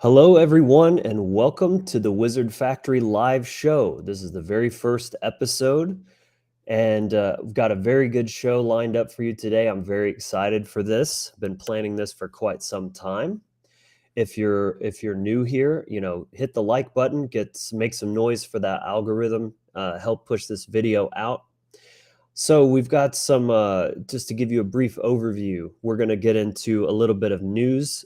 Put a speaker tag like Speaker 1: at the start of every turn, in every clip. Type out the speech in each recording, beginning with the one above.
Speaker 1: Hello, everyone, and welcome to the Wizard Factory live show. This is the very first episode, and we've got a very good show lined up for you today. I'm very excited for this. Been planning this for quite some time. If you're new here, hit the like button, make some noise for that algorithm, help push this video out. So we've got some, just to give you a brief overview, we're going to get into a little bit of news.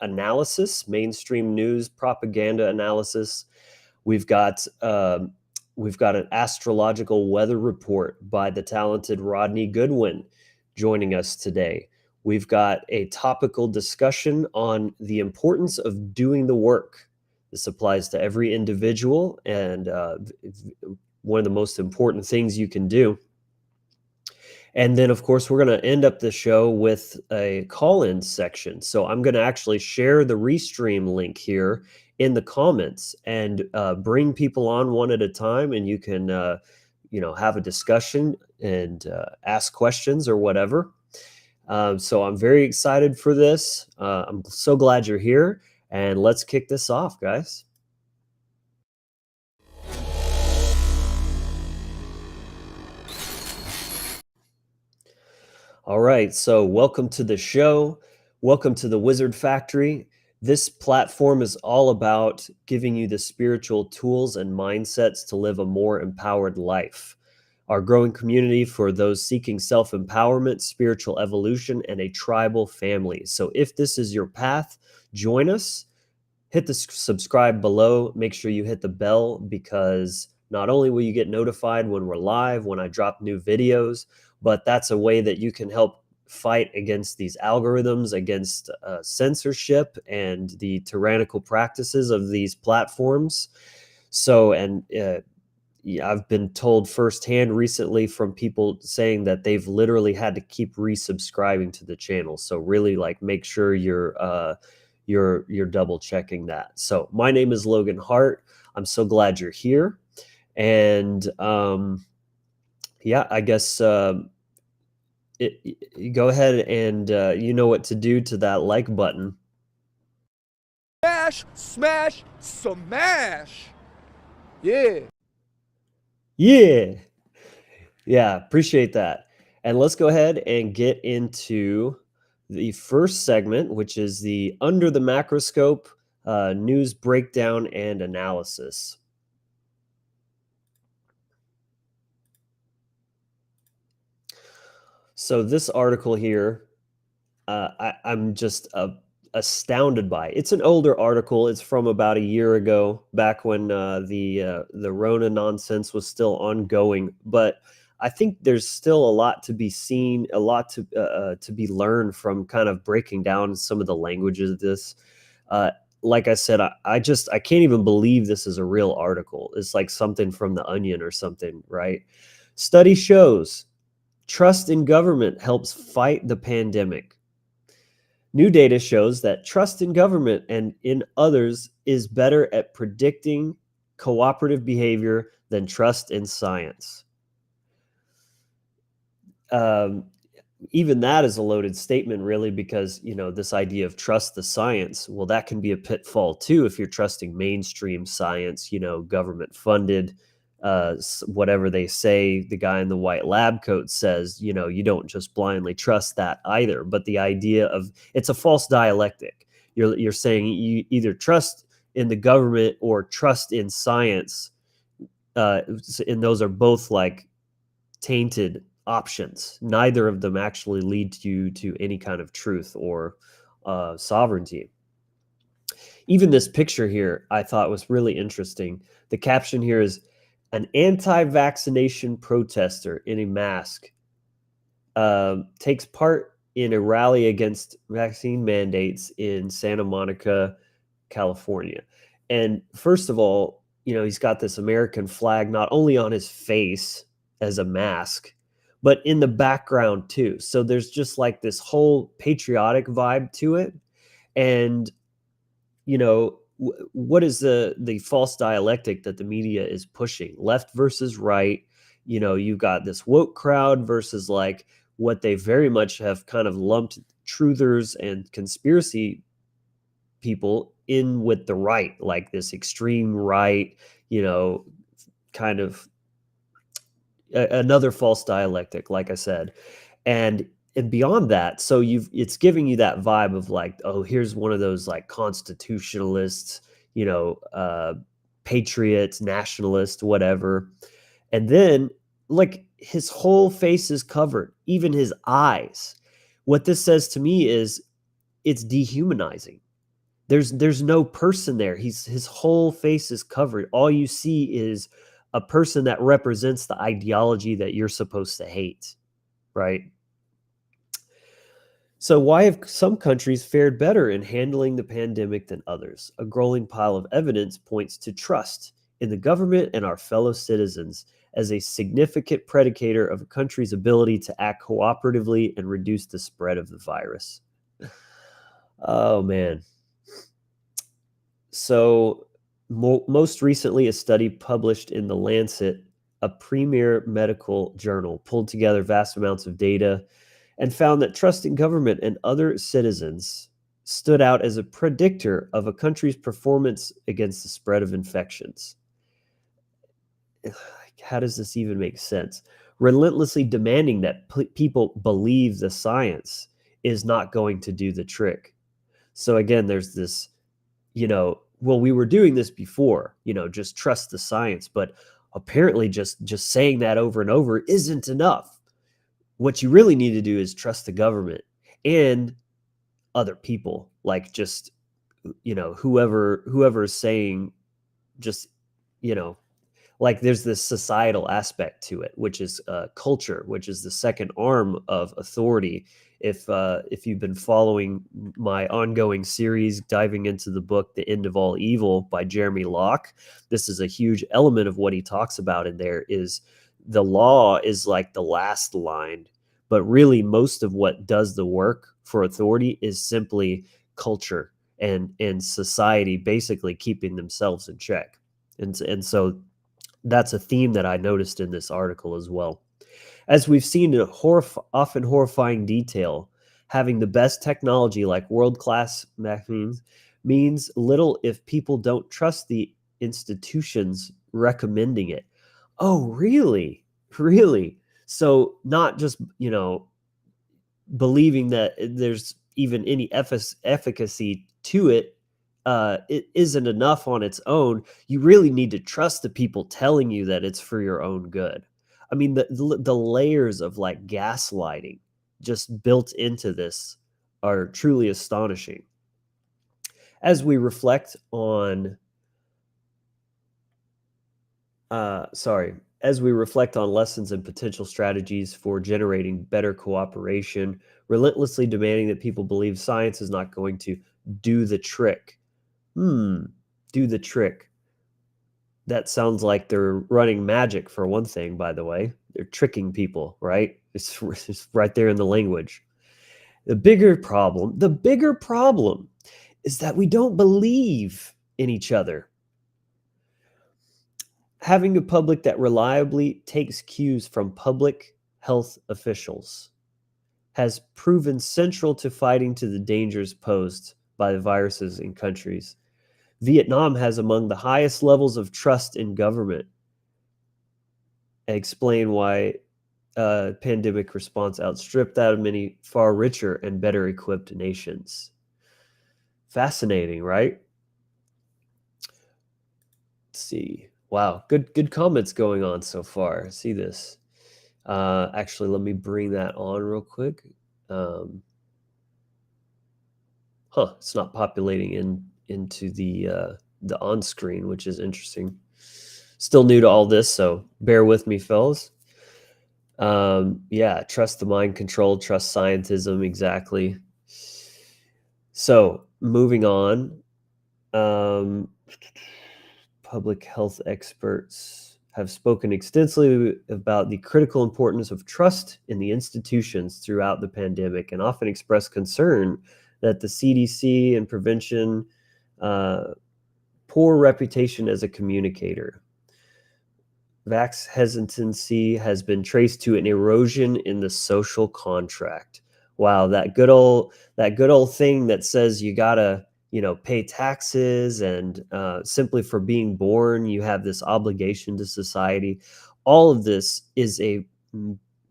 Speaker 1: Analysis, mainstream news, propaganda analysis. We've got we've got an astrological weather report by the talented Rodney Goodwin joining us today. We've got a topical discussion on the importance of doing the work. This applies to every individual and one of the most important things you can do. And then, of course, we're going to end up the show with a call-in section. So I'm going to actually share the Restream link here in the comments and bring people on one at a time, and you can, have a discussion and ask questions or whatever. So I'm very excited for this. I'm so glad you're here, and let's kick this off, guys. All right, so welcome to the show. Welcome to the Wizard Factory. This platform is all about giving you the spiritual tools and mindsets to live a more empowered life. Our growing community for those seeking self-empowerment, spiritual evolution, and a tribal family. So if this is your path, join us. Hit the subscribe below. Make sure you hit the bell because not only will you get notified when we're live, when I drop new videos, but that's a way that you can help fight against these algorithms, against censorship and the tyrannical practices of these platforms. So, and I've been told firsthand recently from people saying that they've literally had to keep resubscribing to the channel. So really, like, make sure you're double checking that. So my name is Logan Hart. I'm so glad you're here. And yeah, I guess go ahead and you know what to do to that like button.
Speaker 2: Smash, smash, smash. Yeah.
Speaker 1: Yeah. Yeah, appreciate that. And let's go ahead and get into the first segment, which is the Under the Macroscope news breakdown and analysis. So this article here, I'm just astounded by. It's an older article. It's from about a year ago, back when the Rona nonsense was still ongoing. But I think there's still a lot to be seen, a lot to be learned from kind of breaking down some of the languages of this. Like I said, I can't even believe this is a real article. It's like something from The Onion or something, right? Study shows trust in government helps fight the pandemic. New data shows that trust in government and in others is better at predicting cooperative behavior than trust in science. Even that is a loaded statement, really, because this idea of trust the science, well, that can be a pitfall too if you're trusting mainstream science, government funded, whatever they say. The guy in the white lab coat says, you don't just blindly trust that either. But the idea of it's a false dialectic. You're saying you either trust in the government or trust in science, and those are both like tainted options. Neither of them actually lead you to any kind of truth or sovereignty. Even this picture here, I thought was really interesting. The caption here is an anti-vaccination protester in a mask takes part in a rally against vaccine mandates in Santa Monica, California. And first of all, he's got this American flag not only on his face as a mask, but in the background too. So there's just like this whole patriotic vibe to it. And what is the false dialectic that the media is pushing? Left versus right. You've got this woke crowd versus like what they very much have kind of lumped truthers and conspiracy people in with the right, like this extreme right, you know, kind of another false dialectic, like I said. And beyond that, so it's giving you that vibe of like, oh, here's one of those like constitutionalists, patriots, nationalists, whatever. And then like his whole face is covered, even his eyes. What this says to me is it's dehumanizing. There's no person there. His whole face is covered. All you see is a person that represents the ideology that you're supposed to hate, right? So why have some countries fared better in handling the pandemic than others? A growing pile of evidence points to trust in the government and our fellow citizens as a significant predicator of a country's ability to act cooperatively and reduce the spread of the virus. Oh man. So, most recently, a study published in The Lancet, a premier medical journal, pulled together vast amounts of data and found that trust in government and other citizens stood out as a predictor of a country's performance against the spread of infections. How does this even make sense? Relentlessly demanding that people believe the science is not going to do the trick. So, again, there's this well, we were doing this before, just trust the science, but apparently just saying that over and over isn't enough. What you really need to do is trust the government and other people, like just whoever is saying just you know like there's this societal aspect to it, which is culture, which is the second arm of authority. If you've been following my ongoing series diving into the book The End of All Evil by Jeremy Locke, this is a huge element of what he talks about in there. Is the law is like the last line, but really most of what does the work for authority is simply culture and society basically keeping themselves in check. And so that's a theme that I noticed in this article as well. As we've seen in often horrifying detail, having the best technology like world-class vaccines means little if people don't trust the institutions recommending it. Oh, really? Really? So not just, believing that there's even any efficacy to it, it isn't enough on its own. You really need to trust the people telling you that it's for your own good. I mean, the layers of like gaslighting just built into this are truly astonishing. As we reflect on sorry, as we reflect on lessons and potential strategies for generating better cooperation, relentlessly demanding that people believe science is not going to do the trick. Do the trick. That sounds like they're running magic for one thing, by the way. They're tricking people, right? It's right there in the language. The bigger problem is that we don't believe in each other. Having a public that reliably takes cues from public health officials has proven central to fighting to the dangers posed by the viruses in countries. Vietnam has among the highest levels of trust in government. Explain why pandemic response outstripped that of many far richer and better equipped nations. Fascinating, right? Let's see. Wow, good comments going on so far. See this. Actually, let me bring that on real quick. It's not populating into the on screen, which is interesting. Still new to all this, so bear with me, fellas. Yeah, trust the mind control, trust scientism, exactly. So moving on, public health experts have spoken extensively about the critical importance of trust in the institutions throughout the pandemic and often expressed concern that the CDC and prevention poor reputation as a communicator. Vax hesitancy has been traced to an erosion in the social contract. Wow, that good old thing that says you gotta pay taxes, and simply for being born, you have this obligation to society. All of this is a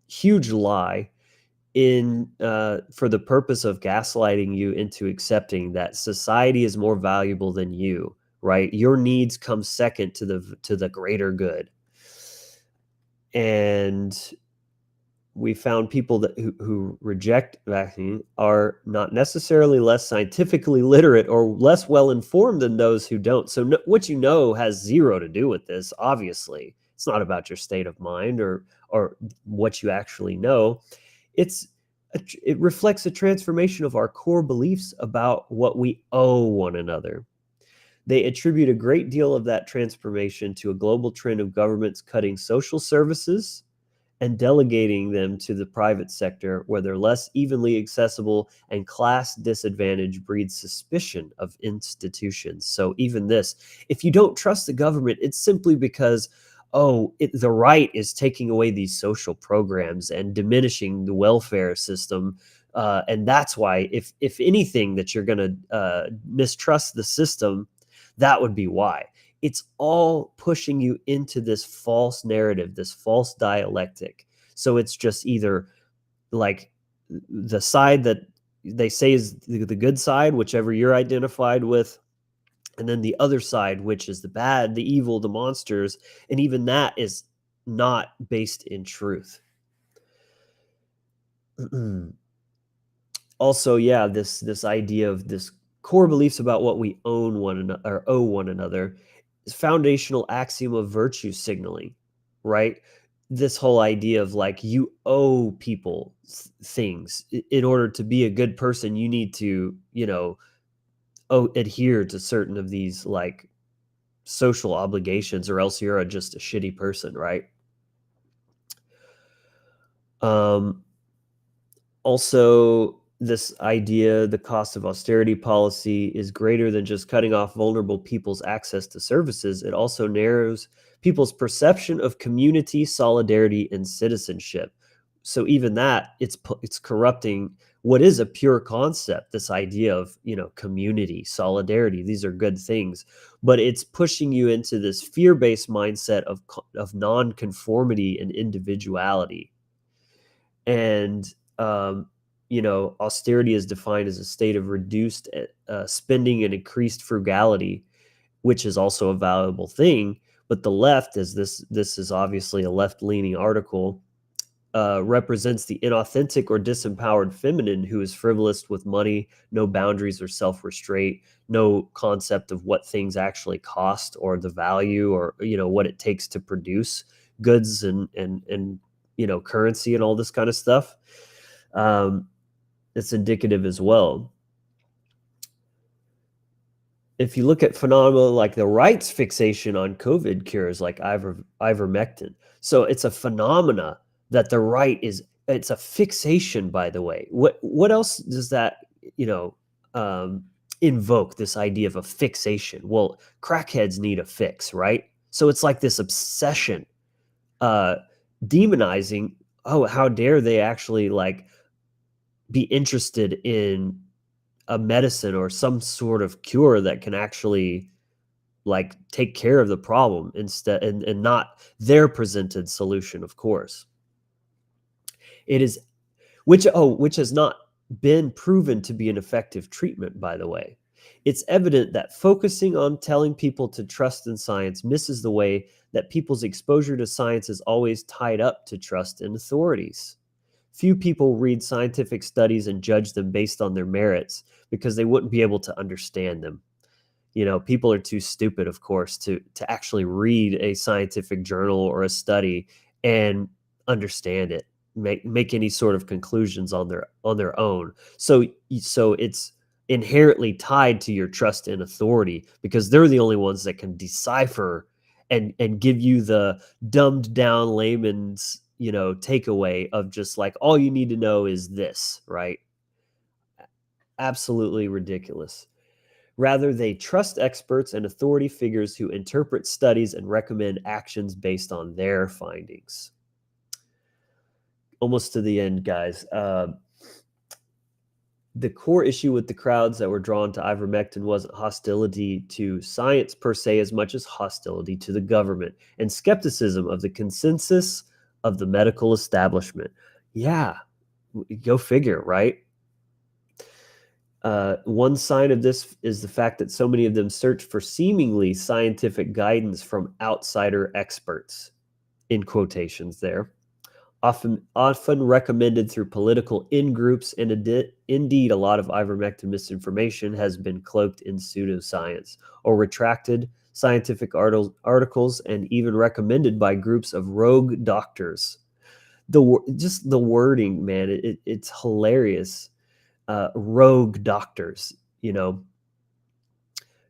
Speaker 1: huge lie for the purpose of gaslighting you into accepting that society is more valuable than you, right? Your needs come second to the greater good. And we found people who reject vaccine are not necessarily less scientifically literate or less well informed than those who don't. So what has zero to do with this. Obviously, it's not about your state of mind or what you actually know. It reflects a transformation of our core beliefs about what we owe one another. They attribute a great deal of that transformation to a global trend of governments cutting social services and delegating them to the private sector, where they're less evenly accessible, and class disadvantage breeds suspicion of institutions. So even this, if you don't trust the government, it's simply because, the right is taking away these social programs and diminishing the welfare system. And that's why, if anything, that you're going to mistrust the system, that would be why. It's all pushing you into this false narrative, this false dialectic. So it's just either like the side that they say is the good side, whichever you're identified with, and then the other side, which is the bad, the evil, the monsters, and even that is not based in truth. Also, yeah, this idea of this core beliefs about what we own one another or owe one another is foundational axiom of virtue signaling, right? This whole idea of like you owe people things. In order to be a good person, you need to, adhere to certain of these like social obligations, or else you're just a shitty person, right? Um, Also, this idea, the cost of austerity policy is greater than just cutting off vulnerable people's access to services. It also narrows people's perception of community, solidarity, and citizenship. So even that, it's corrupting what is a pure concept. This idea of community, solidarity. These are good things, but it's pushing you into this fear-based mindset of non-conformity and individuality. And austerity is defined as a state of reduced spending and increased frugality, which is also a valuable thing. But the left, as this is obviously a left-leaning article, represents the inauthentic or disempowered feminine who is frivolous with money, no boundaries or self-restraint, no concept of what things actually cost or the value, or what it takes to produce goods and currency and all this kind of stuff. It's indicative as well. If you look at phenomena like the right's fixation on COVID cures like ivermectin, so it's a phenomena that the right it's a fixation, by the way. What else does that, invoke, this idea of a fixation? Well, crackheads need a fix, right? So it's like this obsession, uh, demonizing, oh, how dare they actually like be interested in a medicine or some sort of cure that can actually like take care of the problem instead, and not their presented solution, of course. It is which has not been proven to be an effective treatment, by the way. It's evident that focusing on telling people to trust in science misses the way that people's exposure to science is always tied up to trust in authorities. Few people read scientific studies and judge them based on their merits because they wouldn't be able to understand them. People are too stupid, of course, to actually read a scientific journal or a study and understand it, make any sort of conclusions on their own. So it's inherently tied to your trust in authority, because they're the only ones that can decipher and give you the dumbed down layman's takeaway of just like, all you need to know is this, right? Absolutely ridiculous. Rather, they trust experts and authority figures who interpret studies and recommend actions based on their findings. Almost to the end, guys. The core issue with the crowds that were drawn to ivermectin wasn't hostility to science per se as much as hostility to the government and skepticism of the consensus of the medical establishment. Yeah, go figure, right? One sign of this is the fact that so many of them search for seemingly scientific guidance from outsider experts, in quotations there, often recommended through political in-groups, and indeed a lot of ivermectin misinformation has been cloaked in pseudoscience or retracted scientific articles and even recommended by groups of rogue doctors. Just the wording, man, it's hilarious. Rogue doctors,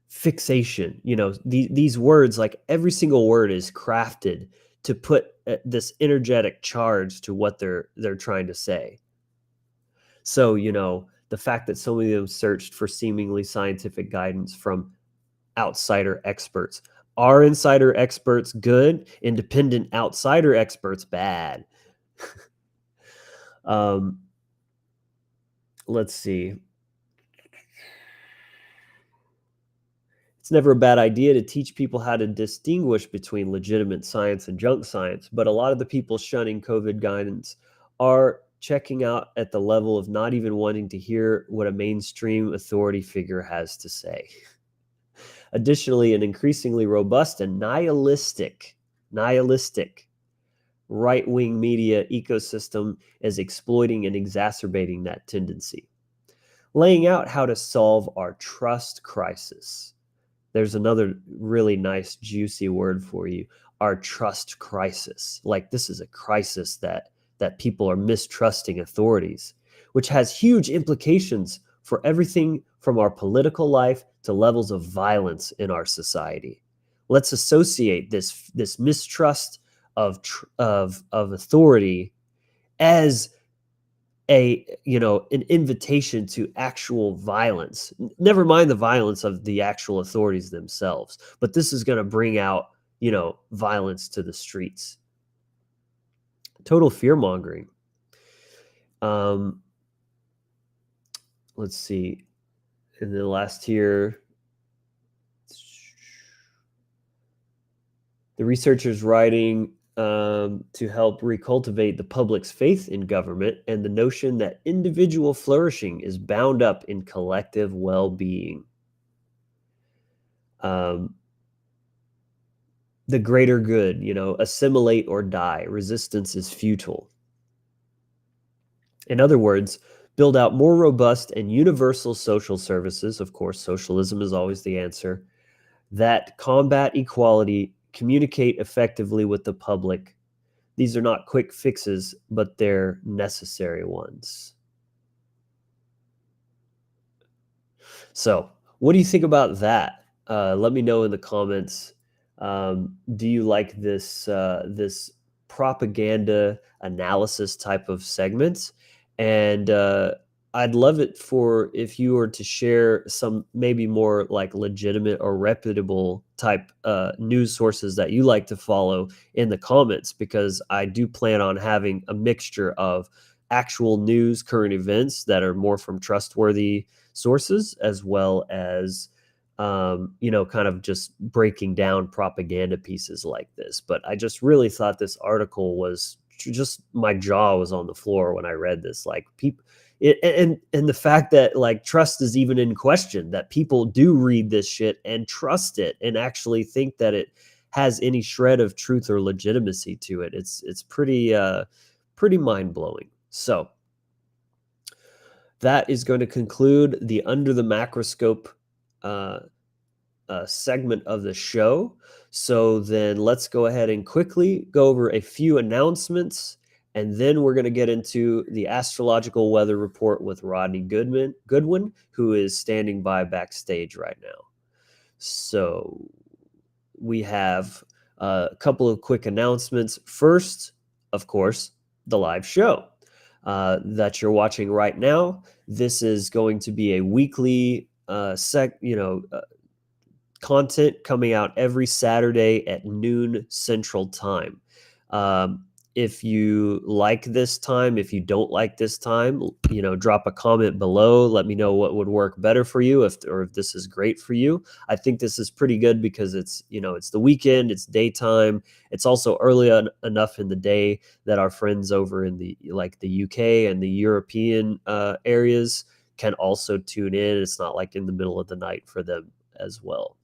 Speaker 1: fixation, these words, like every single word is crafted to put this energetic charge to what they're trying to say. So, the fact that so many of them searched for seemingly scientific guidance from outsider experts. Are insider experts good? Independent outsider experts bad? um, let's see. It's never a bad idea to teach people how to distinguish between legitimate science and junk science, but a lot of the people shunning COVID guidance are checking out at the level of not even wanting to hear what a mainstream authority figure has to say. Additionally, an increasingly robust and nihilistic right-wing media ecosystem is exploiting and exacerbating that tendency, laying out how to solve our trust crisis. There's another really nice, juicy word for you, our trust crisis. Like, this is a crisis that people are mistrusting authorities, which has huge implications for everything from our political life to levels of violence in our society. Let's associate this mistrust of authority as an invitation to actual violence. Never mind the violence of the actual authorities themselves, but this is going to bring out violence to the streets. Total fear mongering. Let's see. In the last here, the researchers writing to help recultivate the public's faith in government and the notion that individual flourishing is bound up in collective well-being. The greater good, assimilate or die. Resistance is futile. In other words, build out more robust and universal social services. Of course, socialism is always the answer. That combat equality, communicate effectively with the public. These are not quick fixes, but they're necessary ones. So, what do you think about that? Let me know in the comments. Do you like this propaganda analysis type of segments? And I'd love it if you were to share some maybe more like legitimate or reputable type news sources that you like to follow in the comments, because I do plan on having a mixture of actual news, current events that are more from trustworthy sources, as well as kind of just breaking down propaganda pieces like this. But I just really thought this article was just, my jaw was on the floor when I read this. Like, people, and the fact that like trust is even in question, that people do read this shit and trust it and actually think that it has any shred of truth or legitimacy to it. It's pretty mind blowing. So that is going to conclude the Under the Macroscope segment of the show. So then let's go ahead and quickly go over a few announcements, and then we're going to get into the Astrological Weather Report with Rodney Goodwin, who is standing by backstage right now. So we have a couple of quick announcements. First, of course, the live show that you're watching right now. This is going to be a weekly content coming out every Saturday at noon Central Time. if you like this time, if you don't like this time, drop a comment below. Let me know what would work better for you, if this is great for you. I think this is pretty good because it's the weekend, it's daytime. It's also early enough in the day that our friends over in the UK and the European areas can also tune in. It's not like in the middle of the night for them as well.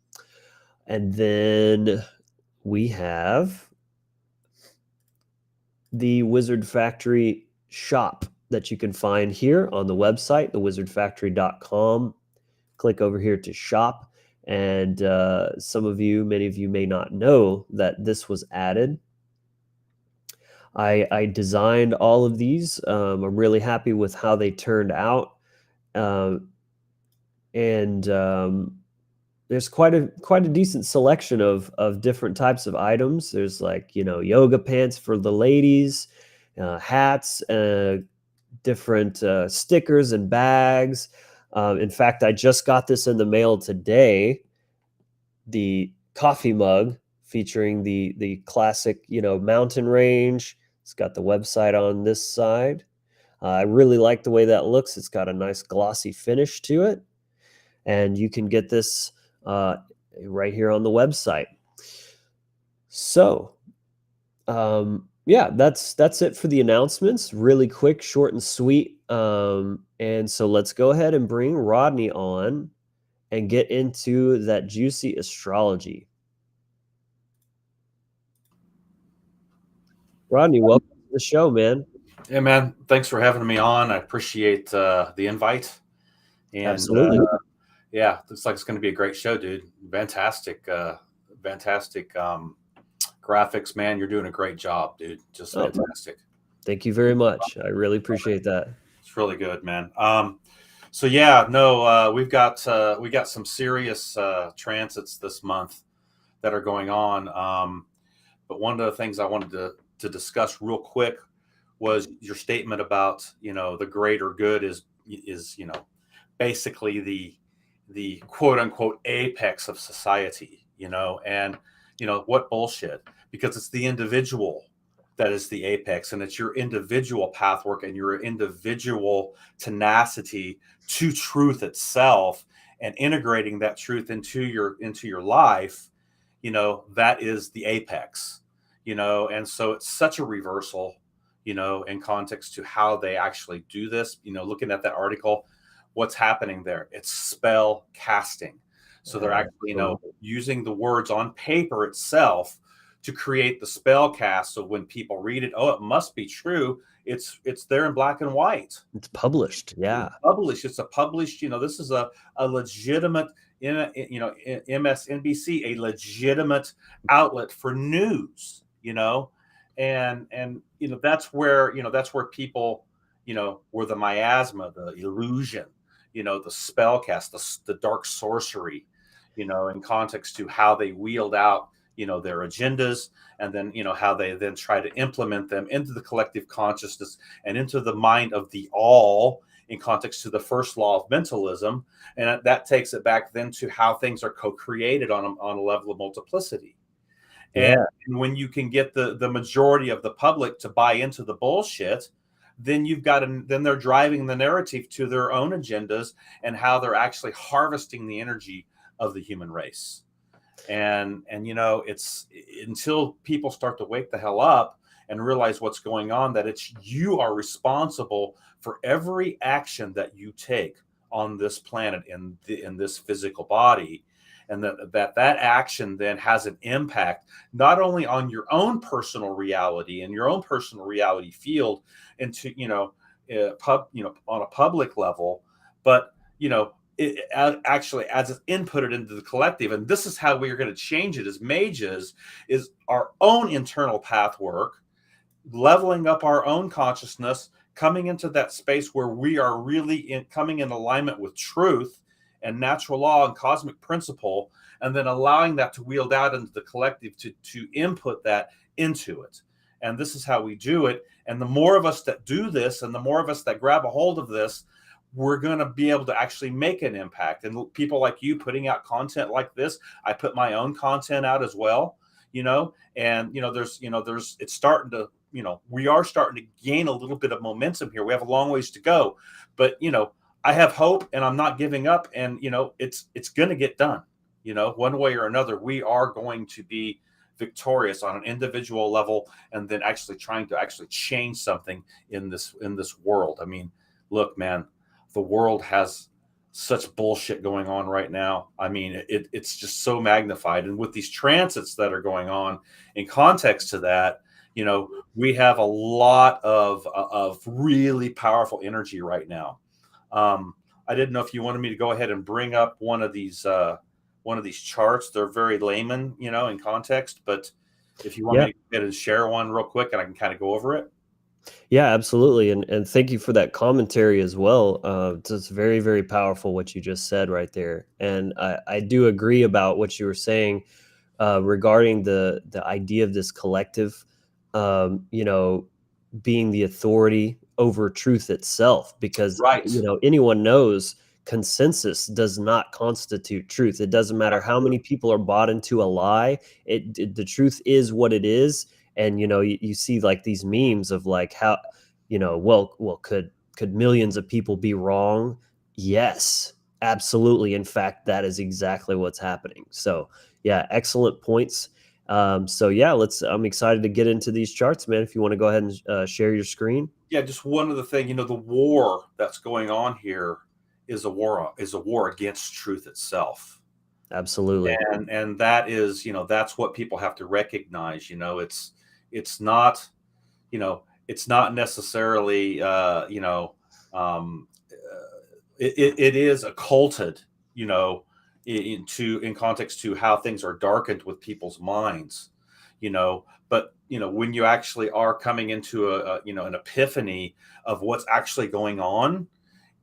Speaker 1: And then we have the Wizard Factory shop that you can find here on the website, thewizardfactory.com. Click over here to shop. And many of you may not know that this was added. I designed all of these. I'm really happy with how they turned out. And there's quite a decent selection of different types of items. There's yoga pants for the ladies, hats, different stickers and bags. In fact, I just got this in the mail today. The coffee mug featuring the classic mountain range. It's got the website on this side. I really like the way that looks. It's got a nice glossy finish to it, and you can get this right here on the website. So, yeah, that's it for the announcements. Really quick, short, and sweet. And so let's go ahead and bring Rodney on and get into that juicy astrology. Rodney, welcome to the show, man.
Speaker 3: Yeah, man. Thanks for having me on. I appreciate the invite. And
Speaker 1: Absolutely.
Speaker 3: yeah, looks like it's going to be a great show, dude. Fantastic graphics, man. You're doing a great job, dude. Just fantastic.
Speaker 1: Thank you very much. I really appreciate that.
Speaker 3: It's really good, man. So yeah, no, we got some serious transits this month that are going on. But one of the things I wanted to discuss real quick was your statement about the greater good is basically the quote unquote apex of society, and what bullshit, because it's the individual that is the apex, and it's your individual pathwork and your individual tenacity to truth itself, and integrating that truth into your life, that is the apex, and so it's such a reversal, in context to how they actually do this. Looking at that article, what's happening there? It's spell casting. So they're actually, using the words on paper itself to create the spell cast. So when people read it, oh, it must be true. It's there in black and white.
Speaker 1: It's published. Yeah.
Speaker 3: It's a published, this is a legitimate, MSNBC, a legitimate outlet for news, and that's where people, where the miasma, the illusion, the spell cast, the dark sorcery, in context to how they wield out their agendas, and then how they then try to implement them into the collective consciousness and into the mind of the all, in context to the first law of mentalism. And that takes it back then to how things are co-created on a level of multiplicity.
Speaker 1: Yeah.
Speaker 3: And when you can get the majority of the public to buy into the bullshit, then then they're driving the narrative to their own agendas and how they're actually harvesting the energy of the human race. And it's until people start to wake the hell up and realize what's going on, that you are responsible for every action that you take on this planet, in this physical body, and that action then has an impact not only on your own personal reality and your own personal reality field, into on a public level, but it actually, as it's inputted into the collective. And this is how we are going to change it as mages, is our own internal path work, leveling up our own consciousness, coming into that space where we are really coming in alignment with truth and natural law and cosmic principle, and then allowing that to wield out into the collective to input that into it. And this is how we do it. And the more of us that do this, and the more of us that grab a hold of this, we're going to be able to actually make an impact. And people like you putting out content like this, I put my own content out as well, and there's it's starting to we are starting to gain a little bit of momentum here. We have a long ways to go, but I have hope, and I'm not giving up, and it's going to get done. One way or another, we are going to be victorious on an individual level, and then actually trying to actually change something in this world. I mean, look, man, the world has such bullshit going on right now. I mean, it's just so magnified, and with these transits that are going on, in context to that, we have a lot of really powerful energy right now. I didn't know if you wanted me to go ahead and bring up one of these charts. They're very layman, in context, but if you want me
Speaker 1: Yeah.
Speaker 3: to go ahead and share one real quick, and I can kind of go over it.
Speaker 1: Yeah, absolutely. And thank you for that commentary as well. It's very, very powerful what you just said right there. And I do agree about what you were saying regarding the idea of this collective, you know, being the authority over truth itself, because
Speaker 3: Right.
Speaker 1: anyone knows consensus does not constitute truth. It doesn't matter how many people are bought into a lie. The truth is what it is. And you see like these memes of like how well could millions of people be wrong? Yes, absolutely. In fact, that is exactly what's happening. So yeah, excellent points. So yeah, I'm excited to get into these charts, man. If you want to go ahead and share your screen.
Speaker 3: Yeah, just one other thing. The war that's going on here is a war against truth itself.
Speaker 1: Absolutely.
Speaker 3: And that is, that's what people have to recognize. It's not, it's not necessarily, it is occulted, in context to how things are darkened with people's minds, but when you actually are coming into an epiphany of what's actually going on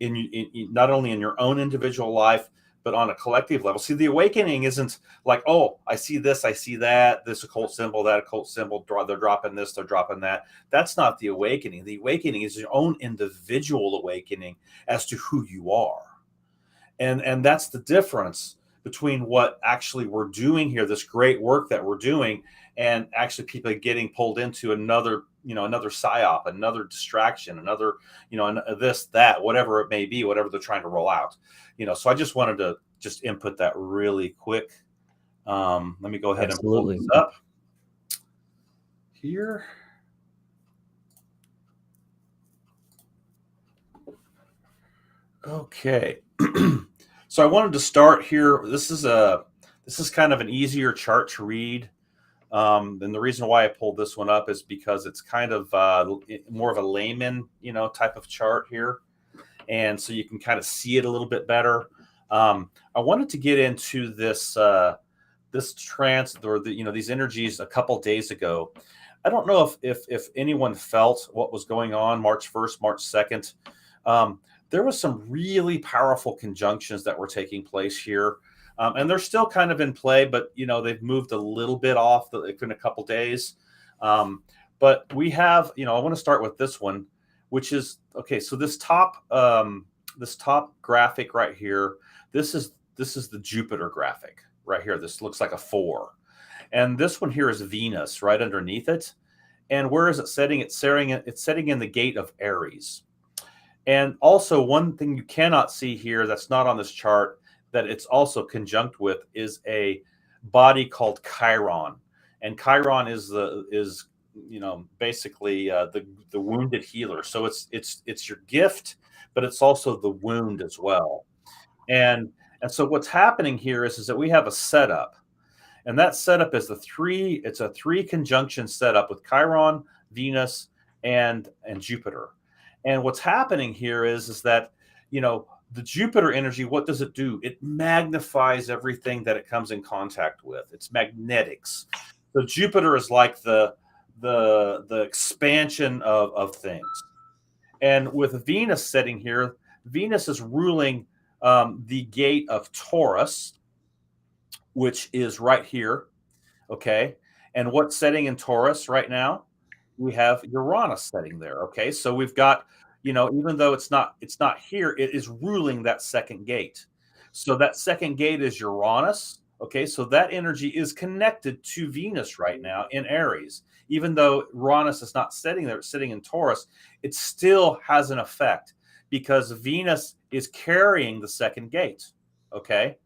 Speaker 3: in not only in your own individual life, but on a collective level. See, the awakening isn't like, oh, I see this, I see that, this occult symbol, that occult symbol, they're dropping this, they're dropping that. That's not the awakening. The awakening is your own individual awakening as to who you are. And that's the difference between what actually we're doing here, this great work that we're doing, and actually people getting pulled into another psyop, another distraction, another, this, that, whatever it may be, whatever they're trying to roll out. So I just wanted to just input that really quick. Let me go ahead and pull
Speaker 1: Absolutely.
Speaker 3: this up here. Okay. So I wanted to start here. This is kind of an easier chart to read. And the reason why I pulled this one up is because it's kind of more of a layman, type of chart here. And so you can kind of see it a little bit better. I wanted to get into this trance, or these energies a couple days ago. I don't know if anyone felt what was going on March 1st, March 2nd. There was some really powerful conjunctions that were taking place here. And they're still kind of in play, but they've moved a little bit off in a couple days. But we have, I want to start with this one, which is okay. So this top graphic right here, this is the Jupiter graphic right here. This looks like a 4, and this one here is Venus right underneath it. And where is it setting? It's setting in the gate of Aries. And also, one thing you cannot see here that's not on this chart that it's also conjunct with is a body called Chiron. And Chiron is basically the wounded healer. So it's your gift, but it's also the wound as well. And so what's happening here is that we have a setup. And that setup is it's a 3 conjunction setup with Chiron, Venus, and Jupiter. And what's happening here is that, the Jupiter energy, what does it do? It magnifies everything that it comes in contact with. It's magnetics. So Jupiter is like the expansion of things. And with Venus sitting here, Venus is ruling the gate of Taurus, which is right here. Okay. And what's setting in Taurus right now? We have Uranus setting there. Okay. So we've got, even though it's not here, it is ruling that second gate. So that second gate is Uranus. Okay. So that energy is connected to Venus right now in Aries. even though Uranus is not sitting there, it's sitting in Taurus, it still has an effect because Venus is carrying the second gate. Okay.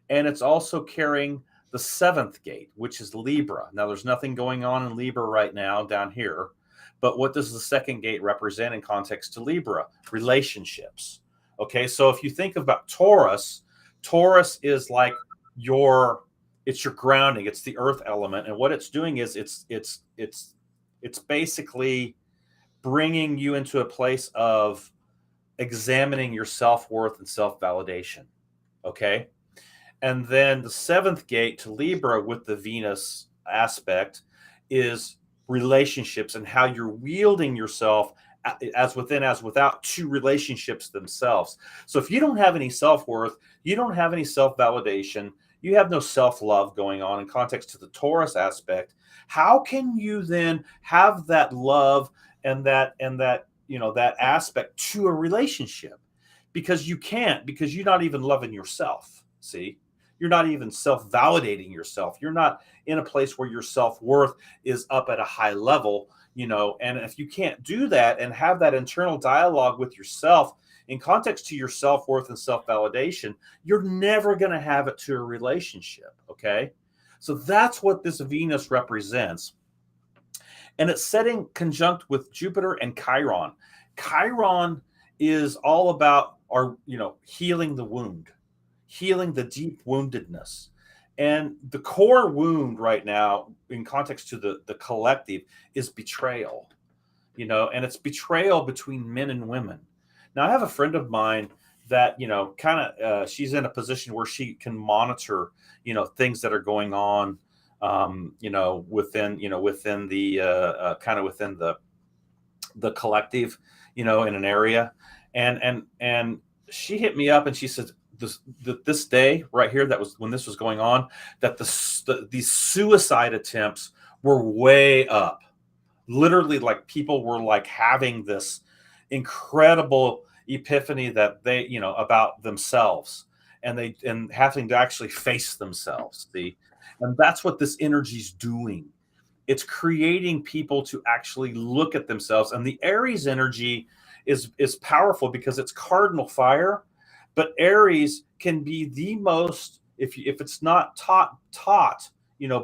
Speaker 3: And it's also carrying the seventh gate, which is Libra. Now, there's nothing going on in Libra right now down here. But what does the second gate represent in context to Libra? Relationships. Okay, so if you think about Taurus, Taurus is like it's your grounding, it's the earth element, and what it's doing is it's basically bringing you into a place of examining your self-worth and self-validation. Okay, and then the seventh gate to Libra with the Venus aspect is relationships and how you're wielding yourself as within, as without, to relationships themselves. So if you don't have any self-worth, you don't have any self-validation, you have no self-love going on in context to the Taurus aspect, how can you then have that love and that that aspect to a relationship? Because you can't, because you're not even loving yourself. See, you're not even self-validating yourself. You're not in a place where your self-worth is up at a high level, and if you can't do that and have that internal dialogue with yourself in context to your self-worth and self-validation, you're never going to have it to a relationship. Okay, so that's what this Venus represents, and it's setting conjunct with Jupiter and Chiron. Chiron is all about our healing the wound, healing the deep woundedness. And the core wound right now, in context to the collective, is betrayal, and it's betrayal between men and women. Now, I have a friend of mine that, she's in a position where she can monitor, things that are going on, within the within the collective, in an area. And she hit me up and she said, this day right here, that was when this was going on, that these suicide attempts were way up. Literally, like, people were like having this incredible epiphany that they, about themselves, and having to actually face themselves. And that's what this energy's doing. It's creating people to actually look at themselves. And the Aries energy is powerful because it's cardinal fire. But Aries can be the most, if it's not taught,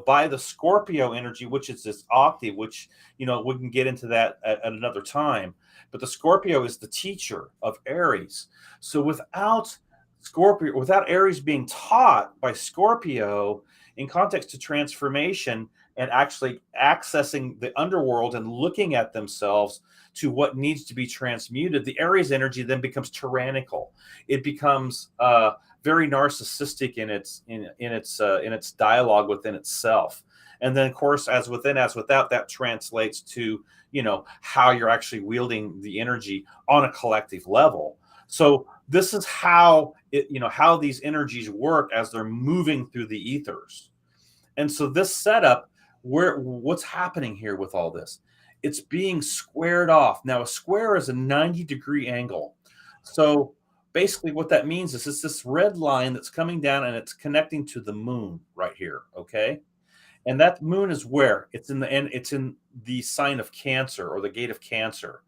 Speaker 3: by the Scorpio energy, which is this octave, which, we can get into that at another time. But the Scorpio is the teacher of Aries. So without Aries being taught by Scorpio in context to transformation and actually accessing the underworld and looking at themselves to what needs to be transmuted, the Aries energy then becomes tyrannical. It becomes very narcissistic in its dialogue within itself. And then, of course, as within, as without, that translates to how you're actually wielding the energy on a collective level. So this is how how these energies work as they're moving through the ethers. And so this setup, what's happening here with all this? It's being squared off. Now, a square is a 90-degree angle. So basically what that means is it's this red line that's coming down and it's connecting to the moon right here, okay? And that moon is where? It's in the end, it's in the sign of Cancer, or the gate of Cancer.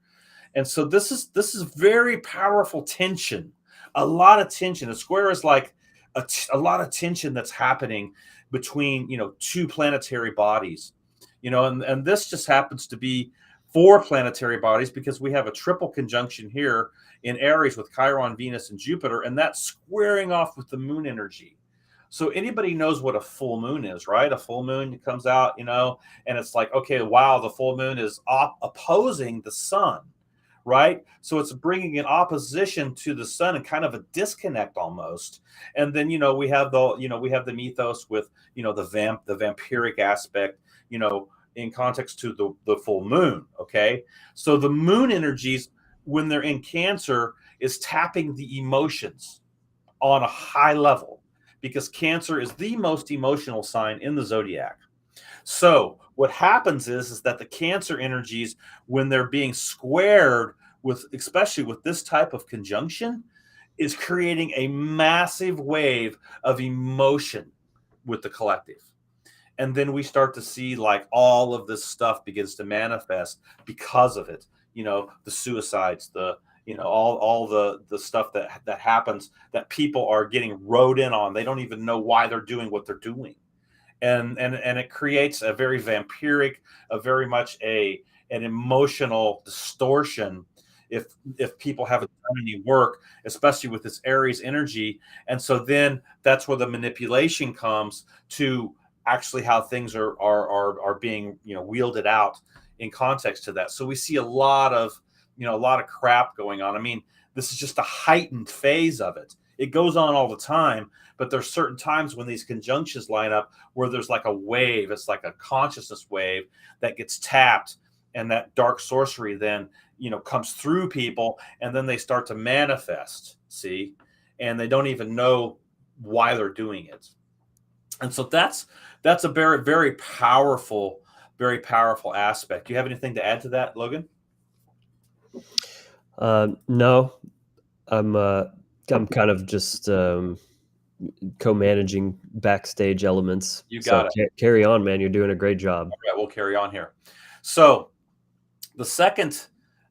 Speaker 3: And so this is very powerful tension, a lot of tension. A square is like a lot of tension that's happening between, two planetary bodies, and this just happens to be 4 planetary bodies because we have a triple conjunction here in Aries with Chiron, Venus, and Jupiter, and that's squaring off with the moon energy. So anybody knows what a full moon is, right? A full moon comes out, and it's like, okay, wow, the full moon is opposing the sun, right? So it's bringing an opposition to the sun and kind of a disconnect almost. And then, we have the mythos with, the vampiric aspect, in context to the full moon. Okay. So the moon energies, when they're in Cancer, is tapping the emotions on a high level, because Cancer is the most emotional sign in the zodiac. So what happens is that the Cancer energies, when they're being squared with, especially with this type of conjunction, is creating a massive wave of emotion with the collective. And then we start to see like all of this stuff begins to manifest because of it. The suicides, all the stuff that happens, that people are getting rode in on. They don't even know why they're doing what they're doing. And it creates a very vampiric, a very much an emotional distortion if people haven't done any work, especially with this Aries energy. And so then that's where the manipulation comes to actually how things are being wielded out in context to that. So we see a lot of crap going on. I mean, this is just a heightened phase of it. It goes on all the time, but there's certain times when these conjunctions line up where there's like a wave. It's like a consciousness wave that gets tapped, and that dark sorcery then comes through people, and then they start to manifest. See, and they don't even know why they're doing it. And so that's a very, very powerful, aspect. Do you have anything to add to that, Logan?
Speaker 1: No, I'm kind of just co-managing backstage elements.
Speaker 3: You
Speaker 1: So
Speaker 3: got it.
Speaker 1: carry on, man. You're doing a great job.
Speaker 3: All right, we'll carry on here. So the second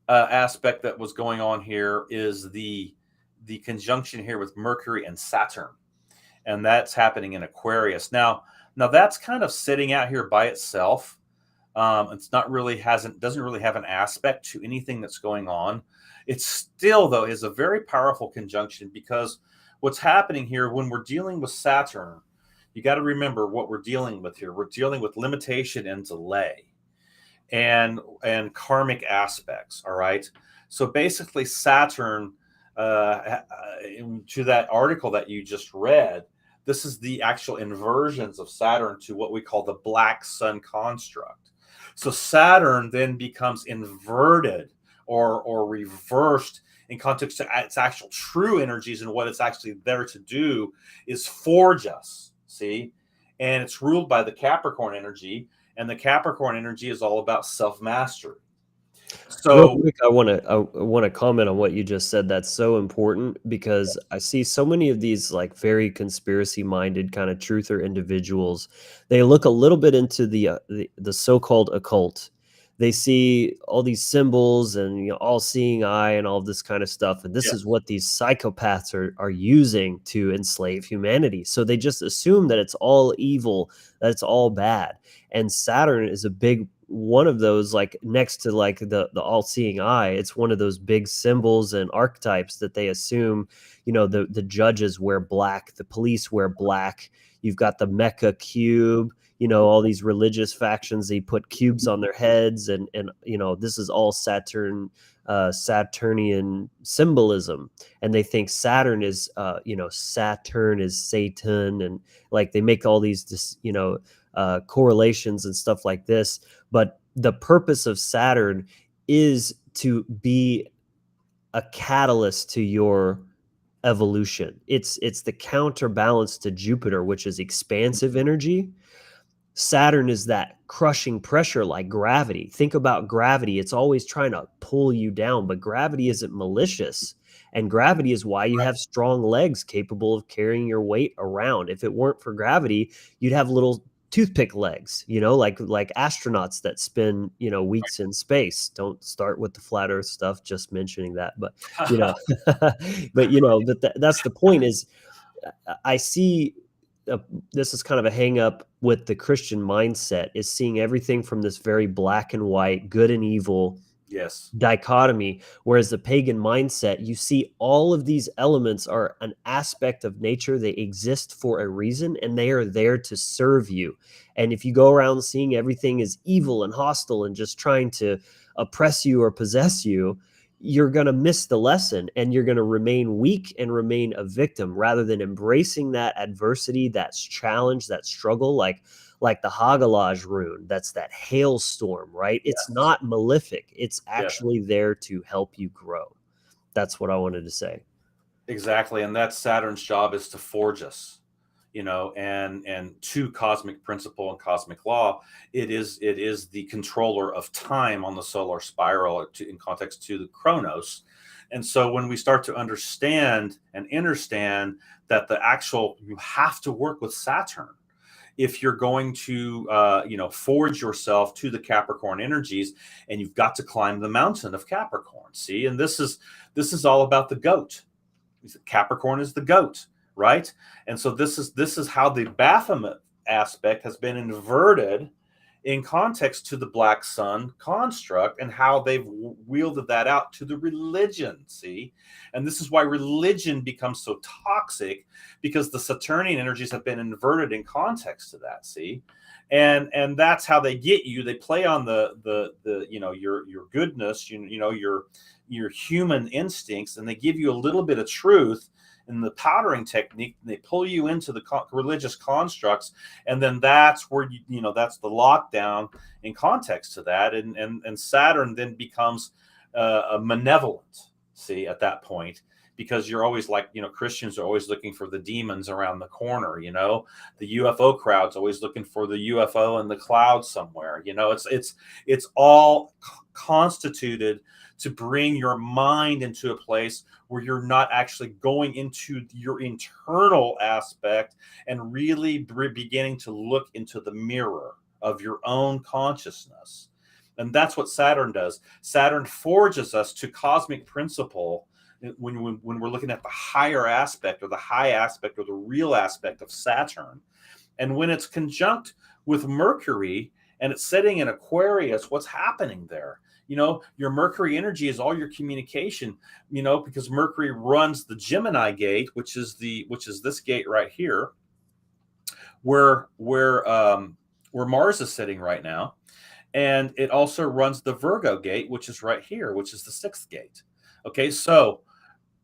Speaker 3: aspect that was going on here is the conjunction here with Mercury and Saturn, and that's happening in Aquarius. Now that's kind of sitting out here by itself. It's not really doesn't really have an aspect to anything that's going on. It still, though, is a very powerful conjunction, because what's happening here when we're dealing with Saturn, you got to remember what we're dealing with here. We're dealing with limitation and delay and karmic aspects. All right. So basically, Saturn, to that article that you just read, this is the actual inversions of Saturn to what we call the black sun construct. So Saturn then becomes inverted or reversed in context to its actual true energies, and what it's actually there to do is forge us. See, and it's ruled by the Capricorn energy, and the Capricorn energy is all about self-mastery.
Speaker 1: Real
Speaker 3: So
Speaker 1: quick, I want to comment on what you just said. That's so important, because I see so many of these like very conspiracy-minded kind of truther individuals. They look a little bit into the so-called occult. They see all these symbols and all-seeing eye and all this kind of stuff, and this
Speaker 3: yeah,
Speaker 1: is what these psychopaths are using to enslave humanity. So they just assume that it's all evil, that it's all bad. And Saturn is a big one of those, like next to like the all-seeing eye. It's one of those big symbols and archetypes that they assume. The judges wear black, the police wear black. You've got the Mecca cube. All these religious factions, they put cubes on their heads, and this is all Saturnian symbolism. And they think Saturn is Saturn is Satan, and like they make all these correlations and stuff like this. But the purpose of Saturn is to be a catalyst to your evolution. It's the counterbalance to Jupiter, which is expansive energy. Saturn is that crushing pressure, like gravity. Think about gravity. It's always trying to pull you down, but gravity isn't malicious. And gravity is why you have strong legs capable of carrying your weight around. If it weren't for gravity, you'd have little toothpick legs, like astronauts that spend, weeks in space. Don't start with the flat earth stuff, just mentioning that. But, that's the point. Is I see this is kind of a hang up with the Christian mindset, is seeing everything from this very black and white, good and evil
Speaker 3: yes,
Speaker 1: dichotomy. Whereas the pagan mindset, you see all of these elements are an aspect of nature. They exist for a reason, and they are there to serve you. And if you go around seeing everything as evil and hostile and just trying to oppress you or possess you, you're going to miss the lesson, and you're going to remain weak and remain a victim, rather than embracing that adversity, that challenge, that struggle, like the Hagalaj rune. That's that hailstorm, right? It's not malefic. It's actually there to help you grow. That's what I wanted to say.
Speaker 3: exactly. And that's Saturn's job, is to forge us, and to cosmic principle and cosmic law. It is the controller of time on the solar spiral, in context to the Chronos. And so when we start to understand and understand that you have to work with Saturn, if you're going to forge yourself to the Capricorn energies, and you've got to climb the mountain of Capricorn. See, and this is all about the goat. Capricorn is the goat, right? And so this is how the Baphomet aspect has been inverted in context to the black sun construct, and how they've wielded that out to the religion. See, and this is why religion becomes so toxic, because the Saturnian energies have been inverted in context to that. See, and that's how they get you. They play on the your goodness, your human instincts, and they give you a little bit of truth in the powdering technique. They pull you into the religious constructs, and then that's where that's the lockdown in context to that, and Saturn then becomes a malevolent. See, at that point, because you're always like, Christians are always looking for the demons around the corner. The UFO crowd's always looking for the UFO in the clouds somewhere. It's all constituted to bring your mind into a place where you're not actually going into your internal aspect and really beginning to look into the mirror of your own consciousness. And that's what Saturn does. Saturn forges us to cosmic principle when we're looking at the higher aspect, or the high aspect, or the real aspect of Saturn. And when it's conjunct with Mercury and it's sitting in Aquarius, what's happening there? Your Mercury energy is all your communication, because Mercury runs the Gemini gate, which is this gate right here, where Mars is sitting right now. And it also runs the Virgo gate, which is right here, which is the 6th gate. Okay, so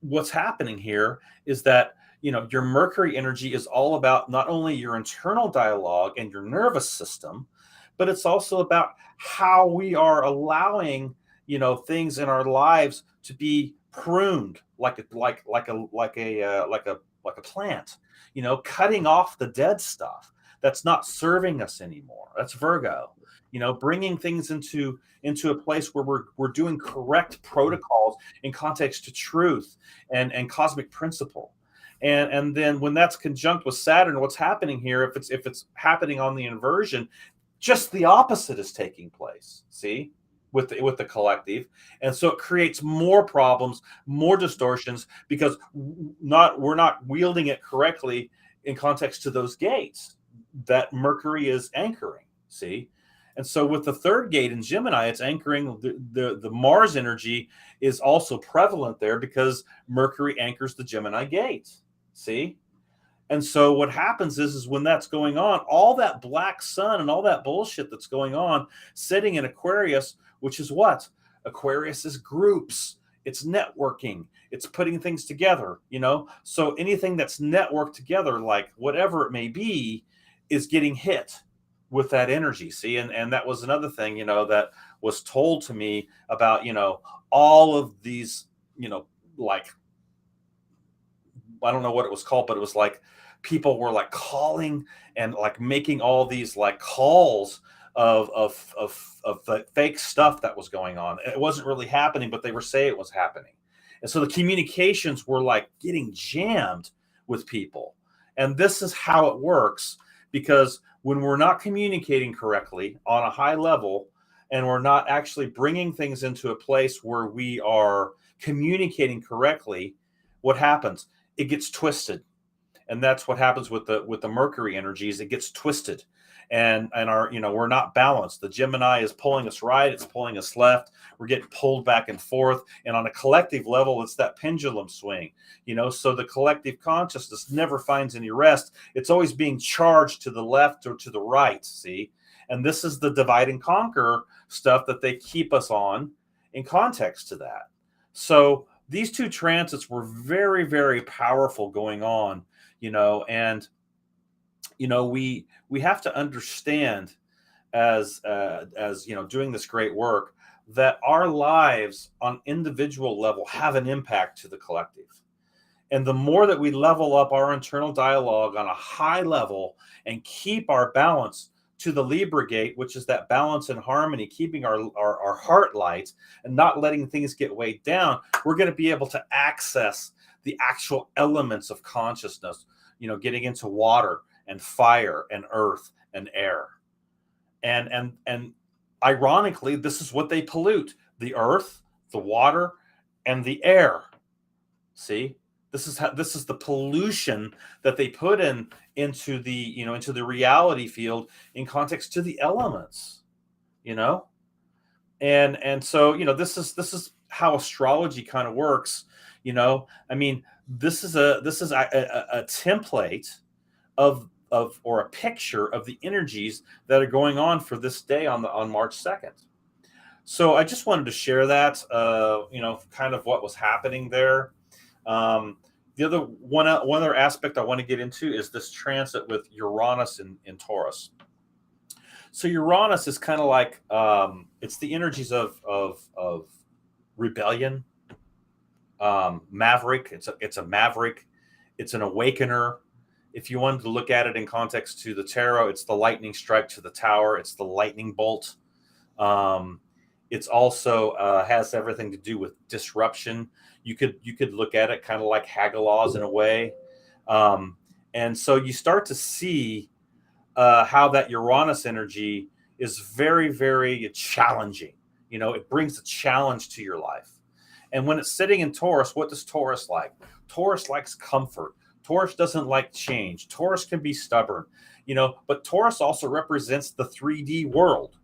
Speaker 3: what's happening here is that your Mercury energy is all about not only your internal dialogue and your nervous system, but it's also about how we are allowing things in our lives to be pruned, like a plant, cutting off the dead stuff that's not serving us anymore. That's Virgo. Bringing things into a place where we're doing correct protocols in context to truth and cosmic principle. And then when that's conjunct with Saturn, what's happening here, if it's happening on the inversion, just the opposite is taking place. See, with the collective. And so it creates more problems, more distortions, because we're not wielding it correctly in context to those gates that Mercury is anchoring. See. And so with the 3rd gate in Gemini, it's anchoring the Mars energy is also prevalent there, because Mercury anchors the Gemini gate. See? And so what happens is when that's going on, all that black sun and all that bullshit that's going on sitting in Aquarius, which is what? Aquarius is groups. It's networking. It's putting things together, So anything that's networked together, like whatever it may be, is getting hit with that energy. See, and that was another thing, that was told to me about, all of these, like, I don't know what it was called, but it was like people were like calling and like making all these like calls of the fake stuff that was going on. It wasn't really happening, but they were saying it was happening. And so the communications were like getting jammed with people. And this is how it works, because when we're not communicating correctly on a high level, and we're not actually bringing things into a place where we are communicating correctly, what happens? It gets twisted. And that's what happens with the Mercury energies. It gets twisted, and our we're not balanced. The Gemini is pulling us right, it's pulling us left. We're getting pulled back and forth, and on a collective level, it's that pendulum swing. So the collective consciousness never finds any rest. It's always being charged to the left or to the right. See, and this is the divide and conquer stuff that they keep us on in context to that. So these two transits were very, very powerful going on. And we have to understand as doing this great work, that our lives on individual level have an impact to the collective. And the more that we level up our internal dialogue on a high level and keep our balance to the Libra gate, which is that balance and harmony, keeping our heart light and not letting things get weighed down, we're going to be able to access the actual elements of consciousness, getting into water and fire and earth and air. And ironically, this is what they pollute: the earth, the water, and the air. See, this is the pollution that they put into the, into the reality field in context to the elements, you know. And so, this is how astrology kind of works. I mean, this is a template of or a picture of the energies that are going on for this day on March 2nd. So I just wanted to share that, kind of what was happening there. The other one other aspect I want to get into is this transit with Uranus in Taurus. So Uranus is kind of like, it's the energies of rebellion, maverick. It's a maverick. It's an awakener. If you wanted to look at it in context to the tarot, it's the lightning strike to the tower. It's the lightning bolt. It's also has everything to do with disruption. You could look at it kind of like Hagaloz in a way. And so you start to see how that Uranus energy is very, very challenging. It brings a challenge to your life. And when it's sitting in Taurus, what does Taurus like? Taurus likes comfort. Taurus doesn't like change. Taurus can be stubborn, but Taurus also represents the 3D world.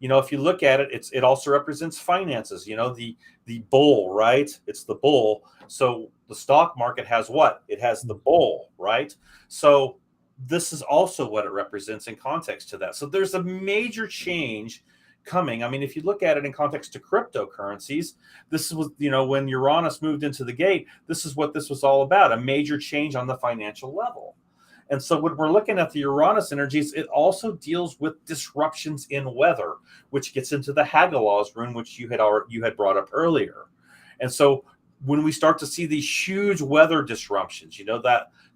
Speaker 3: If you look at it, it also represents finances. The bull, right? It's the bull. So the stock market has what? It has the bull, right? So this is also what it represents in context to that. So there's a major change coming. I mean, if you look at it in context to cryptocurrencies, this was, when Uranus moved into the gate, this is what this was all about, a major change on the financial level. And so when we're looking at the Uranus energies, it also deals with disruptions in weather, which gets into the Hagaloz rune, which you had brought up earlier. And so when we start to see these huge weather disruptions,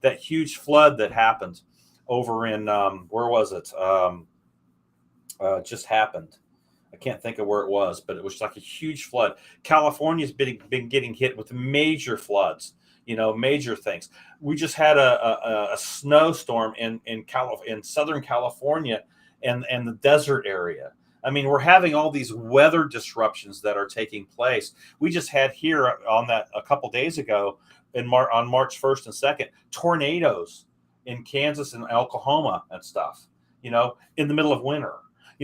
Speaker 3: that huge flood that happened over in where was it? Just happened. I can't think of where it was, but it was like a huge flood. California's been getting hit with major floods, major things. We just had a snowstorm in Southern California and the desert area. I mean, we're having all these weather disruptions that are taking place. We just had here on that a couple days ago on March 1st and 2nd, tornadoes in Kansas and Oklahoma and stuff, in the middle of winter.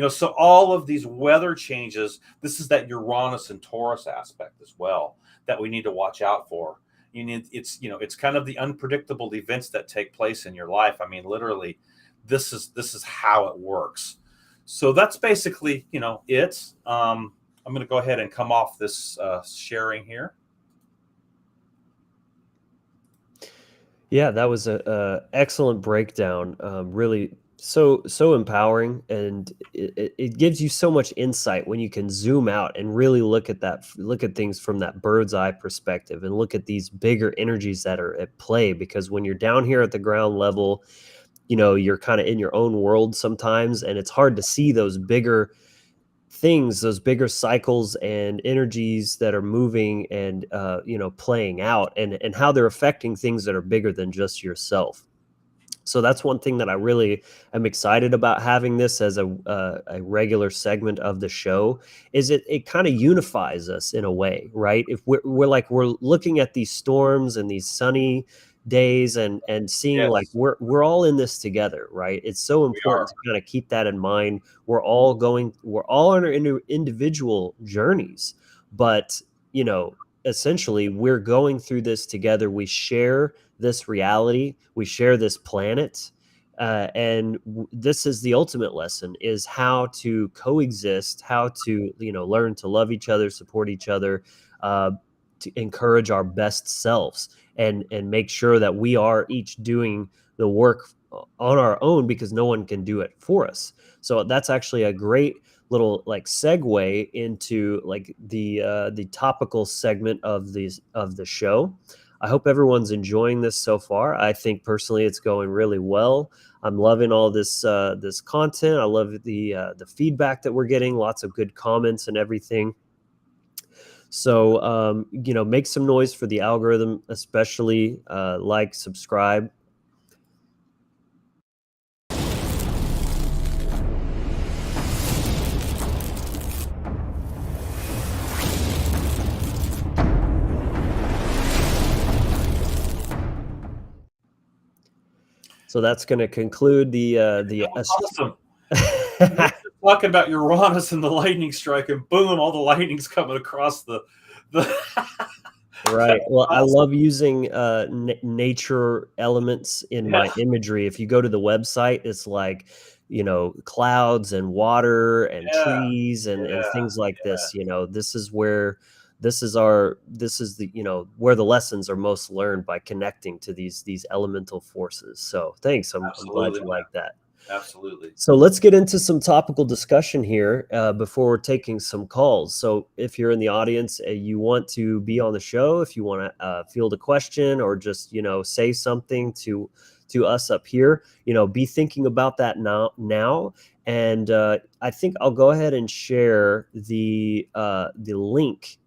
Speaker 3: So all of these weather changes, this is that Uranus and Taurus aspect as well that we need to watch out for. It's kind of the unpredictable events that take place in your life. I mean, literally, this is how it works. So that's basically, it. I'm going to go ahead and come off this sharing here.
Speaker 1: Yeah, that was a excellent breakdown. Really so empowering, and it gives you so much insight when you can zoom out and really look at things from that bird's eye perspective and look at these bigger energies that are at play. Because when you're down here at the ground level, you're kind of in your own world sometimes, and it's hard to see those bigger things, those bigger cycles and energies that are moving and playing out, and how they're affecting things that are bigger than just yourself. So that's one thing that I really am excited about having this as a regular segment of the show, is it kind of unifies us in a way, right? If we're looking at these storms and these sunny days and seeing like
Speaker 3: Yes,
Speaker 1: we're all in this together, right? It's so
Speaker 3: we are.
Speaker 1: important to kind of keep that in mind. We're all on our individual journeys, but essentially we're going through this together. We share this reality, we share this planet, and this is the ultimate lesson: is how to coexist, how to learn to love each other, support each other, uh, to encourage our best selves, and make sure that we are each doing the work on our own, because no one can do it for us. So that's actually a great little like segue into like the topical segment of the show. I hope everyone's enjoying this so far. I think personally it's going really well. I'm loving all this content. I love the feedback that we're getting, lots of good comments and everything. So make some noise for the algorithm, especially like, subscribe, So that's going to conclude the
Speaker 3: Awesome. Talking about Uranus and the lightning strike, and boom, all the lightning's coming across the
Speaker 1: Right. Well, I
Speaker 3: awesome.
Speaker 1: love using nature elements in my imagery. If you go to the website, it's like, clouds and water and
Speaker 3: Yeah,
Speaker 1: trees and
Speaker 3: yeah,
Speaker 1: things like
Speaker 3: yeah.
Speaker 1: this. This is where where the lessons are most learned, by connecting to these elemental forces. So thanks. I'm glad
Speaker 3: Absolutely,
Speaker 1: you
Speaker 3: man.
Speaker 1: like that.
Speaker 3: Absolutely.
Speaker 1: So let's get into some topical discussion here before we're taking some calls. So if you're in the audience, you want to be on the show, if you want to field a question or just say something to us up here, be thinking about that now. And I think I'll go ahead and share the link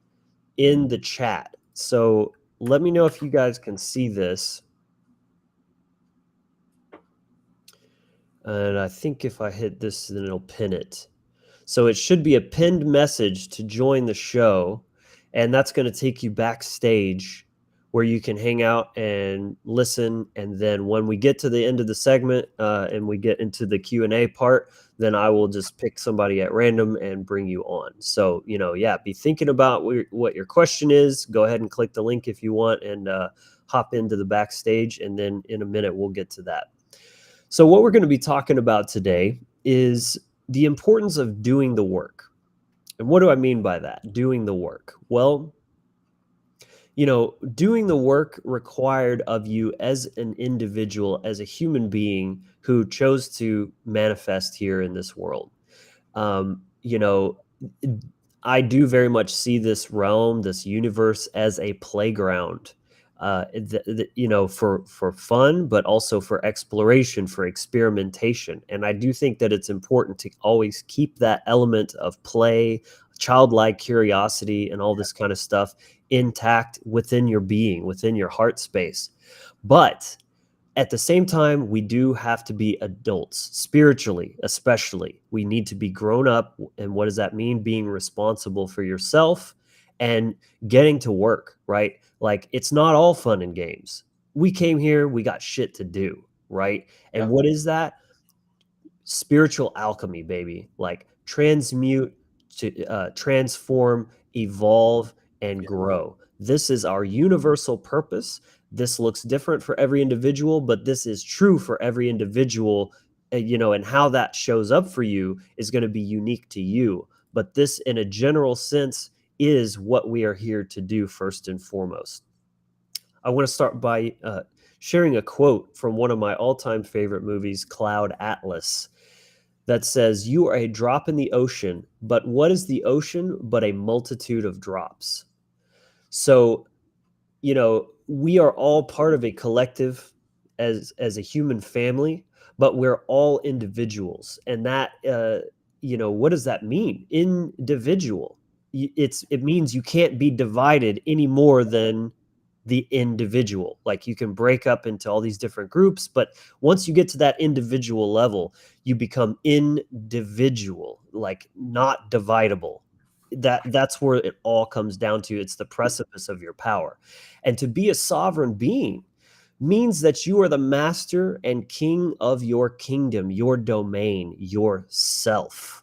Speaker 1: in the chat. So let me know if you guys can see this. And I think if I hit this, then it'll pin it. So it should be a pinned message to join the show, and that's going to take you backstage where you can hang out and listen. And then when we get to the end of the segment and we get into the Q&A part, then I will just pick somebody at random and bring you on. So, be thinking about what your question is. Go ahead and click the link if you want, and hop into the backstage. And then in a minute, we'll get to that. So what we're going to be talking about today is the importance of doing the work. And what do I mean by that? Doing the work. Well, doing the work required of you as an individual, as a human being who chose to manifest here in this world. Um, you know, I do very much see this realm, this universe, as a playground. For fun, but also for exploration, for experimentation. And I do think that it's important to always keep that element of play, childlike curiosity, and all this kind of stuff intact within your being, within your heart space. But at the same time, we do have to be adults, spiritually, especially. We need to be grown up. And what does that mean? Being responsible for yourself and getting to work, right? Like, it's not all fun and games. We came here, we got shit to do, right? And
Speaker 3: Yeah.
Speaker 1: what is that? Spiritual alchemy, baby. Like, transmute, to transform, evolve, and
Speaker 3: Yeah.
Speaker 1: grow. This is our universal purpose. This looks different for every individual, but this is true for every individual. And how that shows up for you is going to be unique to you. But this, in a general sense, is what we are here to do first and foremost. I want to start by sharing a quote from one of my all-time favorite movies, Cloud Atlas, that says, "You are a drop in the ocean, but what is the ocean but a multitude of drops?" So, we are all part of a collective as a human family, but we're all individuals. And that, what does that mean? Individual. It means you can't be divided any more than the individual. Like, you can break up into all these different groups, but once you get to that individual level, you become individual, like not dividable. That's where it all comes down to. It's the precipice of your power. And to be a sovereign being means that you are the master and king of your kingdom, your domain, yourself.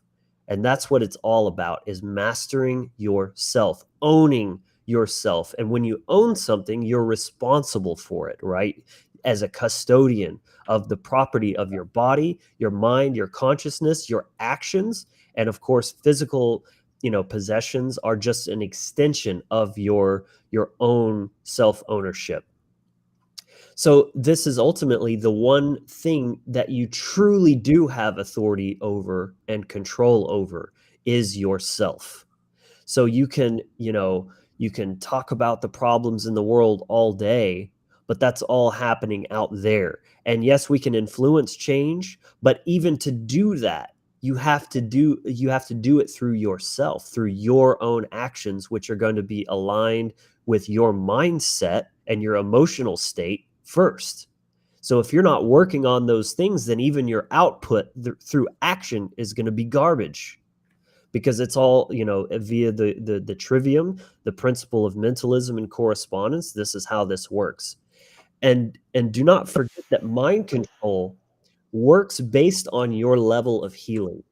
Speaker 1: And that's what it's all about, is mastering yourself, owning yourself. And when you own something, you're responsible for it, right? As a custodian of the property of your body, your mind, your consciousness, your actions, and of course, physical, possessions are just an extension of your own self ownership. So this is ultimately the one thing that you truly do have authority over and control over, is yourself. So you can talk about the problems in the world all day, but that's all happening out there. And yes, we can influence change, but even to do that, you have to do it through yourself, through your own actions, which are going to be aligned with your mindset and your emotional state first. So if you're not working on those things, then even your output through action is going to be garbage, because it's all via the trivium, the principle of mentalism and correspondence. This is how this works. And do not forget that mind control works based on your level of healing.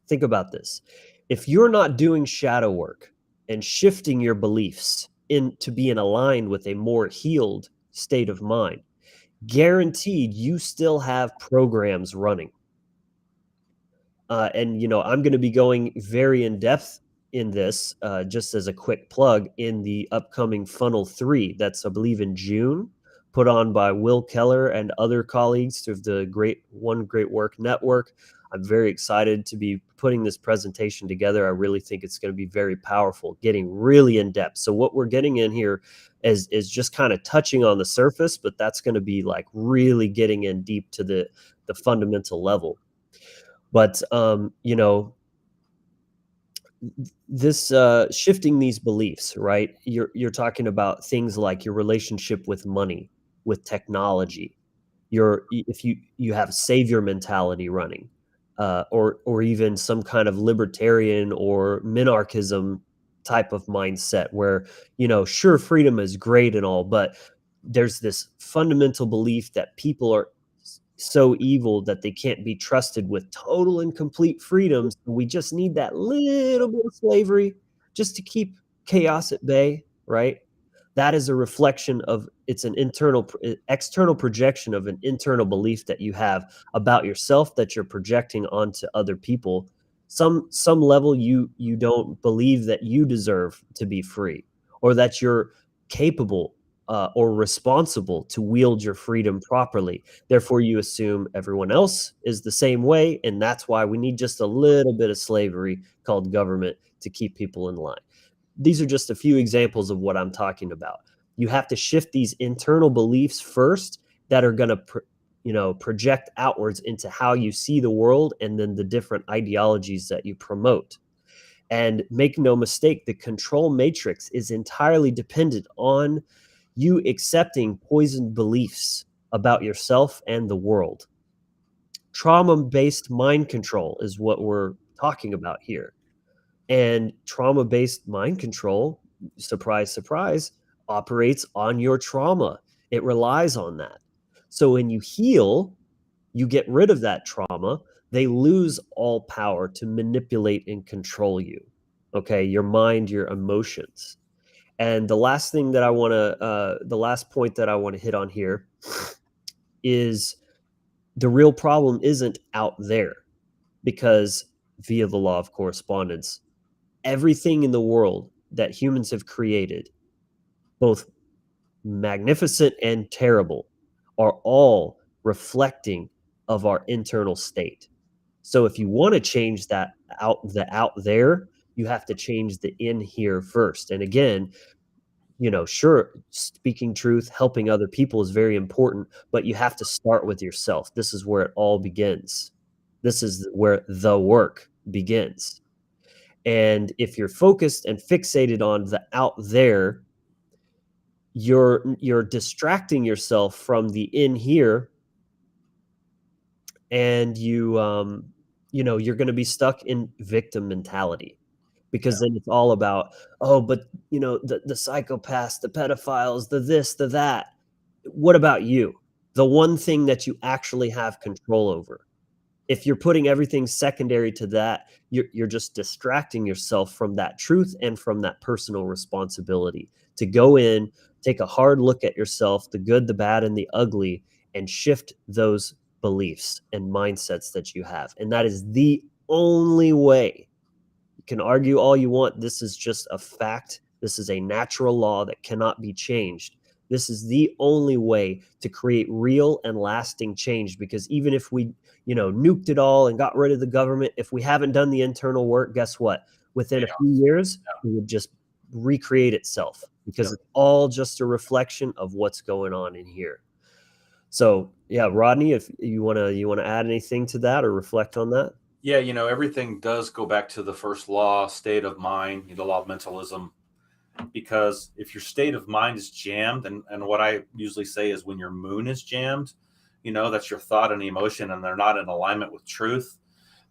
Speaker 1: Think about this. If you're not doing shadow work and shifting your beliefs to being aligned with a more healed state of mind, guaranteed you still have programs running. And I'm going to be going very in depth in this, just as a quick plug, in the upcoming Funnel 3 that's, I believe, in June, put on by Will Keller and other colleagues of the One Great Work Network. I'm very excited to be putting this presentation together. I really think it's going to be very powerful, getting really in depth. So what we're getting in here is just kind of touching on the surface, but that's going to be like really getting in deep to the fundamental level. But this shifting these beliefs, right? You're talking about things like your relationship with money, with technology. If you have savior mentality running, or even some kind of libertarian or minarchism type of mindset, where sure, freedom is great and all, but there's this fundamental belief that people are so evil that they can't be trusted with total and complete freedom. So we just need that little bit of slavery just to keep chaos at bay, right? That is a reflection of it's an external projection of an internal belief that you have about yourself that you're projecting onto other people. Some level you don't believe that you deserve to be free, or that you're capable or responsible to wield your freedom properly. Therefore, you assume everyone else is the same way, and that's why we need just a little bit of slavery called government to keep people in line. These are just a few examples of what I'm talking about. You have to shift these internal beliefs first that are going to project outwards into how you see the world, and then the different ideologies that you promote. And make no mistake, the control matrix is entirely dependent on you accepting poisoned beliefs about yourself and the world. Trauma-based mind control is what we're talking about here. And trauma-based mind control, surprise, surprise, operates on your trauma. It relies on that. So when you heal, you get rid of that trauma, they lose all power to manipulate and control you. Okay, your mind, your emotions. And the last point that I want to hit on here is the real problem isn't out there, because via the law of correspondence, everything in the world that humans have created, both magnificent and terrible, are all reflecting of our internal state. So if you want to change that out there, you have to change the in here first. And again, sure, speaking truth, helping other people is very important, but you have to start with yourself. This is where it all begins. This is where the work begins. And if you're focused and fixated on the out there, you're distracting yourself from the in here, and you're going to be stuck in victim mentality, because then it's all about, oh, but the psychopaths, the pedophiles, the this, the that. What about you? The one thing that you actually have control over. If you're putting everything secondary to that, you're just distracting yourself from that truth and from that personal responsibility to go in, take a hard look at yourself, the good, the bad, and the ugly, and shift those beliefs and mindsets that you have. And that is the only way. You can argue all you want. This is just a fact. This is a natural law that cannot be changed. This is the only way to create real and lasting change, because even if we, nuked it all and got rid of the government, if we haven't done the internal work, guess what? Within a few years, it would just recreate itself, because it's all just a reflection of what's going on in here. So, yeah, Rodney, if you want to add anything to that or reflect on that?
Speaker 3: Yeah, everything does go back to the first law, state of mind, the law of mentalism. Because if your state of mind is jammed, and what I usually say is when your moon is jammed, that's your thought and emotion, and they're not in alignment with truth,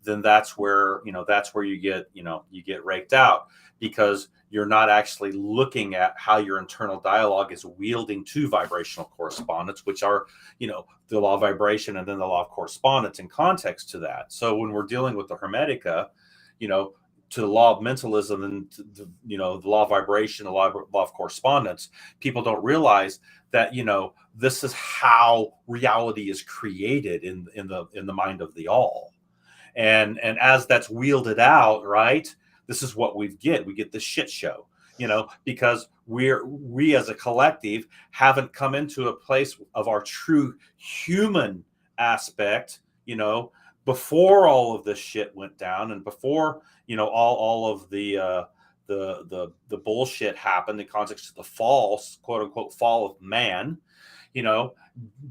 Speaker 3: then that's where, you get, you get raked out, because you're not actually looking at how your internal dialogue is wielding to vibrational correspondence, which are, the law of vibration and then the law of correspondence in context to that. So when we're dealing with the Hermetica, to the law of mentalism and the law of vibration, the law of correspondence, people don't realize that, this is how reality is created in the mind of the all. And as that's wielded out, right, this is what we get the shit show, because we as a collective haven't come into a place of our true human aspect, before all of this shit went down, and before, all of the bullshit happened in context of the false, quote unquote, fall of man,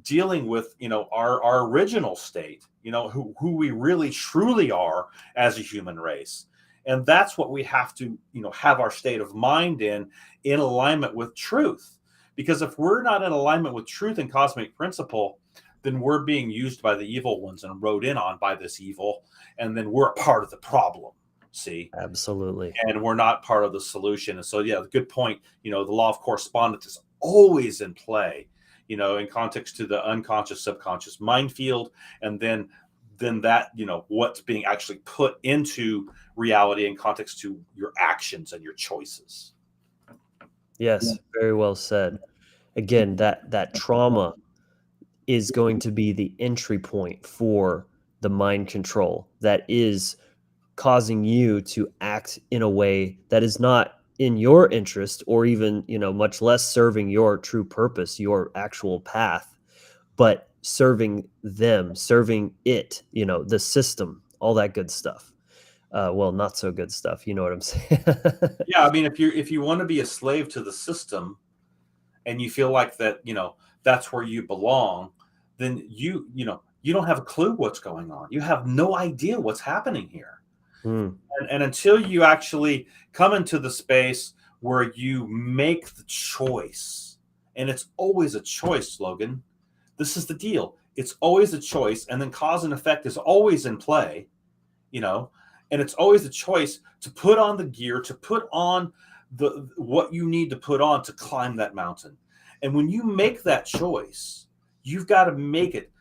Speaker 3: dealing with, our original state, who we really truly are as a human race. And that's what we have to, have our state of mind in alignment with truth. Because if we're not in alignment with truth and cosmic principle, then we're being used by the evil ones and rode in on by this evil. And then we're a part of the problem. See?
Speaker 1: Absolutely.
Speaker 3: And we're not part of the solution. And so, yeah, good point. The law of correspondence is always in play, in context to the unconscious, subconscious mind field. And then that, what's being actually put into reality in context to your actions and your choices.
Speaker 1: Yes, very well said. Again, that trauma is going to be the entry point for the mind control that is causing you to act in a way that is not in your interest, or even, much less serving your true purpose, your actual path, but serving them, serving it, the system, all that good stuff. Well, not so good stuff. You know what I'm saying?
Speaker 3: Yeah. I mean, if you want to be a slave to the system and you feel like that, that's where you belong, then you don't have a clue what's going on. You have no idea what's happening here.
Speaker 1: Mm.
Speaker 3: And until you actually come into the space where you make the choice, and it's always a choice, Logan. This is the deal. It's always a choice, and then cause and effect is always in play, and it's always a choice to put on the gear, to put on what you need to put on to climb that mountain. And when you make that choice, you've got to make it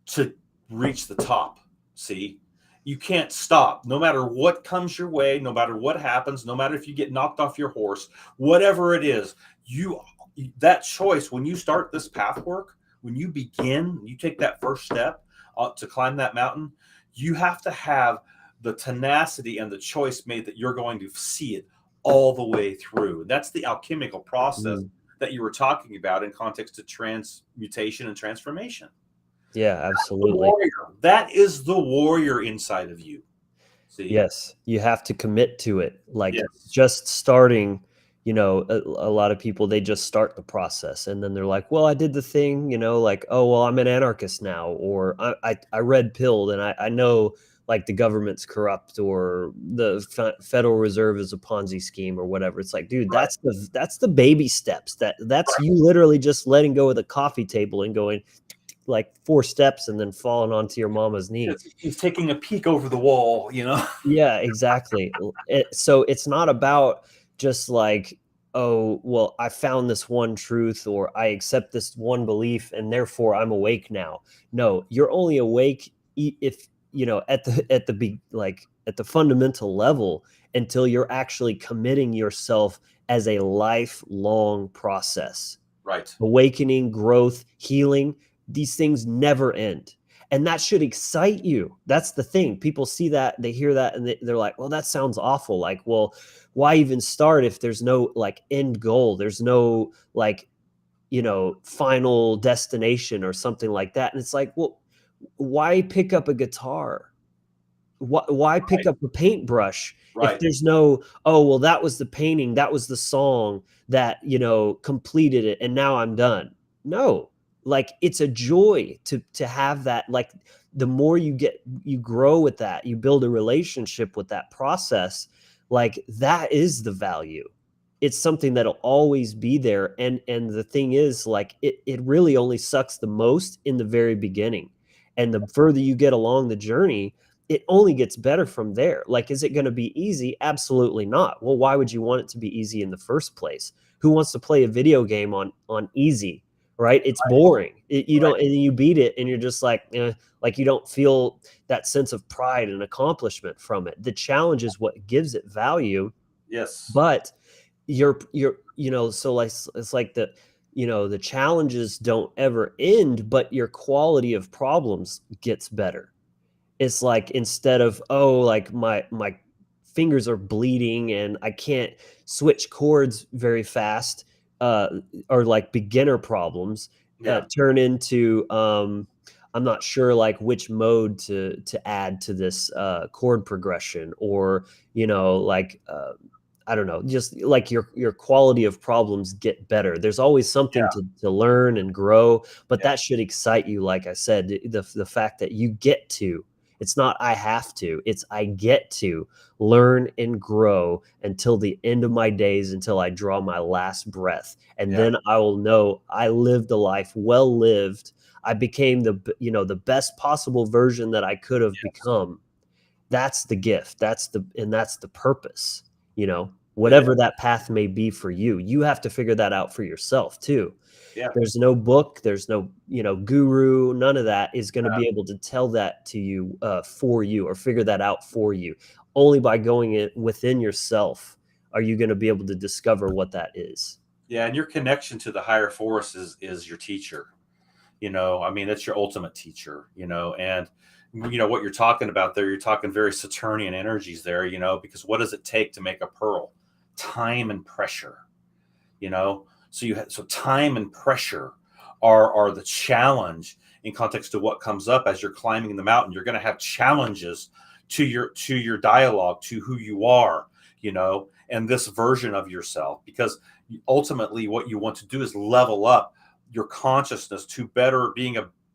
Speaker 3: to reach the top. See? You can't stop. No matter what comes your way, no matter what happens, no matter if you get knocked off your horse, whatever it is, that choice, when you start this path work, when you begin, you take that first step to climb that mountain, you have to have the tenacity and the choice made that you're going to see it all the way through. That's the alchemical process that you were talking about in context to transmutation and transformation.
Speaker 1: Yeah, absolutely.
Speaker 3: That is the warrior inside of you. See?
Speaker 1: Yes, you have to commit to it. Like, just starting, a lot of people, they just start the process and then they're like, well, I did the thing, like, oh, well, I'm an anarchist now, or I red pilled and I know like the government's corrupt, or the Federal Reserve is a Ponzi scheme, or whatever. It's like, dude,
Speaker 3: Right.
Speaker 1: that's the baby steps. That's you literally just letting go of the coffee table and going like 4 steps and then falling onto your mama's knee.
Speaker 3: He's taking a peek over the wall,
Speaker 1: Yeah, exactly. So it's not about just like, oh, well, I found this one truth, or I accept this one belief and therefore I'm awake now. No, you're only awake if, at the fundamental level, until you're actually committing yourself as a lifelong process.
Speaker 3: Right.
Speaker 1: Awakening, growth, healing, these things never end. And that should excite you. That's the thing. People see that, they hear that, and they're like, well, that sounds awful. Like, well, why even start if there's no like end goal? There's no like, final destination or something like that. And it's like, well, why pick up a guitar? Why pick up a paintbrush if there's no, oh, well, that was the painting, that was the song that, completed it, and now I'm done. No, like, it's a joy to have that. Like, the more you grow with that, you build a relationship with that process, like, that is the value. It's something that'll always be there. And the thing is, like, it really only sucks the most in the very beginning. And the further you get along the journey, it only gets better from there. Like, is it going to be easy? Absolutely not. Well, why would you want it to be easy in the first place? Who wants to play a video game on easy, right? It's boring. You
Speaker 3: Right.
Speaker 1: don't, and you beat it and you're just like, like you don't feel that sense of pride and accomplishment from it. The challenge is what gives it value,
Speaker 3: Yes.
Speaker 1: but so like it's like the challenges don't ever end, but your quality of problems gets better. It's like, instead of, oh, like my fingers are bleeding and I can't switch chords very fast, uh, or like beginner problems,
Speaker 3: Yeah.
Speaker 1: turn into, I'm not sure like which mode to add to this chord progression, or like I don't know, just like your quality of problems get better. There's always something
Speaker 3: Yeah.
Speaker 1: to learn and grow, but
Speaker 3: Yeah.
Speaker 1: that should excite you. Like I said, the fact that you get to, it's not I have to, it's I get to learn and grow until the end of my days, until I draw my last breath. And
Speaker 3: Yeah.
Speaker 1: then I will know I lived a life well lived. I became the best possible version that I could have
Speaker 3: Yes.
Speaker 1: become. That's the gift. That's the purpose,
Speaker 3: It is.
Speaker 1: whatever that path may be for you. You have to figure that out for yourself too.
Speaker 3: Yeah.
Speaker 1: There's no book, there's no, guru, none of that is going to
Speaker 3: Uh,
Speaker 1: be able to tell that to you, for you, or figure that out for you. Only by going it within yourself are you going to be able to discover what that is.
Speaker 3: yeah. And your connection to the higher force is your teacher. I mean, that's your ultimate teacher. And what you're talking about there, you're talking very Saturnian energies there. Because what does it take to make a pearl? Time and pressure. So time and pressure are the challenge in context to what comes up as you're climbing the mountain. You're going to have challenges to your dialogue, to who you are, and this version of yourself, because ultimately what you want to do is level up your consciousness to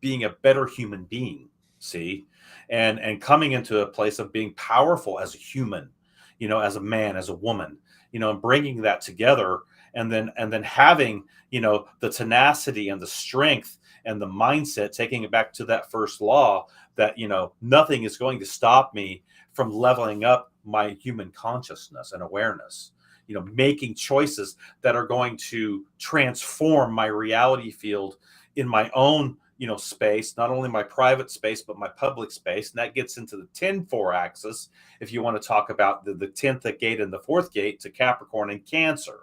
Speaker 3: being a better human being. See, and coming into a place of being powerful as a human, as a man, as a woman, and bringing that together, and then having the tenacity and the strength and the mindset, taking it back to that first law, that nothing is going to stop me from leveling up my human consciousness and awareness, making choices that are going to transform my reality field in my own space, not only my private space but my public space. And that gets into the 10-4 axis, if you want to talk about the 10th gate and the 4th gate to Capricorn and Cancer.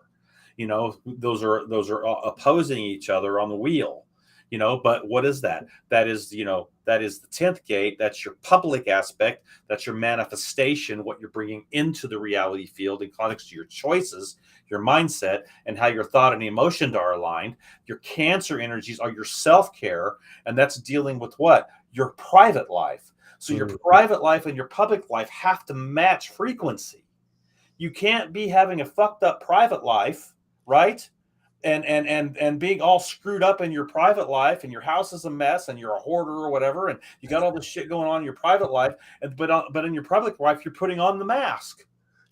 Speaker 3: Those are opposing each other on the wheel. But what is that? That is the 10th gate. That's your public aspect. That's your manifestation, what you're bringing into the reality field in context to your choices, your mindset, and how your thought and emotion are aligned. Your Cancer energies are your self-care, and that's dealing with what? Your private life. So your
Speaker 1: Mhm.
Speaker 3: private life and your public life have to match frequency. You can't be having a fucked up private life, right? And being all screwed up in your private life, and your house is a mess, and you're a hoarder or whatever, and you got all this shit going on in your private life, but in your public life you're putting on the mask.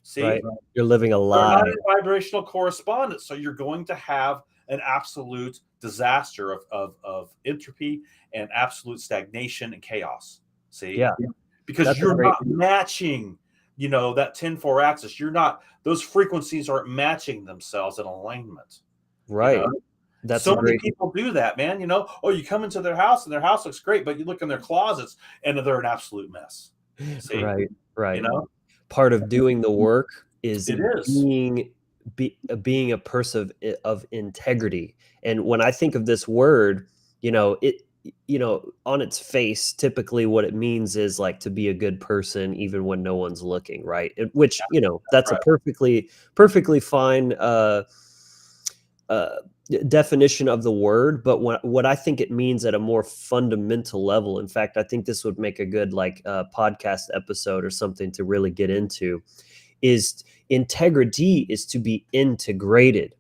Speaker 3: See,
Speaker 1: Right. You're living a
Speaker 3: they're
Speaker 1: lie.
Speaker 3: not in vibrational correspondence, so you're going to have an absolute disaster of entropy and absolute stagnation and chaos. See,
Speaker 1: Yeah,
Speaker 3: because
Speaker 1: that's a
Speaker 3: you're
Speaker 1: great.
Speaker 3: not matching, that 10-4 axis. You're not, those frequencies aren't matching themselves in alignment. you know
Speaker 1: Right. That's a
Speaker 3: so many
Speaker 1: great.
Speaker 3: people do that, man. Oh, you come into their house and their house looks great, but you look in their closets and they're an absolute mess. See,
Speaker 1: Right,
Speaker 3: you
Speaker 1: right.
Speaker 3: know
Speaker 1: Part of doing the work is
Speaker 3: it is.
Speaker 1: being a person of integrity. And when I think of this word, it on its face, typically what it means is like to be a good person even when no one's looking, right? Which, that's a
Speaker 3: Right.
Speaker 1: perfectly fine uh definition of the word. But what I think it means at a more fundamental level, in fact, I think this would make a good like podcast episode or something to really get into, is integrity is to be integrated.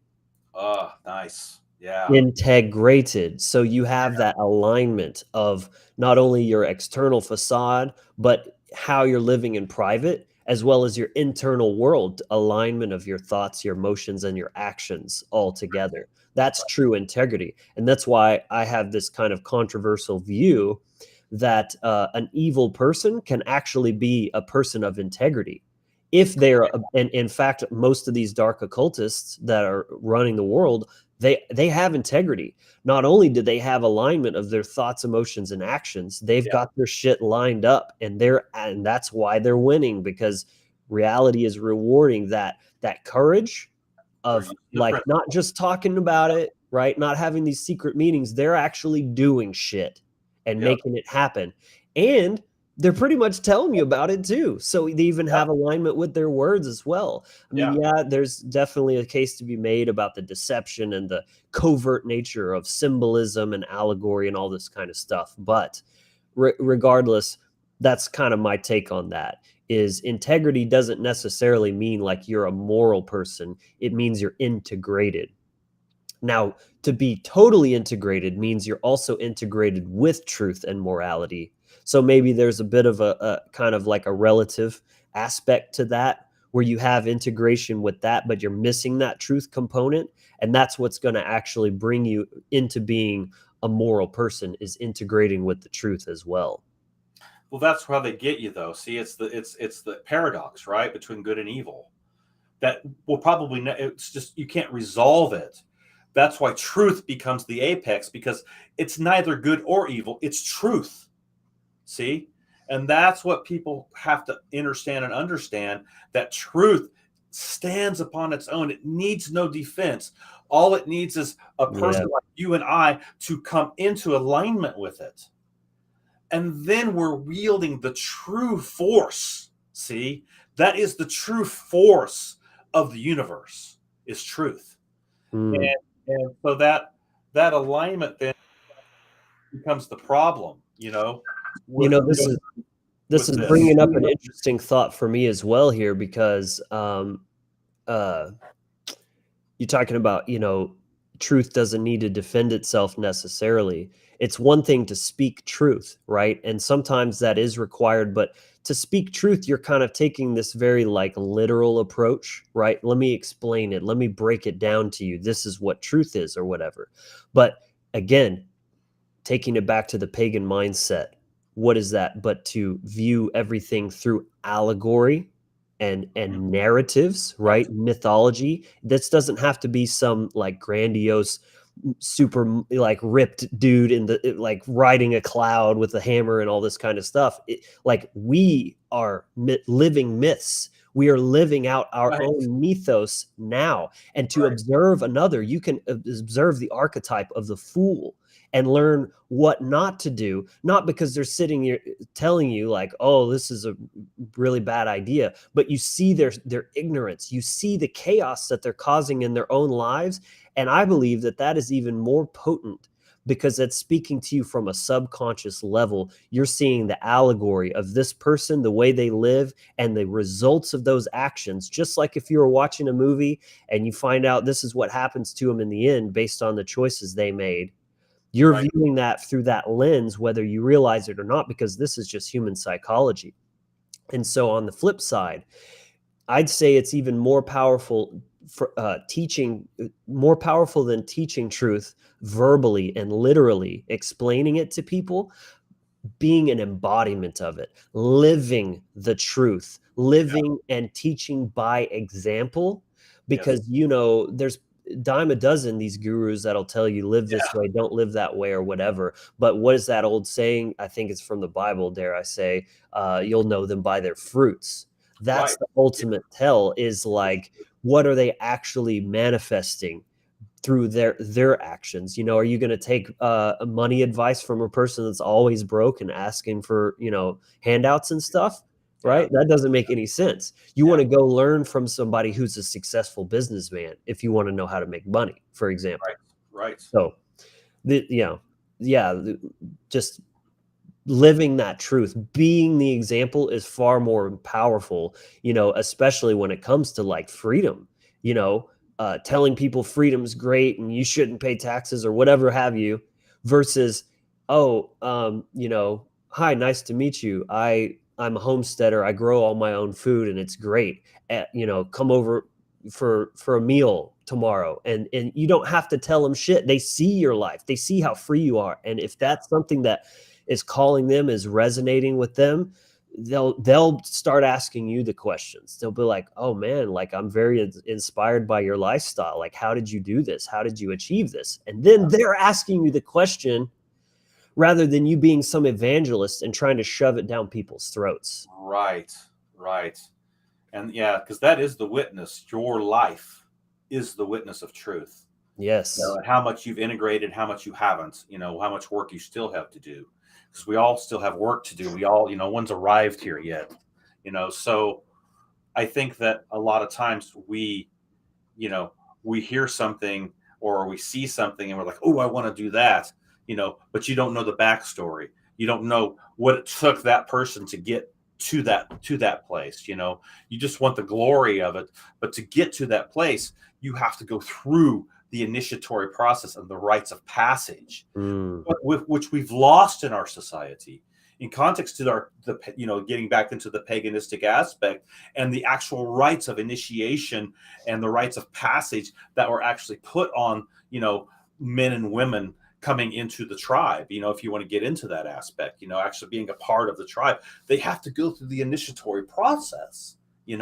Speaker 3: Oh, nice. Yeah.
Speaker 1: Integrated. So you have that alignment of not only your external facade, but how you're living in private, as well as your internal world, alignment of your thoughts, your emotions, and your actions all together. That's true integrity. And that's why I have this kind of controversial view that an evil person can actually be a person of integrity if they're, and in fact, most of these dark occultists that are running the world, they have integrity. Not only do they have alignment of their thoughts, emotions, and actions, they've
Speaker 3: Yeah.
Speaker 1: got their shit lined up, and that's why they're winning, because reality is rewarding that courage of like not just talking about it, right? Not having these secret meetings. They're actually doing shit and
Speaker 3: Yep.
Speaker 1: making it happen. And they're pretty much telling you about it too. So they even have alignment with their words as well. I mean, yeah, there's definitely a case to be made about the deception and the covert nature of symbolism and allegory and all this kind of stuff. But regardless, that's kind of my take on that. Is integrity doesn't necessarily mean like you're a moral person. It means you're integrated. Now, to be totally integrated means you're also integrated with truth and morality. So maybe there's a bit of a kind of like a relative aspect to that, where you have integration with that, but you're missing that truth component. And that's what's going to actually bring you into being a moral person, is integrating with the truth as well.
Speaker 3: Well, that's how they get you, though. See, it's the paradox, right, between good and evil. That will probably it's just you can't resolve it. That's why truth becomes the apex, because it's neither good or evil. It's truth. See, and that's what people have to understand, that truth stands upon its own. It needs no defense. All it needs is a person like you and I to come into alignment with it. And then we're wielding the true force. See, that is the true force of the universe, is truth. And so that alignment then becomes the problem,
Speaker 1: This is bringing up an interesting thought for me as well here, because you're talking about, truth doesn't need to defend itself necessarily. It's one thing to speak truth, right? And sometimes that is required, but to speak truth, you're kind of taking this very like literal approach, right? Let me explain it. Let me break it down to you. This is what truth is, or whatever. But again, taking it back to the pagan mindset, what is that but to view everything through allegory and narratives, right? Mythology. This doesn't have to be some like grandiose, super like ripped dude in the like riding a cloud with a hammer and all this kind of stuff. Like we are living myths. We are living out our own mythos now. And to observe another, you can observe the archetype of the fool and learn what not to do, not because they're sitting here telling you like, oh, this is a really bad idea, but you see their ignorance, you see the chaos that they're causing in their own lives. And I believe that is even more potent, because it's speaking to you from a subconscious level. You're seeing the allegory of this person, the way they live, and the results of those actions. Just like if you were watching a movie and you find out this is what happens to them in the end based on the choices they made. You're viewing that through that lens, whether you realize it or not, because this is just human psychology. And so on the flip side, I'd say it's even more powerful for more powerful than teaching truth verbally and literally explaining it to people, being an embodiment of it, living the truth, living and teaching by example. Because, there's dime a dozen these gurus that'll tell you live this way, don't live that way, or whatever. But what is that old saying? I think it's from the Bible, dare I say, you'll know them by their fruits. That's the ultimate tell, is like, what are they actually manifesting through their actions? Are you going to take money advice from a person that's always broke and asking for, handouts and stuff? Right? That doesn't make any sense. You want to go learn from somebody who's a successful businessman if you want to know how to make money, for example.
Speaker 3: Right.
Speaker 1: So, just living that truth, being the example, is far more powerful, especially when it comes to like freedom, telling people freedom's great and you shouldn't pay taxes or whatever have you, versus, hi, nice to meet you. I'm a homesteader. I grow all my own food and it's great. Come over for a meal tomorrow. And you don't have to tell them shit. They see your life. They see how free you are. And if that's something that is calling them, is resonating with them, they'll start asking you the questions. They'll be like, oh man, like I'm very inspired by your lifestyle. Like, how did you do this? How did you achieve this? And then they're asking you the question rather than you being some evangelist and trying to shove it down people's throats.
Speaker 3: Right, right. And yeah, because that is the witness. Your life is the witness of truth.
Speaker 1: Yes.
Speaker 3: And how much you've integrated, how much you haven't, how much work you still have to do. Because we all still have work to do. We all, no one's arrived here yet. So I think that a lot of times we hear something or we see something and we're like, oh, I want to do that, but you don't know the backstory. You don't know what it took that person to get to that place. You just want the glory of it, but to get to that place, you have to go through the initiatory process and the rites of passage, which we've lost in our society. In context to getting back into the paganistic aspect and the actual rites of initiation and the rites of passage that were actually put on, men and women coming into the tribe, if you want to get into that aspect, actually being a part of the tribe, they have to go through the initiatory process, they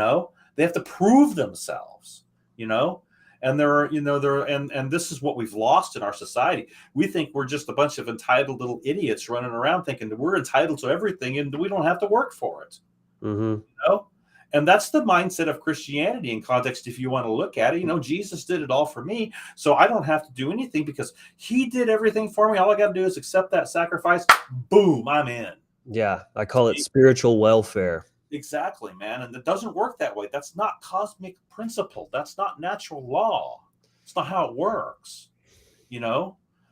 Speaker 3: have to prove themselves, and and this is what we've lost in our society. We think we're just a bunch of entitled little idiots running around thinking that we're entitled to everything and we don't have to work for it. And that's the mindset of Christianity in context. If you want to look at it, Jesus did it all for me, so I don't have to do anything because he did everything for me. All I got to do is accept that sacrifice. Boom, I'm in.
Speaker 1: Yeah, I call it spiritual welfare.
Speaker 3: Exactly, man. And it doesn't work that way. That's not cosmic principle. That's not natural law. It's not how it works,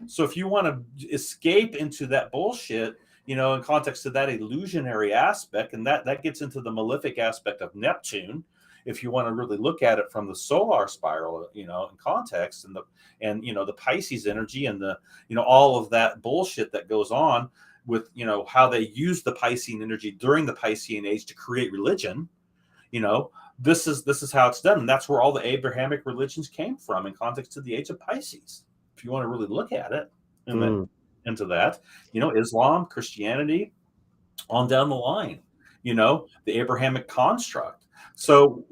Speaker 3: So if you want to escape into that bullshit, in context of that illusionary aspect, and that gets into the malefic aspect of Neptune, if you want to really look at it from the solar spiral, in context, and the Pisces energy and the, all of that bullshit that goes on with, how they use the Piscean energy during the Piscean age to create religion, this is how it's done. And that's where all the Abrahamic religions came from in context to the age of Pisces. If you want to really look at it into that, Islam, Christianity, on down the line, the Abrahamic construct. So,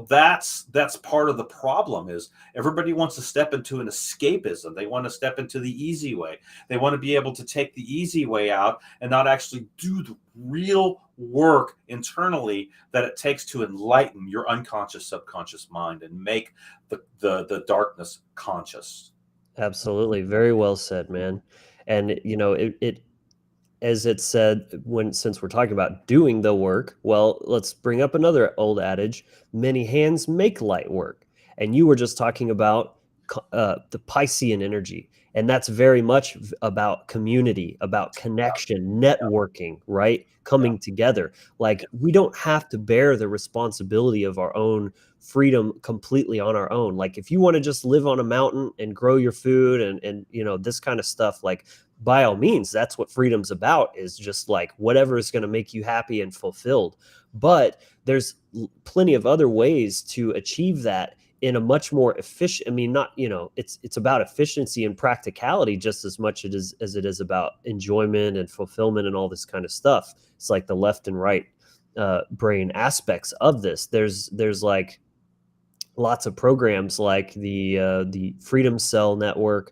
Speaker 3: that's part of the problem is everybody wants to step into an escapism. They want to step into the easy way. They want to be able to take the easy way out and not actually do the real work internally that it takes to enlighten your unconscious, subconscious mind and make the darkness conscious.
Speaker 1: Absolutely. Very well said, man. And, it as it said, since we're talking about doing the work, well, let's bring up another old adage: many hands make light work. And you were just talking about the Piscean energy, and that's very much about community, about connection, networking, right? Coming together. Like, we don't have to bear the responsibility of our own freedom completely on our own. Like, if you want to just live on a mountain and grow your food and this kind of stuff, like, by all means, that's what freedom's about, is just like whatever is going to make you happy and fulfilled. But there's plenty of other ways to achieve that in a much more efficient, it's about efficiency and practicality just as much as it is about enjoyment and fulfillment and all this kind of stuff. It's like the left and right brain aspects of this. There's like lots of programs like the Freedom Cell Network,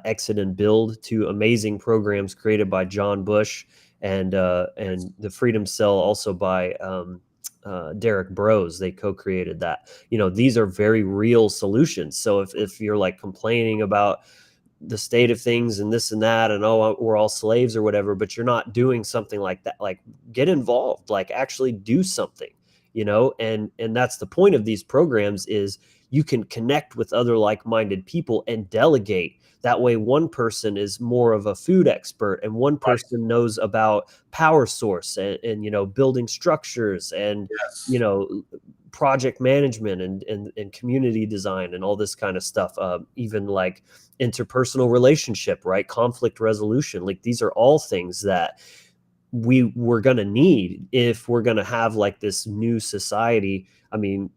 Speaker 1: Exit and Build, two amazing programs created by John Bush, and the Freedom Cell also by Derek Bros. They co-created that. These are very real solutions. So if you're like complaining about the state of things and this and that, and we're all slaves or whatever, but you're not doing something like that, like, get involved, like actually do something, and that's the point of these programs, is you can connect with other like-minded people and delegate. That way, one person is more of a food expert, and one person knows about power source and building structures and project management and community design and all this kind of stuff. Even like interpersonal relationship, right? Conflict resolution. Like, these are all things that we're going to need if we're going to have like this new society. I mean,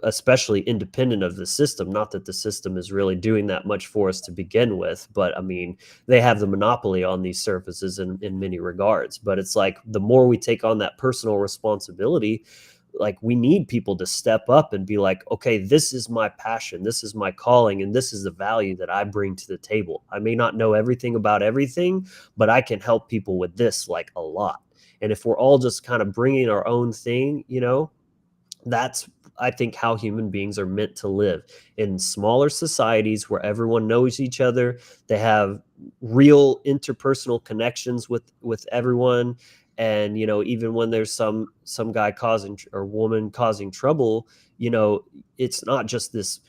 Speaker 1: especially independent of the system. Not that the system is really doing that much for us to begin with, but I mean, they have the monopoly on these services in many regards. But it's like the more we take on that personal responsibility, like we need people to step up and be like, okay, this is my passion, this is my calling, and this is the value that I bring to the table. I may not know everything about everything, but I can help people with this like a lot. And if we're all just kind of bringing our own thing, that's, I think, how human beings are meant to live in smaller societies where everyone knows each other. They have real interpersonal connections with everyone. And even when there's some guy causing or woman causing trouble, it's not just this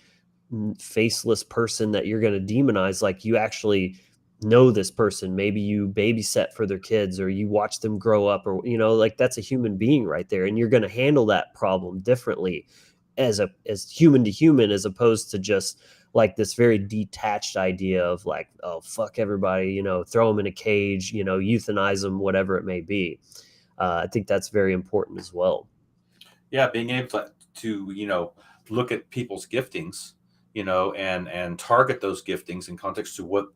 Speaker 1: faceless person that you're going to demonize. Like, you actually know this person, maybe you babysat for their kids or you watch them grow up, or like, that's a human being right there, and you're going to handle that problem differently as human to human, as opposed to just like this very detached idea of like, oh, fuck everybody, throw them in a cage, euthanize them, whatever it may be. I think that's very important as well.
Speaker 3: Yeah, being able to look at people's giftings, and target those giftings in context to what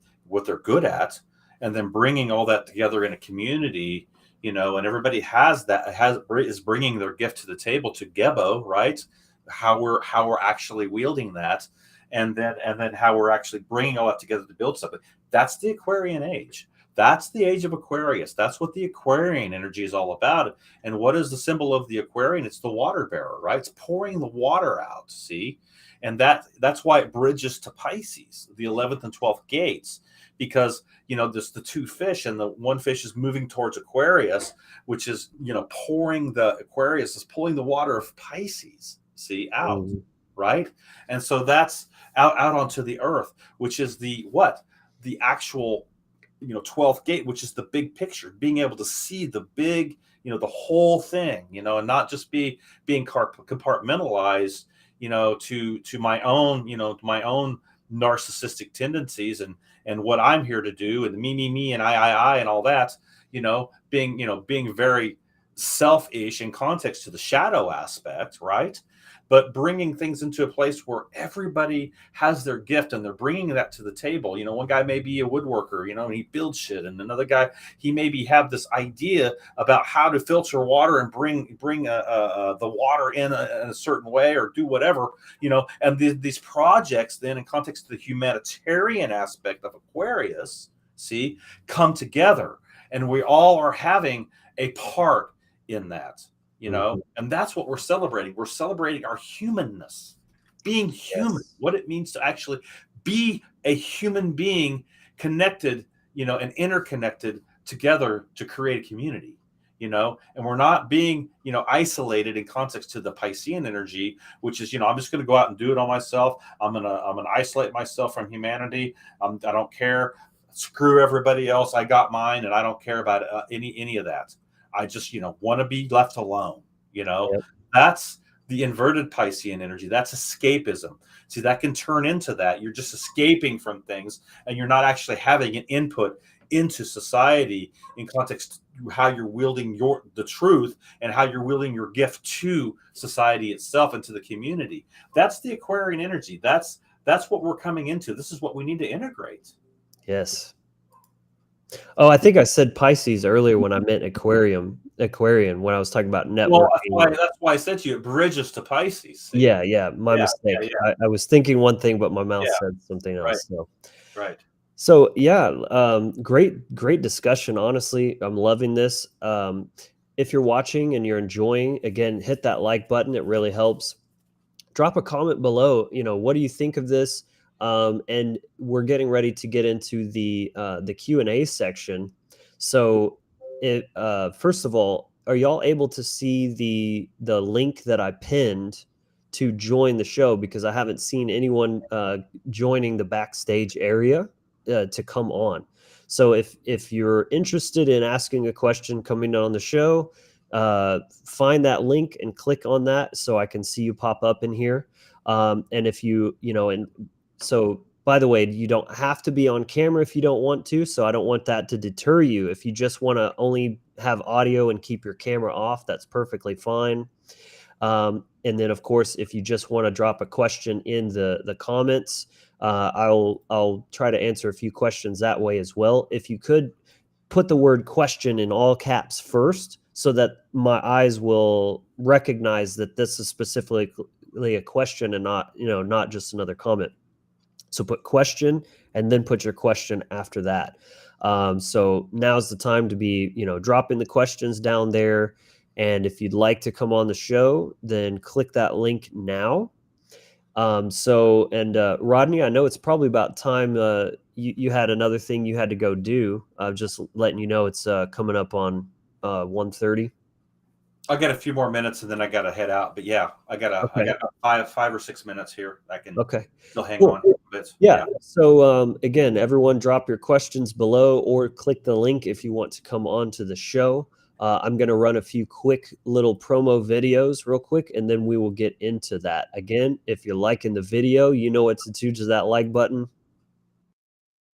Speaker 3: they're good at, and then bringing all that together in a community, and everybody is bringing their gift to the table to Gebo, right? How we're actually wielding that, and then how we're actually bringing all that together to build something. That's the Aquarian age. That's the age of Aquarius. That's what the Aquarian energy is all about. And what is the symbol of the Aquarian? It's the water bearer, right? It's pouring the water out, see? And that's why it bridges to Pisces, the 11th and 12th gates, because there's the two fish, and the one fish is moving towards Aquarius, which is pouring the Aquarius is pulling the water of Pisces, see, out, right? And so that's out onto the earth, which is the actual 12th gate, which is the big picture, being able to see the big, the whole thing, and not just being compartmentalized, to my own narcissistic tendencies and what I'm here to do, and me, and I, and all that, being very selfish in context to the shadow aspect, right? But bringing things into a place where everybody has their gift and they're bringing that to the table. One guy may be a woodworker, and he builds shit, and another guy, he maybe have this idea about how to filter water and bring the water in a certain way, or do whatever, and these projects then, in context of the humanitarian aspect of Aquarius, see, come together, and we all are having a part in that. And that's what we're celebrating. We're celebrating our humanness, being human,
Speaker 1: Yes.
Speaker 3: what it means to actually be a human being, connected, and interconnected together to create a community, and we're not being, isolated in context to the Piscean energy, which is, I'm just going to go out and do it on myself. I'm going to isolate myself from humanity. I don't care. Screw everybody else. I got mine, and I don't care about any of that. I just, want to be left alone.
Speaker 1: Yep.
Speaker 3: That's the inverted Piscean energy. That's escapism. See, that can turn into that. You're just escaping from things, and you're not actually having an input into society in context to how you're wielding the truth, and how you're wielding your gift to society itself and to the community. That's the Aquarian energy. That's what we're coming into. This is what we need to integrate.
Speaker 1: Yes. Oh, I think I said Pisces earlier when I meant Aquarian, when I was talking about
Speaker 3: Well,
Speaker 1: networking.
Speaker 3: that's why I said to you, it bridges to Pisces. See?
Speaker 1: Yeah, my mistake. I was thinking one thing, but my mouth
Speaker 3: Yeah,
Speaker 1: said something
Speaker 3: right,
Speaker 1: else.
Speaker 3: right.
Speaker 1: So yeah, great discussion. Honestly, I'm loving this. If you're watching and you're enjoying, again, hit that like button. It really helps. Drop a comment below. What do you think of this? And we're getting ready to get into the Q&A section. So, first of all, are y'all able to see the link that I pinned to join the show? Because I haven't seen anyone joining the backstage area to come on. So if you're interested in asking a question coming on the show, find that link and click on that so I can see you pop up in here. And if and so, by the way, you don't have to be on camera if you don't want to. So I don't want that to deter you. If you just want to only have audio and keep your camera off, that's perfectly fine. And then, of course, if you just want to drop a question in the comments, I'll try to answer a few questions that way as well. If you could put the word question in all caps first, so that my eyes will recognize that this is specifically a question and not just another comment. So put question and then put your question after that. So now's the time to be, dropping the questions down there. And if you'd like to come on the show, then click that link now. Rodney, I know it's probably about time. You had another thing you had to go do. Just letting you know it's coming up on 1:30.
Speaker 3: I got a few more minutes and then I got to head out. But yeah, I got about 5 or 6 minutes here. I can still hang on a bit.
Speaker 1: Yeah. So again, everyone, drop your questions below or click the link if you want to come on to the show. I'm going to run a few quick little promo videos real quick, and then we will get into that. Again, if you're liking the video, you know what to do to that like button.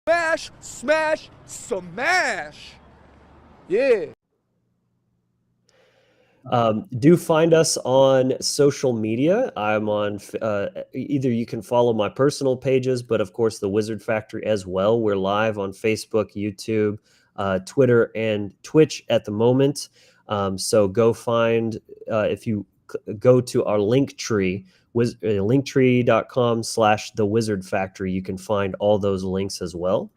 Speaker 2: Smash, smash, smash. Yeah.
Speaker 1: Do find us on social media. I'm on either you can follow my personal pages, but of course the Wizard Factory as well. We're live on Facebook, YouTube, Twitter, and Twitch at the moment. So go find, if you go to our link tree, linktree.com/The Wizard Factory, you can find all those links as well.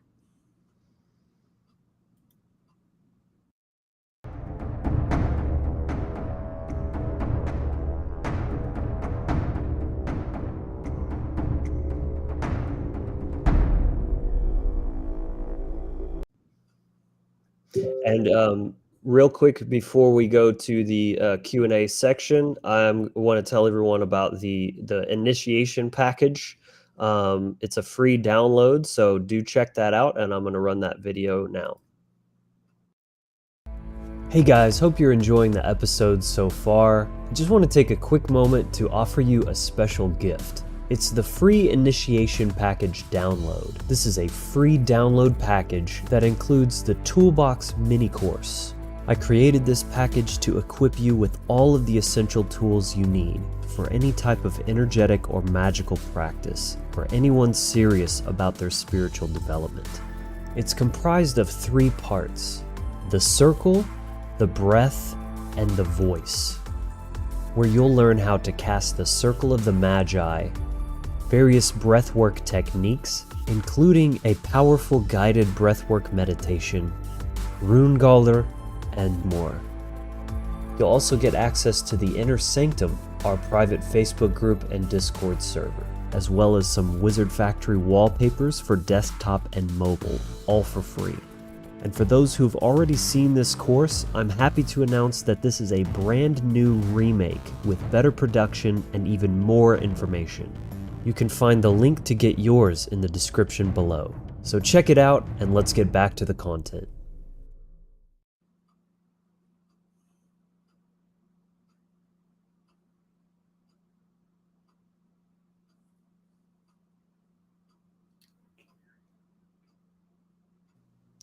Speaker 1: And real quick, before we go to the Q&A section, I want to tell everyone about the initiation package. It's a free download, so do check that out, and I'm going to run that video now. Hey guys, hope you're enjoying the episode so far. I just want to take a quick moment to offer you a special gift. It's the free initiation package download. This is a free download package that includes the Toolbox mini course. I created this package to equip you with all of the essential tools you need for any type of energetic or magical practice for anyone serious about their spiritual development. It's comprised of 3 parts: the circle, the breath, and the voice, where you'll learn how to cast the Circle of the Magi, various breathwork techniques, including a powerful guided breathwork meditation, rune galler, and more. You'll also get access to the Inner Sanctum, our private Facebook group and Discord server, as well as some Wizard Factory wallpapers for desktop and mobile, all for free. And for those who've already seen this course, I'm happy to announce that this is a brand new remake with better production and even more information. You can find the link to get yours in the description below. So check it out, and let's get back to the content.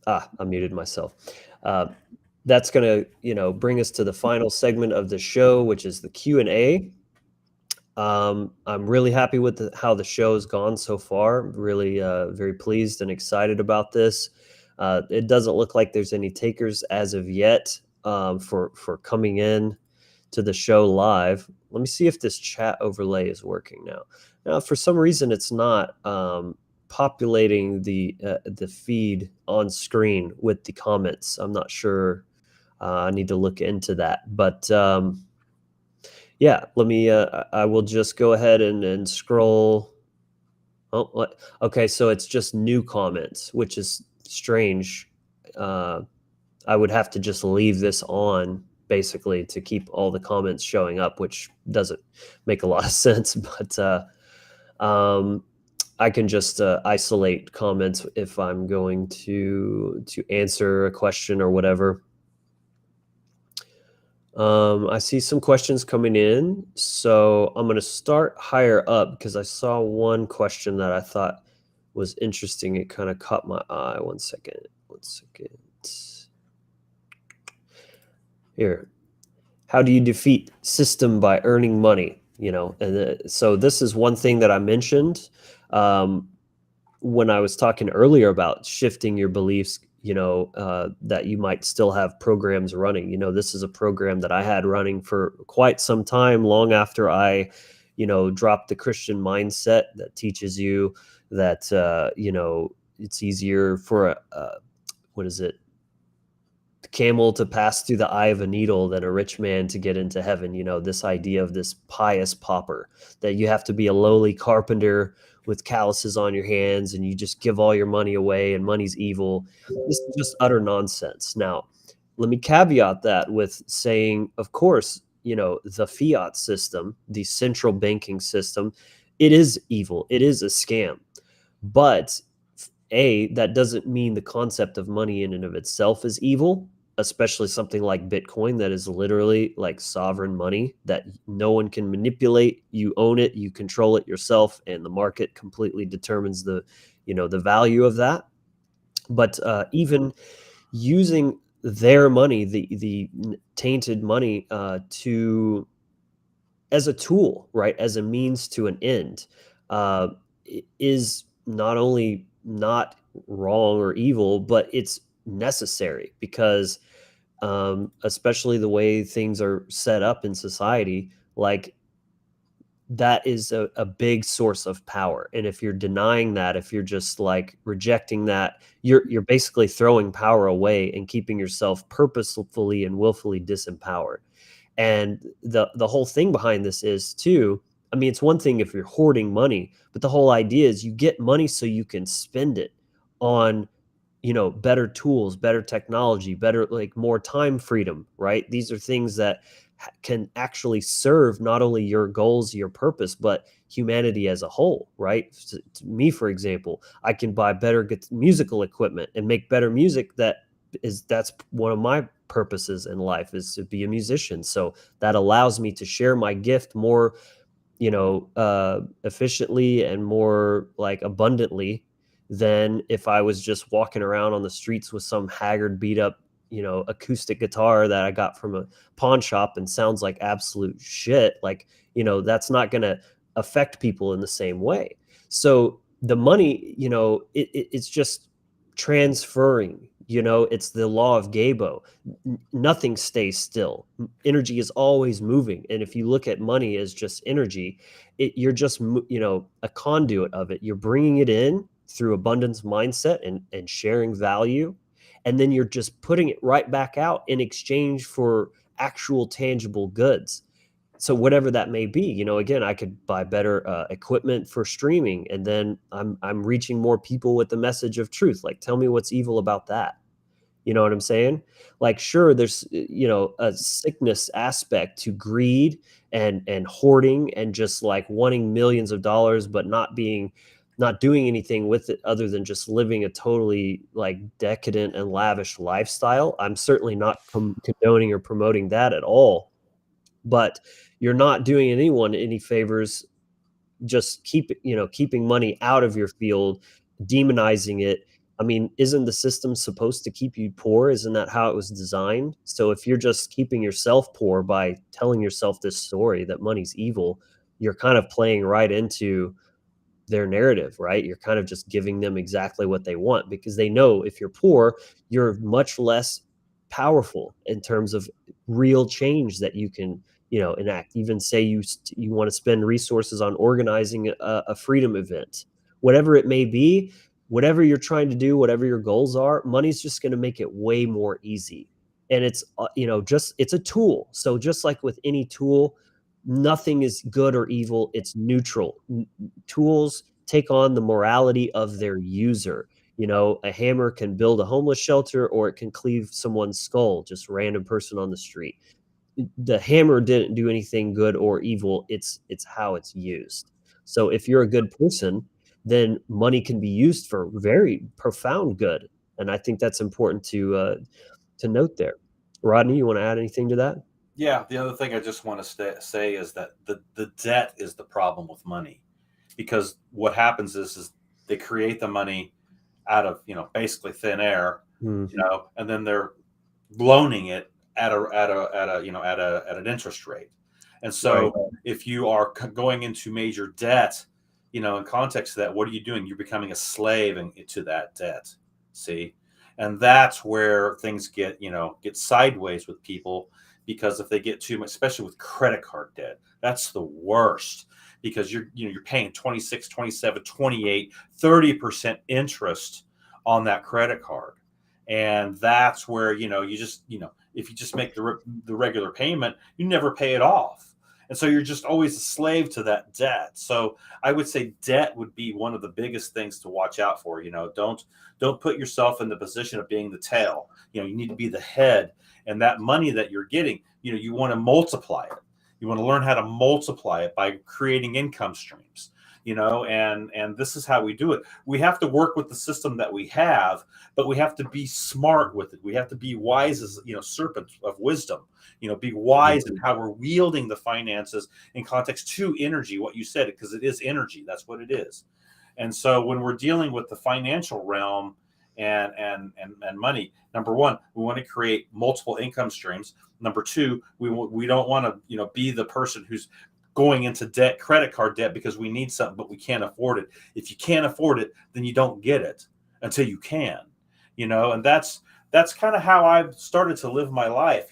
Speaker 1: I muted myself. That's going to, bring us to the final segment of the show, which is the Q&A. I'm really happy with how the show has gone so far. Really very pleased and excited about this. It doesn't look like there's any takers as of yet for coming in to the show live. Let me see if this chat overlay is working now. Now, for some reason, it's not populating the feed on screen with the comments. I'm not sure. I need to look into that, but yeah, let me, I will just go ahead and scroll. Oh, okay. So it's just new comments, which is strange. I would have to just leave this on basically to keep all the comments showing up, which doesn't make a lot of sense, but I can just isolate comments if I'm going to answer a question or whatever. I see some questions coming in, so I'm going to start higher up because I saw one question that I thought was interesting. It kind of caught my eye. One second. Here. How do you defeat system by earning money? And so this is one thing that I mentioned um, when I was talking earlier about shifting your beliefs, that you might still have programs running. This is a program that I had running for quite some time, long after I, dropped the Christian mindset that teaches you that, it's easier for what is it? Camel to pass through the eye of a needle than a rich man to get into heaven. This idea of this pious pauper, that you have to be a lowly carpenter with calluses on your hands and you just give all your money away and money's evil. This is just utter nonsense. Now, let me caveat that with saying, of course, the fiat system, the central banking system, it is evil. It is a scam. But that doesn't mean the concept of money in and of itself is evil, especially something like Bitcoin that is literally like sovereign money that no one can manipulate. You own it, you control it yourself, and the market completely determines the value of that. But even using their money, the tainted money, to as a tool, right, as a means to an end, uh, is not only not wrong or evil, but it's necessary because, especially the way things are set up in society, like that is a big source of power. And if you're denying that, if you're just like rejecting that, you're basically throwing power away and keeping yourself purposefully and willfully disempowered. And the whole thing behind this is too, I mean, it's one thing if you're hoarding money, but the whole idea is you get money so you can spend it on, better tools, better technology, better, like, more time freedom, right? These are things that can actually serve not only your goals, your purpose, but humanity as a whole, right? To me, for example, I can buy better musical equipment and make better music. That's one of my purposes in life, is to be a musician. So that allows me to share my gift more, efficiently and more like abundantly than if I was just walking around on the streets with some haggard, beat up, acoustic guitar that I got from a pawn shop and sounds like absolute shit. Like, that's not going to affect people in the same way. So the money, it's just transferring. It's the law of Gabo. Nothing stays still. Energy is always moving, and if you look at money as just energy, you're just a conduit of it. You're bringing it in through abundance mindset and sharing value, and then you're just putting it right back out in exchange for actual tangible goods. So whatever that may be, again, I could buy better equipment for streaming, and then I'm reaching more people with the message of truth. Like, tell me what's evil about that. You know what I'm saying? Like, sure, there's, a sickness aspect to greed and hoarding and just like wanting millions of dollars, but not doing anything with it other than just living a totally like decadent and lavish lifestyle. I'm certainly not condoning or promoting that at all, but you're not doing anyone any favors just keeping money out of your field, demonizing it. I mean, isn't the system supposed to keep you poor? Isn't that how it was designed? So if you're just keeping yourself poor by telling yourself this story that money's evil, you're kind of playing right into their narrative, right? You're kind of just giving them exactly what they want because they know if you're poor, you're much less powerful in terms of real change that you can, enact. Even say you want to spend resources on organizing a freedom event, whatever it may be, whatever you're trying to do, whatever your goals are, money's just going to make it way more easy. And it's just it's a tool. So just like with any tool, nothing is good or evil, it's neutral. Tools take on the morality of their user. A hammer can build a homeless shelter or it can cleave someone's skull, just random person on the street. The hammer didn't do anything good or evil, it's how it's used. So if you're a good person, then money can be used for very profound good, and I think that's important to note there. Rodney, you want to add anything to that?
Speaker 3: Yeah, the other thing I just want to say is that the debt is the problem with money, because what happens is they create the money out of basically thin air,
Speaker 1: Mm.
Speaker 3: and then they're loaning it at an interest rate, And so if you are going into major debt, in context of that, what are you doing? You're becoming a slave to that debt. See? And that's where things get sideways with people, because if they get too much, especially with credit card debt, that's the worst, because you're paying 26, 27, 28, 30% interest on that credit card. And that's where, if you just make the regular payment, you never pay it off. And so you're just always a slave to that debt. So I would say debt would be one of the biggest things to watch out for. Don't put yourself in the position of being the tail. You need to be the head. And that money that you're getting, you want to multiply it. You want to learn how to multiply it by creating income streams. And this is how we do it. We have to work with the system that we have, but we have to be smart with it. We have to be wise as, serpents of wisdom, be wise in how we're wielding the finances in context to energy, what you said, because it is energy. That's what it is. And so when we're dealing with the financial realm and money, number one, we want to create multiple income streams. Number two, we don't want to, be the person who's going into debt, credit card debt, because we need something, but we can't afford it. If you can't afford it, then you don't get it until you can, and that's kind of how I've started to live my life,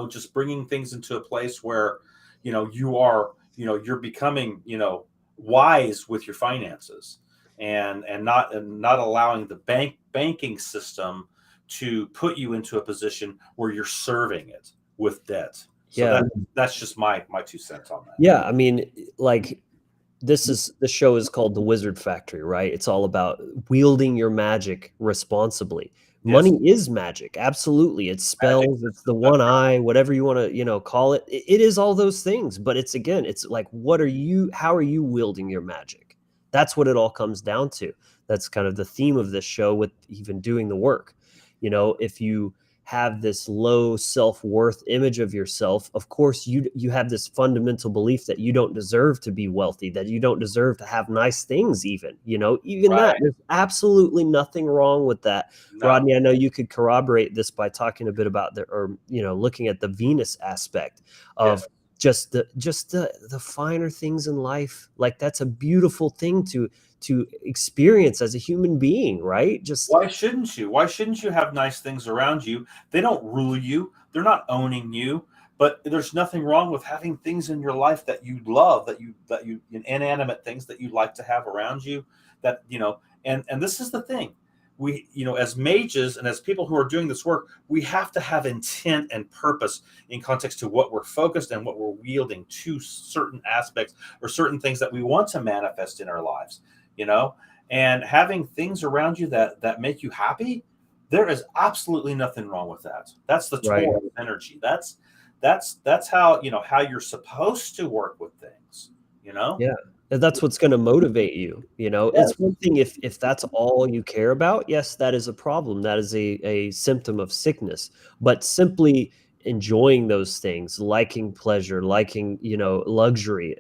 Speaker 3: just bringing things into a place where, you're becoming, wise with your finances, and not allowing the banking system to put you into a position where you're serving it with debt. So that's just my 2 cents on that.
Speaker 1: Yeah, I mean, like, the show is called The Wizard Factory, right? It's all about wielding your magic responsibly. Money is magic, absolutely. It's spells, it's the one eye, whatever you want to, call it. It is all those things, but it's like, how are you wielding your magic? That's what it all comes down to. That's kind of the theme of this show, with even doing the work. If you have this low self-worth image of yourself, of course you have this fundamental belief that you don't deserve to be wealthy, that you don't deserve to have nice things, even that there's absolutely nothing wrong with that. No. Rodney, I know you could corroborate this by talking a bit about looking at the Venus aspect of just the finer things in life. Like, that's a beautiful thing to experience as a human being, right?
Speaker 3: Why shouldn't you have nice things around you? They don't rule you, they're not owning you, but there's nothing wrong with having things in your life that you love, that you inanimate things that you like to have around you, that and this is the thing. We, as mages and as people who are doing this work, we have to have intent and purpose in context to what we're focused and what we're wielding to certain aspects or certain things that we want to manifest in our lives. And having things around you that make you happy, there is absolutely nothing wrong with that. That's the tool of energy. That's how, how you're supposed to work with things,
Speaker 1: Yeah. That's what's going to motivate you. It's one thing if that's all you care about. Yes, that is a problem. That is a symptom of sickness. But simply enjoying those things, liking pleasure, liking, luxury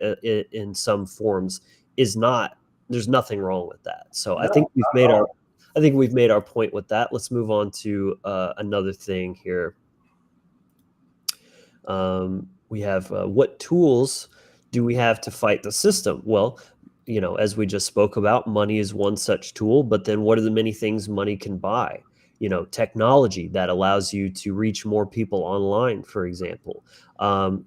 Speaker 1: in some forms is not. There's nothing wrong with that. So I think we've made our point with that. Let's move on to another thing here. We have what tools do we have to fight the system? Well, as we just spoke about, money is one such tool, but then what are the many things money can buy? Technology that allows you to reach more people online, for example.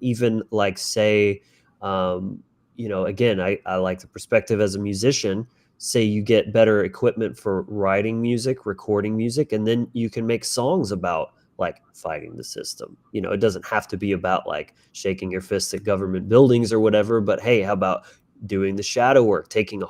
Speaker 1: Even like, say, again, I like the perspective as a musician. Say you get better equipment for writing music, recording music, and then you can make songs about, like, fighting the system. It doesn't have to be about, like, shaking your fists at government buildings or whatever, but hey, how about doing the shadow work, taking a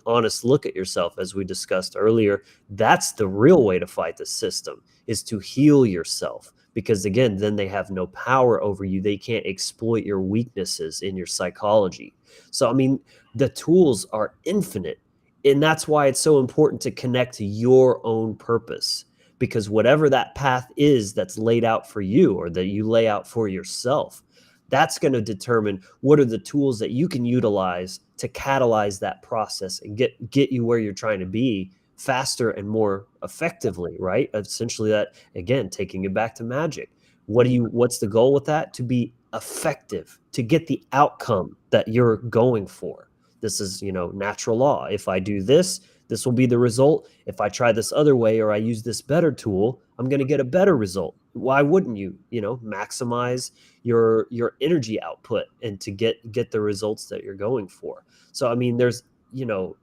Speaker 1: honest look at yourself, as we discussed earlier? That's the real way to fight the system, is to heal yourself. Because again, then they have no power over you. They can't exploit your weaknesses in your psychology. So, I mean, the tools are infinite. And that's why it's so important to connect to your own purpose. Because whatever that path is that's laid out for you, or that you lay out for yourself, that's going to determine what are the tools that you can utilize to catalyze that process and get you where you're trying to be faster and more effectively, right? Essentially, that, again, taking it back to magic. What's the goal with that? To be effective, to get the outcome that you're going for. This is, natural law. If I do this, this will be the result. If I try this other way or I use this better tool, I'm going to get a better result. Why wouldn't you, maximize your energy output and to get the results that you're going for? So I mean, there's,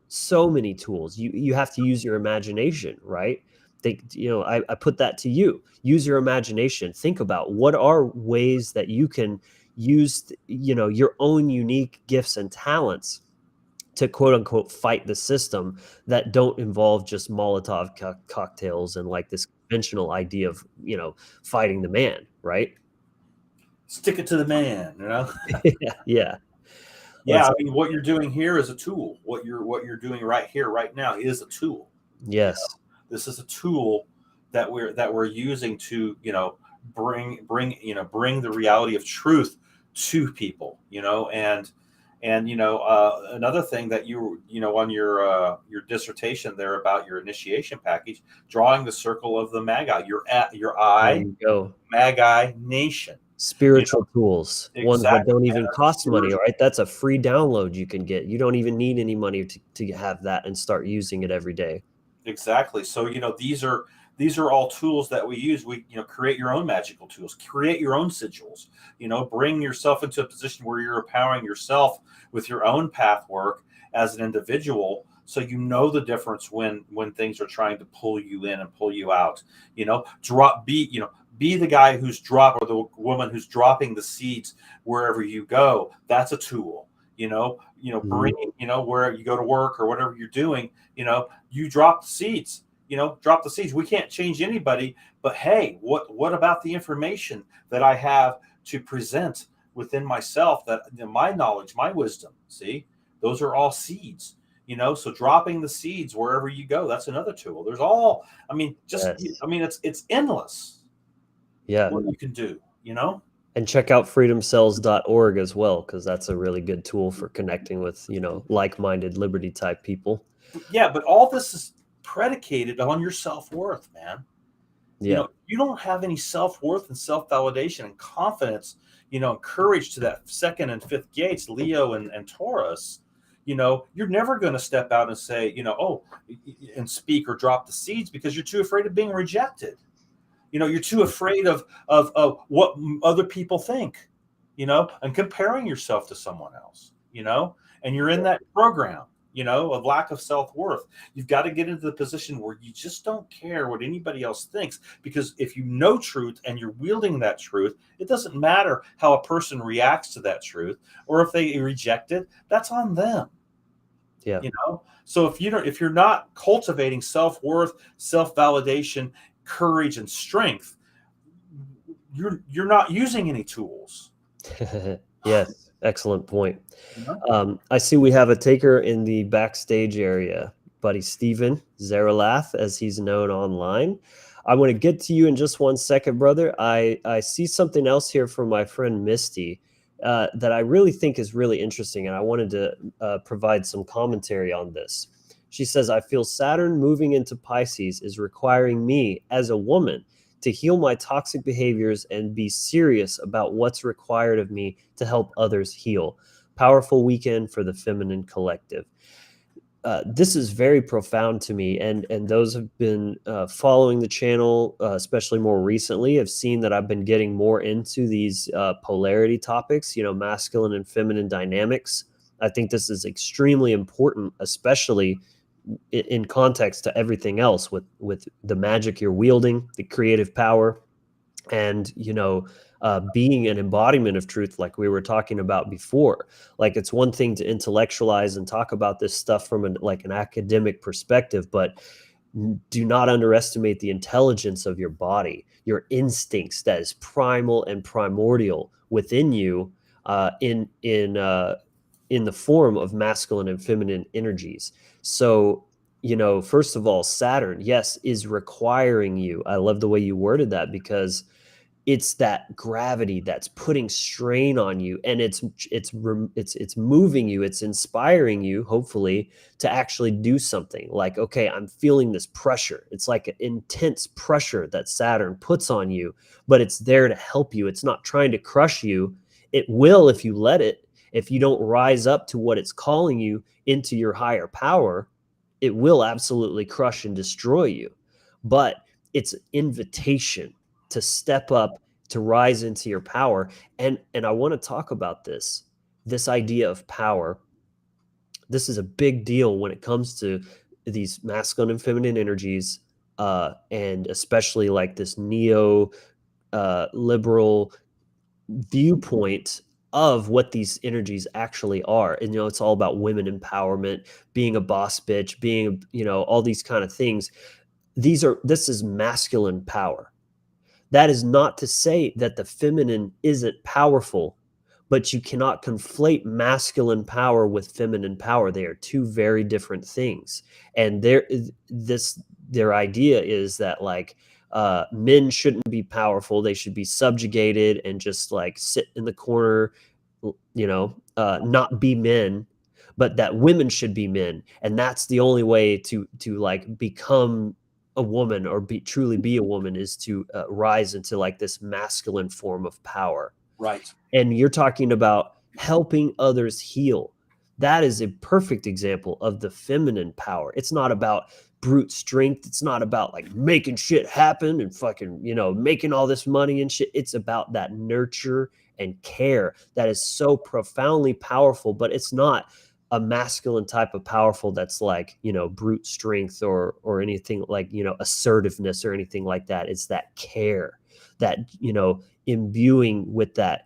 Speaker 1: so many tools. You have to use your imagination, right? I put that to you. Use your imagination. Think about what are ways that you can use, your own unique gifts and talents to quote unquote fight the system that don't involve just Molotov cocktails and like this conventional idea of, fighting the man, right?
Speaker 3: Stick it to the man, you know.
Speaker 1: Yeah.
Speaker 3: Yeah,
Speaker 1: Let's,
Speaker 3: I mean, what you're doing here is a tool. What you're doing right here, right now, is a tool. You
Speaker 1: yes.
Speaker 3: know, this is a tool that we're using to, bring the reality of truth to people. Another thing that on your dissertation there about your initiation package, drawing the circle of the Magi, your
Speaker 1: There
Speaker 3: eye,
Speaker 1: you go.
Speaker 3: Magi nation.
Speaker 1: Spiritual tools, ones that
Speaker 3: Exactly.
Speaker 1: don't
Speaker 3: Man,
Speaker 1: even
Speaker 3: that's
Speaker 1: cost money,
Speaker 3: spiritual.
Speaker 1: right? That's a free download you can get. You don't even need any money to have that and start using it every day.
Speaker 3: Exactly. So, these are all tools that we use. We, create your own magical tools, create your own sigils, bring yourself into a position where you're empowering yourself with your own path work as an individual. So, the difference when things are trying to pull you in and pull you out, be the guy who's or the woman who's dropping the seeds wherever you go. That's a tool,
Speaker 1: Mhm.
Speaker 3: bring, where you go to work or whatever you're doing, you drop the seeds. Drop the seeds. We can't change anybody, but hey, what about the information that I have to present within myself, that my knowledge, my wisdom? See, those are all seeds. So dropping the seeds wherever you go, that's another tool. There's all, I mean,
Speaker 1: Yes.
Speaker 3: it's endless
Speaker 1: Yeah.
Speaker 3: what you can do.
Speaker 1: And check out freedomcells.org as well, because that's a really good tool for connecting with, like-minded liberty type people.
Speaker 3: Yeah, but all this is predicated on your self-worth, man.
Speaker 1: Yeah.
Speaker 3: You don't have any self-worth and self-validation and confidence, and courage to that second and fifth gates, Leo and Taurus. You're never going to step out and say, and speak or drop the seeds, because you're too afraid of being rejected. You're too afraid of what other people think, and comparing yourself to someone else, and you're in that program, of lack of self-worth. You've got to get into the position where you just don't care what anybody else thinks, because if you know truth and you're wielding that truth, it doesn't matter how a person reacts to that truth, or if they reject it, that's on them.
Speaker 1: Yeah.
Speaker 3: So if you're not cultivating self-worth, self-validation, courage, and strength, you're not using any tools.
Speaker 1: Yes. Excellent point.
Speaker 3: You know?
Speaker 1: I see we have a taker in the backstage area, buddy Steven Zaralath, as he's known online. I want to get to you in just one second, brother. I see something else here from my friend Misty that I really think is really interesting, and I wanted to provide some commentary on this. She says, I feel Saturn moving into Pisces is requiring me as a woman to heal my toxic behaviors and be serious about what's required of me to help others heal. Powerful weekend for the feminine collective. This is very profound to me, and those have been following the channel, especially more recently, have seen that I've been getting more into these polarity topics, masculine and feminine dynamics. I think this is extremely important, especially in context to everything else with the magic you're wielding, the creative power, and being an embodiment of truth, like we were talking about before. Like, it's one thing to intellectualize and talk about this stuff from an academic perspective, but do not underestimate the intelligence of your body, your instincts, that is primal and primordial within you, in the form of masculine and feminine energies. So, first of all, Saturn, yes, is requiring you. I love the way you worded that, because it's that gravity that's putting strain on you, and it's moving you, it's inspiring you, hopefully, to actually do something. Like, okay, I'm feeling this pressure. It's like an intense pressure that Saturn puts on you, but it's there to help you. It's not trying to crush you. It will if you let it. If you don't rise up to what it's calling you into your higher power, it will absolutely crush and destroy you. But it's an invitation to step up, to rise into your power. And I want to talk about this idea of power. This is a big deal when it comes to these masculine and feminine energies, and especially like this neo liberal viewpoint of what these energies actually are. And it's all about women empowerment, being a boss bitch, being all these kind of things. This is masculine power. That is not to say that the feminine isn't powerful, but you cannot conflate masculine power with feminine power. They are two very different things. And their idea is that, like, men shouldn't be powerful. They should be subjugated and just like sit in the corner, not be men, but that women should be men. And that's the only way to like become a woman, or truly be a woman, is to rise into like this masculine form of power.
Speaker 3: Right.
Speaker 1: And you're talking about helping others heal. That is a perfect example of the feminine power. It's not about brute strength. It's not about like making shit happen and fucking, making all this money and shit. It's about that nurture and care that is so profoundly powerful, but it's not a masculine type of powerful that's like, brute strength or anything like, assertiveness or anything like that. It's that care, that, imbuing with that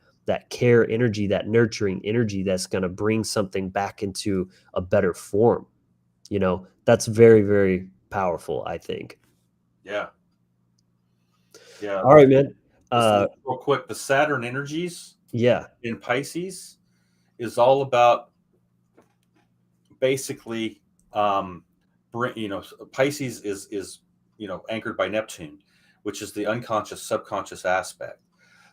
Speaker 1: care energy, that nurturing energy that's going to bring something back into a better form. That's very, very powerful, I think.
Speaker 3: Yeah. Yeah.
Speaker 1: All right, man.
Speaker 3: Real quick, the Saturn energies in Pisces is all about basically, Pisces is anchored by Neptune, which is the unconscious, subconscious aspect.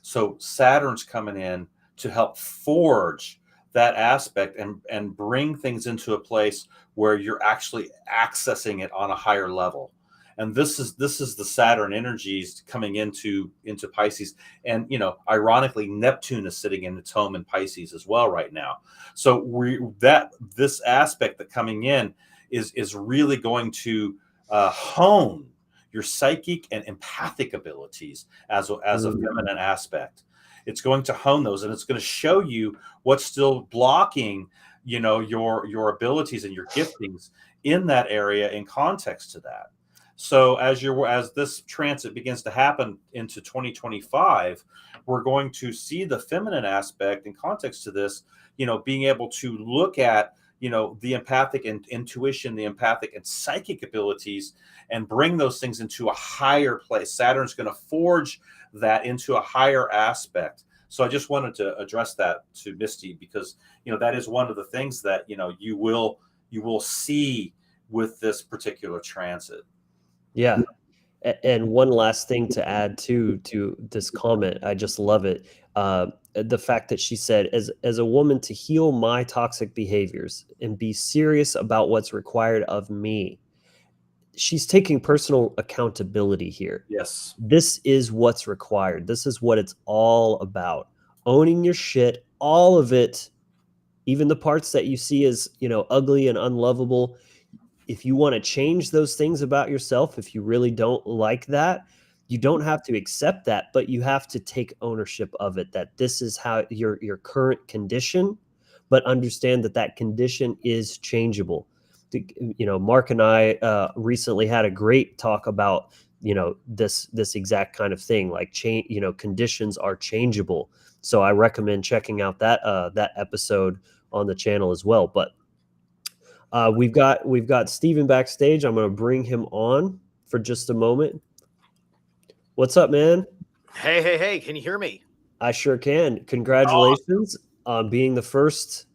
Speaker 3: So Saturn's coming in to help forge that aspect and bring things into a place where you're actually accessing it on a higher level. And this is the Saturn energies coming into Pisces. And ironically, Neptune is sitting in its home in Pisces as well right now. So this aspect that coming in is really going to hone your psychic and empathic abilities as a feminine aspect. It's going to hone those, and it's going to show you what's still blocking, your abilities and your giftings in that area in context to that. So as this transit begins to happen into 2025, we're going to see the feminine aspect in context to this, being able to look at, the empathic and intuition, the empathic and psychic abilities, and bring those things into a higher place. Saturn's going to forge that into a higher aspect. So I just wanted to address that to Misty, because, that is one of the things that, you will see with this particular transit.
Speaker 1: Yeah. And one last thing to add to this comment, I just love it. The fact that she said, as a woman, to heal my toxic behaviors and be serious about what's required of me. She's taking personal accountability here.
Speaker 3: Yes.
Speaker 1: This is what's required. This is what it's all about. Owning your shit, all of it, even the parts that you see as, ugly and unlovable. If you want to change those things about yourself, if you really don't like that, you don't have to accept that, but you have to take ownership of it, that this is how your current condition, but understand that condition is changeable. Mark and I recently had a great talk about, this exact kind of thing, like conditions are changeable. So I recommend checking out that episode on the channel as well. But we've got Steven backstage. I'm going to bring him on for just a moment. What's up, man?
Speaker 4: Hey, can you hear me?
Speaker 1: I sure can. Congratulations on being the first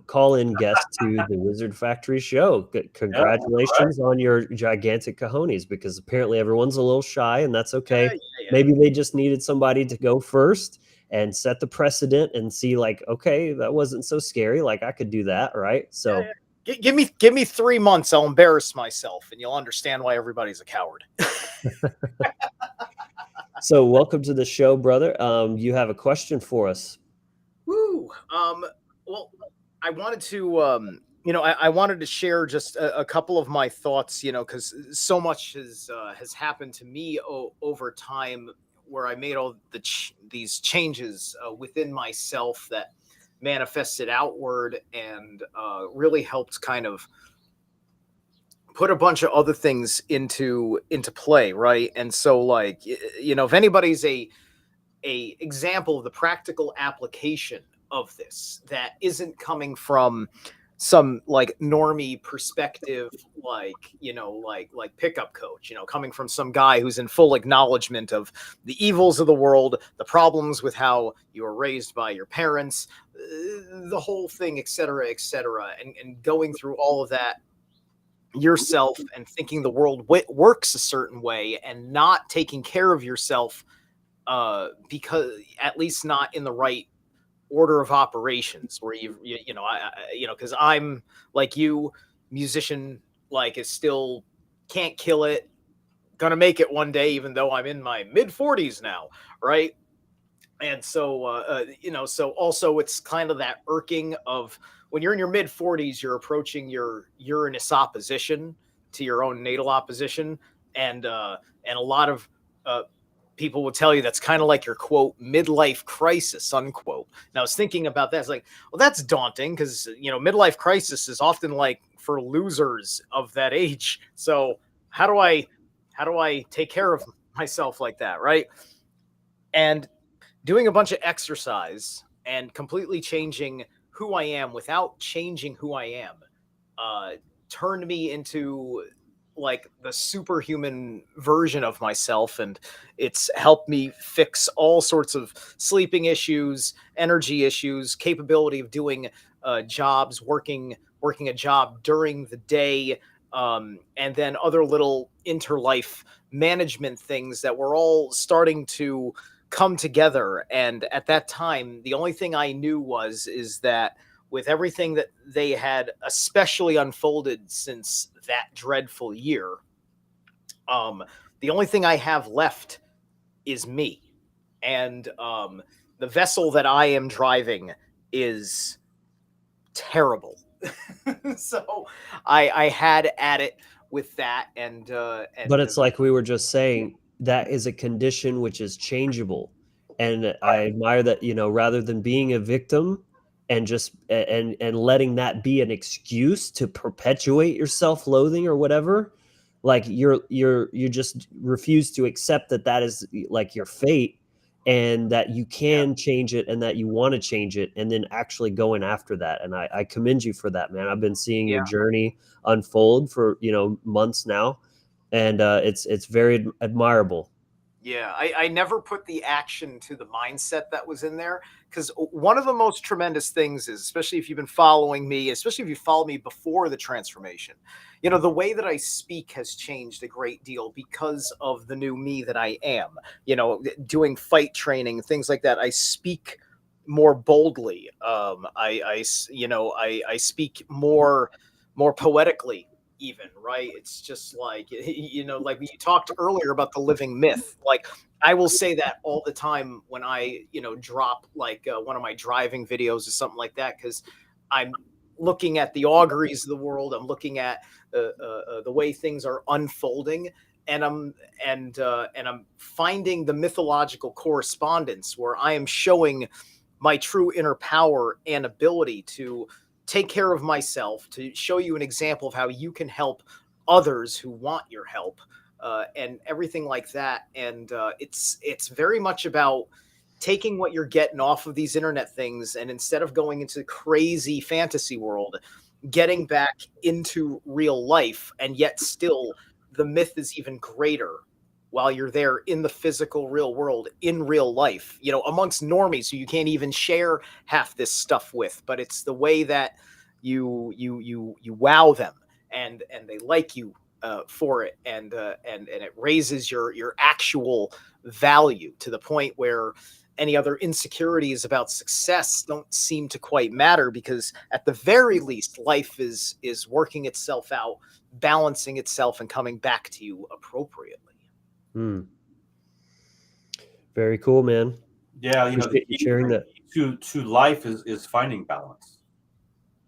Speaker 1: call-in guest to the Wizard Factory show. Congratulations on your gigantic cojones, because apparently everyone's a little shy, and that's okay. Maybe they just needed somebody to go first and set the precedent and see, like, okay, that wasn't so scary. Like, I could do that, right? So
Speaker 4: Give me 3 months. I'll embarrass myself, and you'll understand why everybody's a coward.
Speaker 1: So welcome to the show, brother. You have a question for us.
Speaker 4: Woo. Well, I wanted to, I wanted to share just a couple of my thoughts, because so much has happened to me over time, where I made all these changes within myself that manifested outward, and really helped kind of put a bunch of other things into play, right? And so, like, if anybody's a example of the practical application of this that isn't coming from some like normie perspective, like like pickup coach, coming from some guy who's in full acknowledgement of the evils of the world, the problems with how you were raised by your parents, the whole thing, etc., and going through all of that yourself, and thinking the world works a certain way, and not taking care of yourself, because at least not in the right order of operations, where because I'm like you, musician, like, is still can't kill it, gonna make it one day, even though I'm in my mid 40s now, right? And so so also it's kind of that irking of when you're in your mid 40s, you're approaching your Uranus opposition to your own natal opposition, and a lot of people will tell you that's kind of like your, quote, midlife crisis, unquote. And I was thinking about that. It's like, well, that's daunting, because midlife crisis is often like for losers of that age. So how do I take care of myself like that, right? And doing a bunch of exercise and completely changing who I am without changing who I am turned me into like the superhuman version of myself, and it's helped me fix all sorts of sleeping issues, energy issues, capability of doing jobs, working a job during the day, and then other little interlife management things that were all starting to come together. And at that time, the only thing I knew is that with everything that they had especially unfolded since that dreadful year, the only thing I have left is me. And the vessel that I am driving is terrible. So I had at it with that, and
Speaker 1: But it's like we were just saying, that is a condition which is changeable. And I admire that, rather than being a victim and just and letting that be an excuse to perpetuate your self-loathing or whatever, like you just refuse to accept that that is like your fate, and that you can change it, and that you want to change it, and then actually going after that. And I commend you for that, man. I've been seeing your journey unfold for months now, and it's very admirable.
Speaker 4: Yeah, I never put the action to the mindset that was in there, because one of the most tremendous things is, especially if you've been following me, especially if you followed me before the transformation, the way that I speak has changed a great deal because of the new me that I am, doing fight training, things like that. I speak more boldly. I speak more poetically, even, right? It's just like, like we talked earlier about the living myth. Like, I will say that all the time when I drop like one of my driving videos or something like that, because I'm looking at the auguries of the world, I'm looking at the way things are unfolding, and I'm finding the mythological correspondence where I am showing my true inner power and ability to take care of myself, to show you an example of how you can help others who want your help, and everything like that. And it's very much about taking what you're getting off of these internet things, and instead of going into crazy fantasy world, getting back into real life. And yet still, the myth is even greater while you're there in the physical real world, in real life, you know, amongst normies who you can't even share half this stuff with. But it's the way that you wow them, and they like you for it, and it raises your actual value to the point where any other insecurities about success don't seem to quite matter, because at the very least life is working itself out, balancing itself, and coming back to you appropriately.
Speaker 1: Hmm. Very cool, man.
Speaker 3: Yeah, you know,
Speaker 1: Appreciate you sharing that.
Speaker 3: to life is finding balance.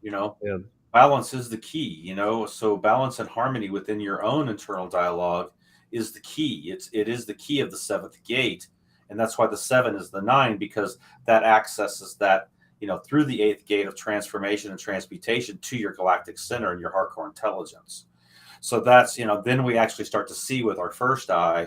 Speaker 3: You know,
Speaker 1: Yeah.
Speaker 3: balance is the key. You know, so balance and harmony within your own internal dialogue is the key. It is the key of the seventh gate, and that's why the seven is the nine, because that accesses that, you know, through the eighth gate of transformation and transmutation to your galactic center and your hardcore intelligence. So that's, you know, then we actually start to see with our first eye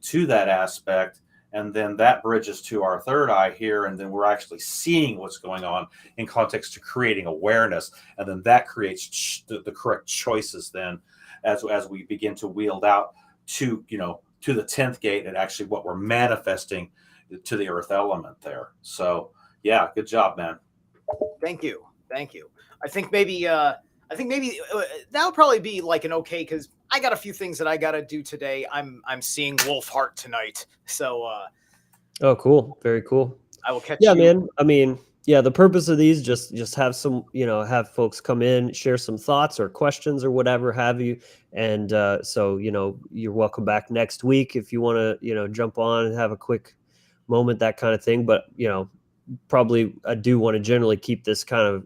Speaker 3: to that aspect, and then that bridges to our third eye here, and then we're actually seeing what's going on in context to creating awareness, and then that creates the correct choices then as we begin to wield out to, you know, to the 10th gate, and actually what we're manifesting to the earth element there. So yeah, good job, man.
Speaker 4: Thank you. Thank you. I think maybe that'll probably be like an okay, because I got a few things that I gotta do today. I'm seeing Wolfheart tonight, so
Speaker 1: Oh, cool. Very cool.
Speaker 4: I will catch
Speaker 1: Yeah,
Speaker 4: you.
Speaker 1: man. I mean, yeah, the purpose of these just have some, you know, have folks come in, share some thoughts or questions or whatever have you. And so, you know, you're welcome back next week if you want to, you know, jump on and have a quick moment, that kind of thing. But, you know, probably I do want to generally keep this
Speaker 4: Yeah,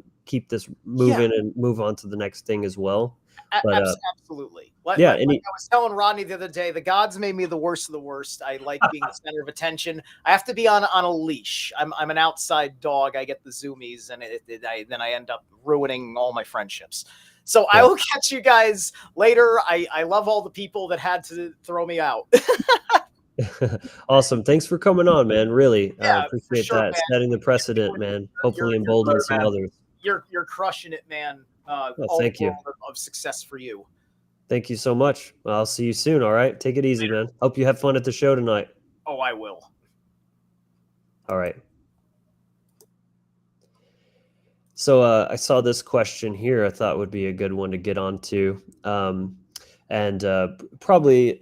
Speaker 1: moving and move on to the next thing as well. But
Speaker 4: absolutely. Like,
Speaker 1: yeah,
Speaker 4: like I was telling Rodney the other day, the gods made me the worst of the worst. I like being the center of attention. I have to be on a leash. I'm an outside dog. I get the zoomies, and then I end up ruining all my friendships. So I
Speaker 1: yeah.
Speaker 4: will catch you guys later. I love all the people that had to throw me out.
Speaker 1: Awesome. Thanks for coming on, man. Really
Speaker 4: Yeah, for
Speaker 1: appreciate
Speaker 4: sure,
Speaker 1: that.
Speaker 4: man.
Speaker 1: Setting the precedent, man.
Speaker 4: You're
Speaker 1: Hopefully
Speaker 4: you're
Speaker 1: embolden some others.
Speaker 4: you're crushing it, man.
Speaker 1: Oh,
Speaker 4: All
Speaker 1: thank you.
Speaker 4: world of success for you.
Speaker 1: Thank you so much. Well, I'll see you soon. All right. Take it easy, man. Hope you have fun at the show tonight.
Speaker 4: Oh, I will.
Speaker 1: All right. So I saw this question here. I thought would be a good one to get onto, and probably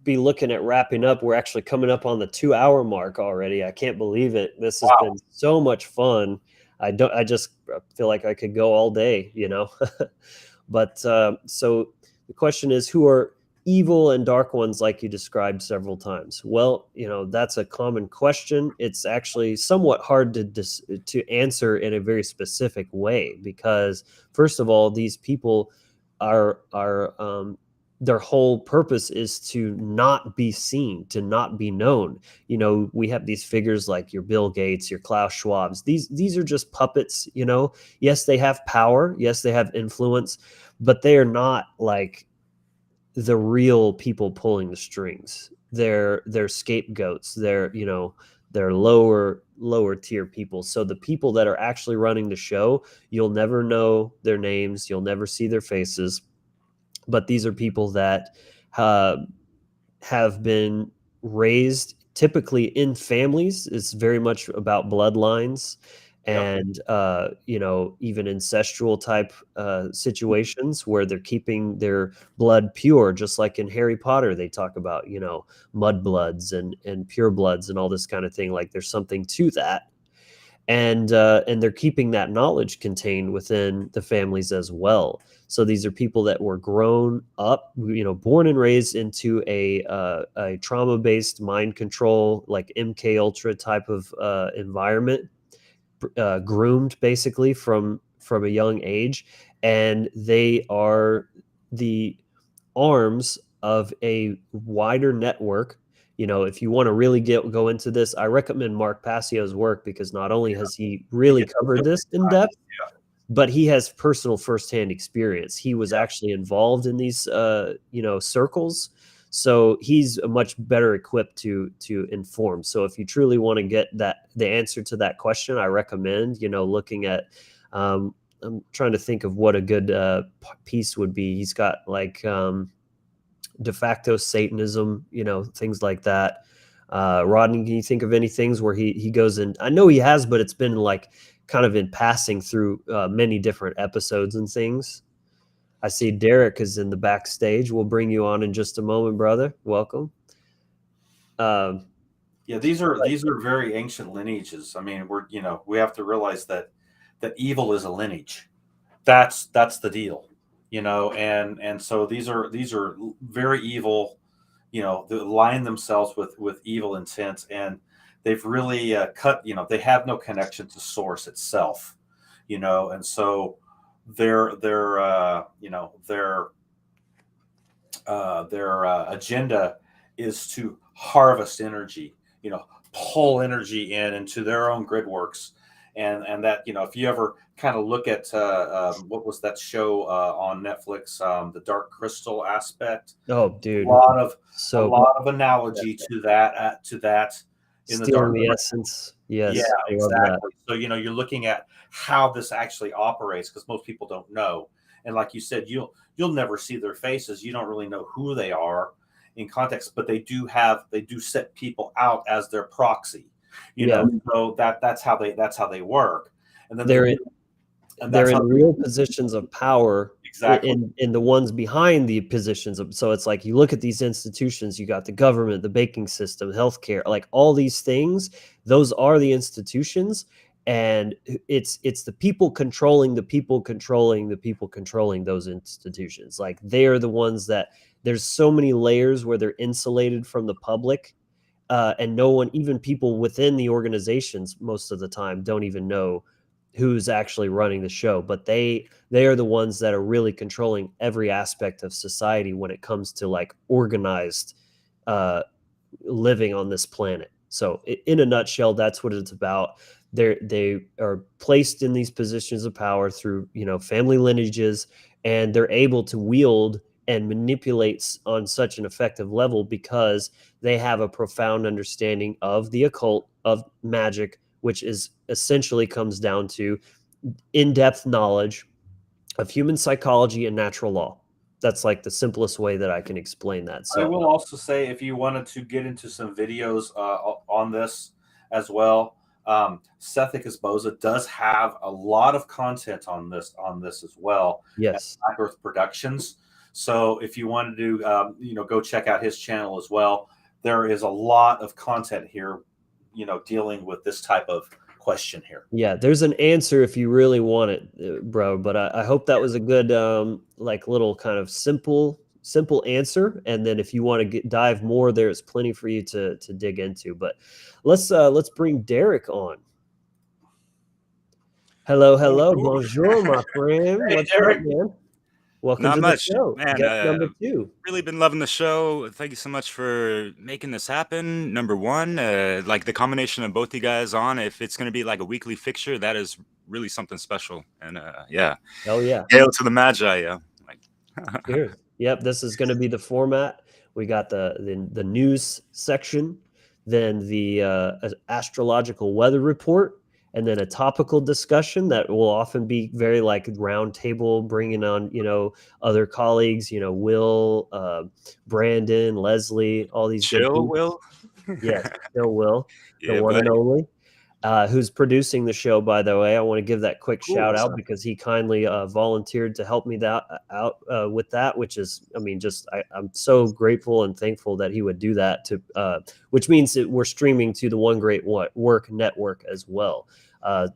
Speaker 1: be looking at wrapping up. We're actually coming up on the 2 hour mark already. I can't believe it. This has been so much fun. I just feel like I could go all day, you know. But so the question is, who are evil and dark ones like you described several times? Well, you know, that's a common question. It's actually somewhat hard to answer in a very specific way, because first of all, these people are their whole purpose is to not be seen, to not be known. You know, we have these figures like your Bill Gates, your Klaus Schwabs. These are just puppets, you know. Yes, they have power, yes, they have influence, but they are not like the real people pulling the strings. They're scapegoats. They're, you know, they're lower tier people. So the people that are actually running the show, you'll never know their names, you'll never see their faces, but these are people that uh, have been raised typically in families. It's very much about bloodlines,
Speaker 3: Yep.
Speaker 1: and you know, even incestual type situations where they're keeping their blood pure, just like in Harry Potter they talk about, you know, mud bloods and pure bloods and all this kind of thing. Like there's something to that, and they're keeping that knowledge contained within the families as well. So these are people that were grown up, you know, born and raised into a trauma based mind control, like MK Ultra type of environment, groomed basically from a young age, and they are the arms of a wider network. You know, if you want to really go into this, I recommend Mark Passio's work, because not only has he
Speaker 3: He
Speaker 1: really
Speaker 3: gets
Speaker 1: covered this in depth, but he has personal firsthand experience. He was actually involved in these you know, circles. So he's a much better equipped to inform. So if you truly want to get the answer to that question, I recommend, you know, looking at I'm trying to think of what a good piece would be. He's got like de facto Satanism, things like that. Rodney, can you think of any things where he goes in? I know he has, but it's been like kind of in passing through many different episodes and things. I see Derek is in the backstage. We'll bring you on in just a moment, brother. Welcome.
Speaker 3: Yeah, these are very ancient lineages. I mean, we have to realize that evil is a lineage. That's the deal, and so these are very evil, they align themselves with evil intent, and they've really cut. They have no connection to source itself, and so their agenda is to harvest energy, pull energy into their own grid works. And that, if you ever kind of look at what was that show on Netflix, the Dark Crystal aspect.
Speaker 1: Oh, dude,
Speaker 3: a lot of
Speaker 1: so
Speaker 3: analogy to that in the
Speaker 1: stealing
Speaker 3: Dark
Speaker 1: the
Speaker 3: Crystal.
Speaker 1: essence. Yes,
Speaker 3: Yeah,
Speaker 1: I love that.
Speaker 3: exactly. So you're looking at how this actually operates, because most people don't know. And like you said, you'll never see their faces. You don't really know who they are in context, but they do set people out as their proxy.
Speaker 1: Yeah.
Speaker 3: So that's how they work. And then
Speaker 1: They're
Speaker 3: that's
Speaker 1: in
Speaker 3: how
Speaker 1: real positions of power.
Speaker 3: Exactly.
Speaker 1: In the ones behind the positions of, so it's like you look at these institutions, you got the government, the banking system, healthcare, like all these things, those are the institutions, and it's the people controlling the people controlling the people controlling those institutions. Like they're the ones that, there's so many layers where they're insulated from the public, and no one, even people within the organizations most of the time, don't even know who's actually running the show, but they are the ones that are really controlling every aspect of society when it comes to like organized living on this planet. So in a nutshell, that's what it's about. They are placed in these positions of power through family lineages, and they're able to wield and manipulate on such an effective level because they have a profound understanding of the occult, of magic, which is essentially comes down to in-depth knowledge of human psychology and natural law. That's like the simplest way that I can explain that.
Speaker 3: I
Speaker 1: So
Speaker 3: will also say, if you wanted to get into some videos on this as well, Sethic Esposa does have a lot of content on this as well.
Speaker 1: yes,
Speaker 3: Black Earth Productions. So if you wanted to, go check out his channel as well. There is a lot of content here, dealing with this type of question here.
Speaker 1: yeah, there's an answer if you really want it, bro. But I hope that was a good like little kind of simple answer. And then if you want to dive more, there's plenty for you to dig into. But let's bring Derek on. Hello, bonjour, my friend.
Speaker 3: Hey,
Speaker 1: What's
Speaker 3: Derek.
Speaker 1: up, man? Welcome
Speaker 5: Not
Speaker 1: to
Speaker 5: much,
Speaker 1: the show.
Speaker 5: man.
Speaker 1: Guest number 2.
Speaker 5: Really been loving the show. Thank you so much for making this happen. Number one, like the combination of both you guys on, if it's going to be like a weekly fixture, that is really something special. And yeah,
Speaker 1: Oh yeah.
Speaker 5: hail to the Magi. Yeah.
Speaker 1: Cheers. Yep, this is going to be the format. We got the news section, then the astrological weather report, and then a topical discussion that will often be very like round table, bringing on other colleagues, Will, Brandon, Leslie, all these good
Speaker 5: Chill,
Speaker 1: people.
Speaker 5: Will.
Speaker 1: Yes, still Will, the
Speaker 5: Yeah,
Speaker 1: one and
Speaker 5: buddy.
Speaker 1: only. Who's producing the show, by the way. I want to give that quick
Speaker 5: Cool.
Speaker 1: shout out because he kindly volunteered to help me out with that, which is, I mean, just I'm so grateful and thankful that he would do that, which means that we're streaming to the One Great Work Network as well.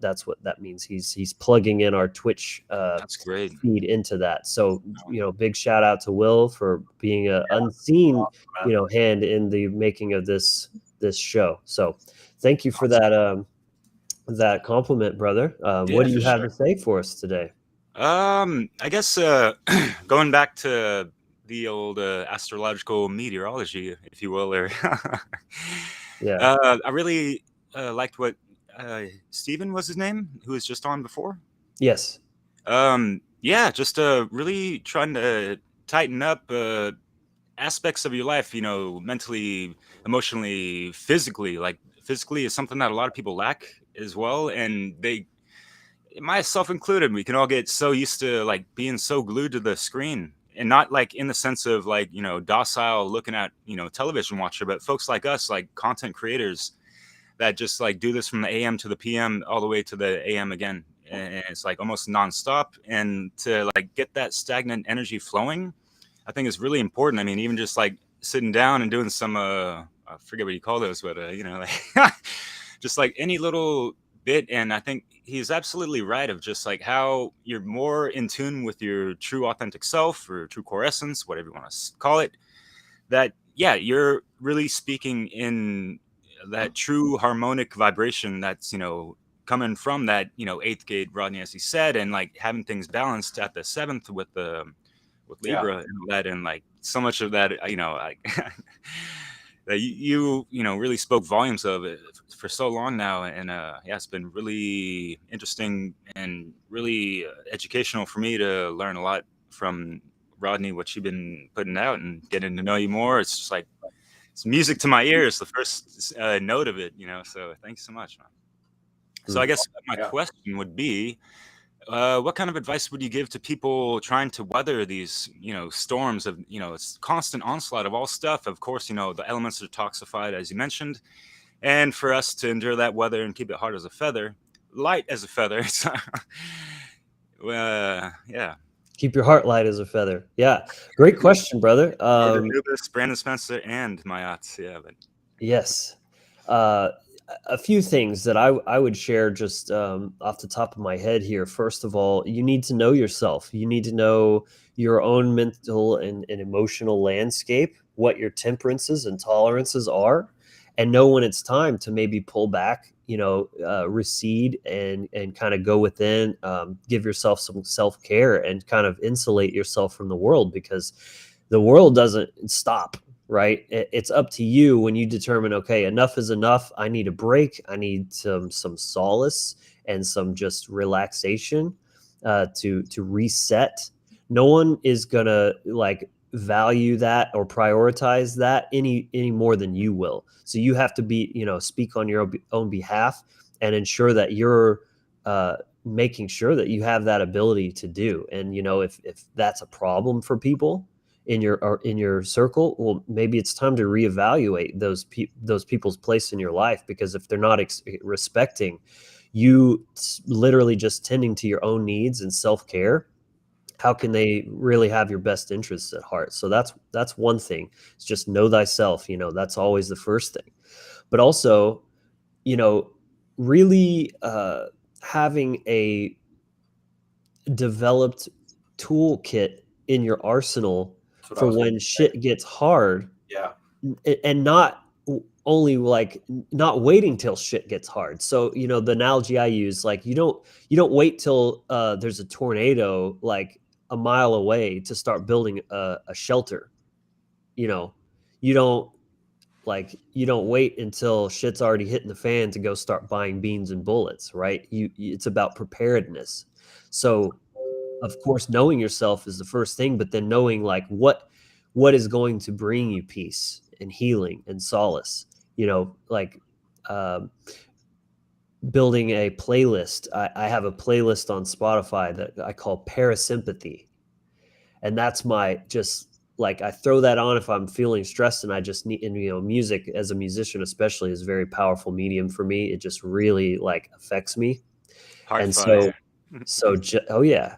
Speaker 1: That's what that means. He's plugging in our Twitch
Speaker 5: That's great.
Speaker 1: feed into that. So, big shout out to Will for being an unseen, hand in the making of this show. So thank you for that compliment, brother. What do you have to say for us today?
Speaker 5: I guess going back to the old astrological meteorology, if you will, or
Speaker 1: Yeah.
Speaker 5: I really liked what Steven was his name, who was just on before.
Speaker 1: Yes.
Speaker 5: Yeah, just really trying to tighten up aspects of your life, mentally, emotionally, physically. Like physically is something that a lot of people lack as well, and myself included, we can all get so used to like being so glued to the screen and not like in the sense of like, docile looking at, television watcher, but folks like us, like content creators that just like do this from the AM to the PM all the way to the AM again. And it's like almost nonstop. And to like get that stagnant energy flowing, I think is really important. I mean, even just like sitting down and doing some, I forget what you call those, but, like just like any little bit. And I think he's absolutely right of just like how you're more in tune with your true authentic self or true core essence, whatever you want to call it, that, yeah, you're really speaking in that true harmonic vibration that's, coming from that, eighth gate Rodney, as he said, and like having things balanced at the seventh with Libra and all that. And like so much of that, like that you really spoke volumes of it for so long now. And yeah, it's been really interesting and really educational for me to learn a lot from Rodney, what you've been putting out, and getting to know you more. It's just like it's music to my ears, the first note of it, so thanks so much, man. So I guess my question would be, what kind of advice would you give to people trying to weather these, storms of, it's constant onslaught of all stuff? Of course, the elements are toxified, as you mentioned, and for us to endure that weather and keep it hard as a feather, light as a feather. So, yeah.
Speaker 1: Keep your heart light as a feather. Yeah, great question, brother.
Speaker 5: Nubis, Brandon Spencer, and Mayat. Yeah, but
Speaker 1: yes. A few things that I would share just off the top of my head here. First of all, you need to know yourself. You need to know your own mental and emotional landscape, what your temperances and tolerances are, and know when it's time to maybe pull back, recede and kind of go within, give yourself some self-care and kind of insulate yourself from the world, because the world doesn't stop. Right. It's up to you when you determine, okay, enough is enough. I need a break. I need some solace and some just relaxation to reset. No one is gonna like value that or prioritize that any more than you will. So you have to be, speak on your own behalf and ensure that you're making sure that you have that ability to do. And if that's a problem for people in your circle, well, maybe it's time to reevaluate those people's place in your life, because if they're not respecting you, literally just tending to your own needs and self-care, how can they really have your best interests at heart? So that's one thing. It's just know thyself. That's always the first thing. But also, really having a developed toolkit in your arsenal for when shit gets hard.
Speaker 3: Yeah.
Speaker 1: And not only like not waiting till shit gets hard. So, the analogy I use, like you don't wait till there's a tornado like a mile away to start building a shelter. You don't wait until shit's already hitting the fan to go start buying beans and bullets, right? It's about preparedness. So of course, knowing yourself is the first thing, but then knowing like what is going to bring you peace and healing and solace, like building a playlist. I have a playlist on Spotify that I call Parasympathy. And that's my just like, I throw that on if I'm feeling stressed, and I just need, and music as a musician, especially, is a very powerful medium for me. It just really like affects me.
Speaker 5: hard
Speaker 1: And
Speaker 5: fun.
Speaker 1: oh yeah.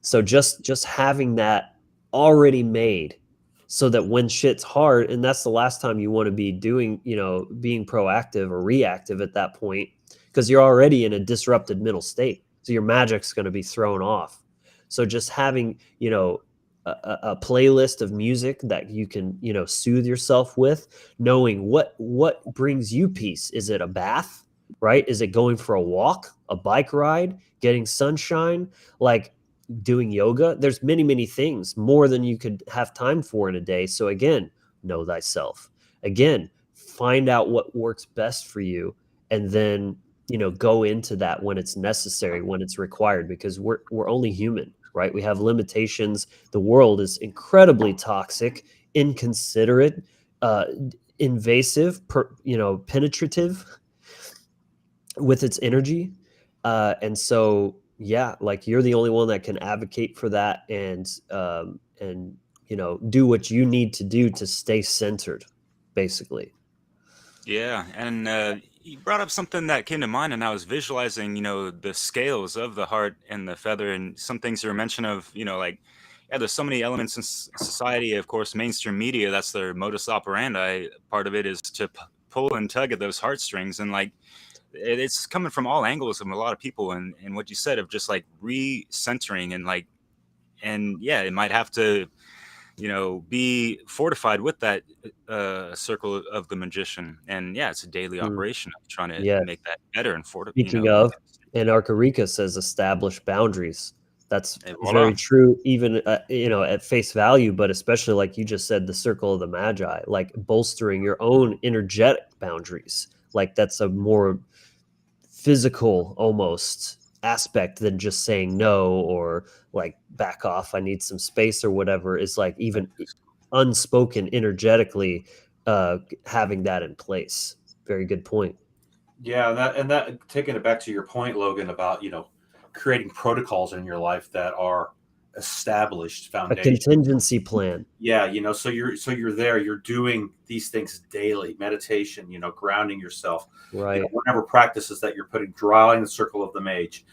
Speaker 1: So just having that already made, so that when shit's hard, and that's the last time you want to be doing, being proactive or reactive at that point, because you're already in a disrupted mental state. So your magic's going to be thrown off. So just having, a playlist of music that you can, soothe yourself with, knowing what brings you peace. Is it a bath, right? Is it going for a walk, a bike ride, getting sunshine, like doing yoga? There's many things, more than you could have time for in a day. So again, know thyself. Again, find out what works best for you, and then go into that when it's necessary, when it's required, because we're only human, right? We have limitations. The world is incredibly toxic, inconsiderate, invasive, penetrative with its energy. And so, yeah, like you're the only one that can advocate for that and do what you need to do to stay centered, basically.
Speaker 5: Yeah, and you brought up something that came to mind, and I was visualizing, the scales of the heart and the feather, and some things you were mentioning of, like, yeah, there's so many elements in society. Of course, mainstream media, that's their modus operandi. Part of it is to pull and tug at those heartstrings, and like, it's coming from all angles from a lot of people. And what you said of just like recentering and like, and yeah, it might have to be fortified with that circle of the magician. And yeah, it's a daily
Speaker 1: Mm,
Speaker 5: operation of trying to
Speaker 1: yeah.
Speaker 5: make that better and
Speaker 1: Speaking of, Anarcharica says establish boundaries. That's
Speaker 5: and
Speaker 1: very
Speaker 5: voila.
Speaker 1: true, even at face value, but especially like you just said, the circle of the magi, like bolstering your own energetic boundaries. Like that's a more physical almost aspect than just saying no or like back off. I need some space or whatever. Is like even unspoken energetically having that in place. Very good point.
Speaker 3: Yeah, and that taking it back to your point, Logan, about creating protocols in your life that are established
Speaker 1: A
Speaker 3: foundation.
Speaker 1: contingency plan.
Speaker 3: Yeah, so you're there, you're doing these things daily, meditation, grounding yourself,
Speaker 1: Right.
Speaker 3: whatever practices that you're putting, drawing the circle of the mage,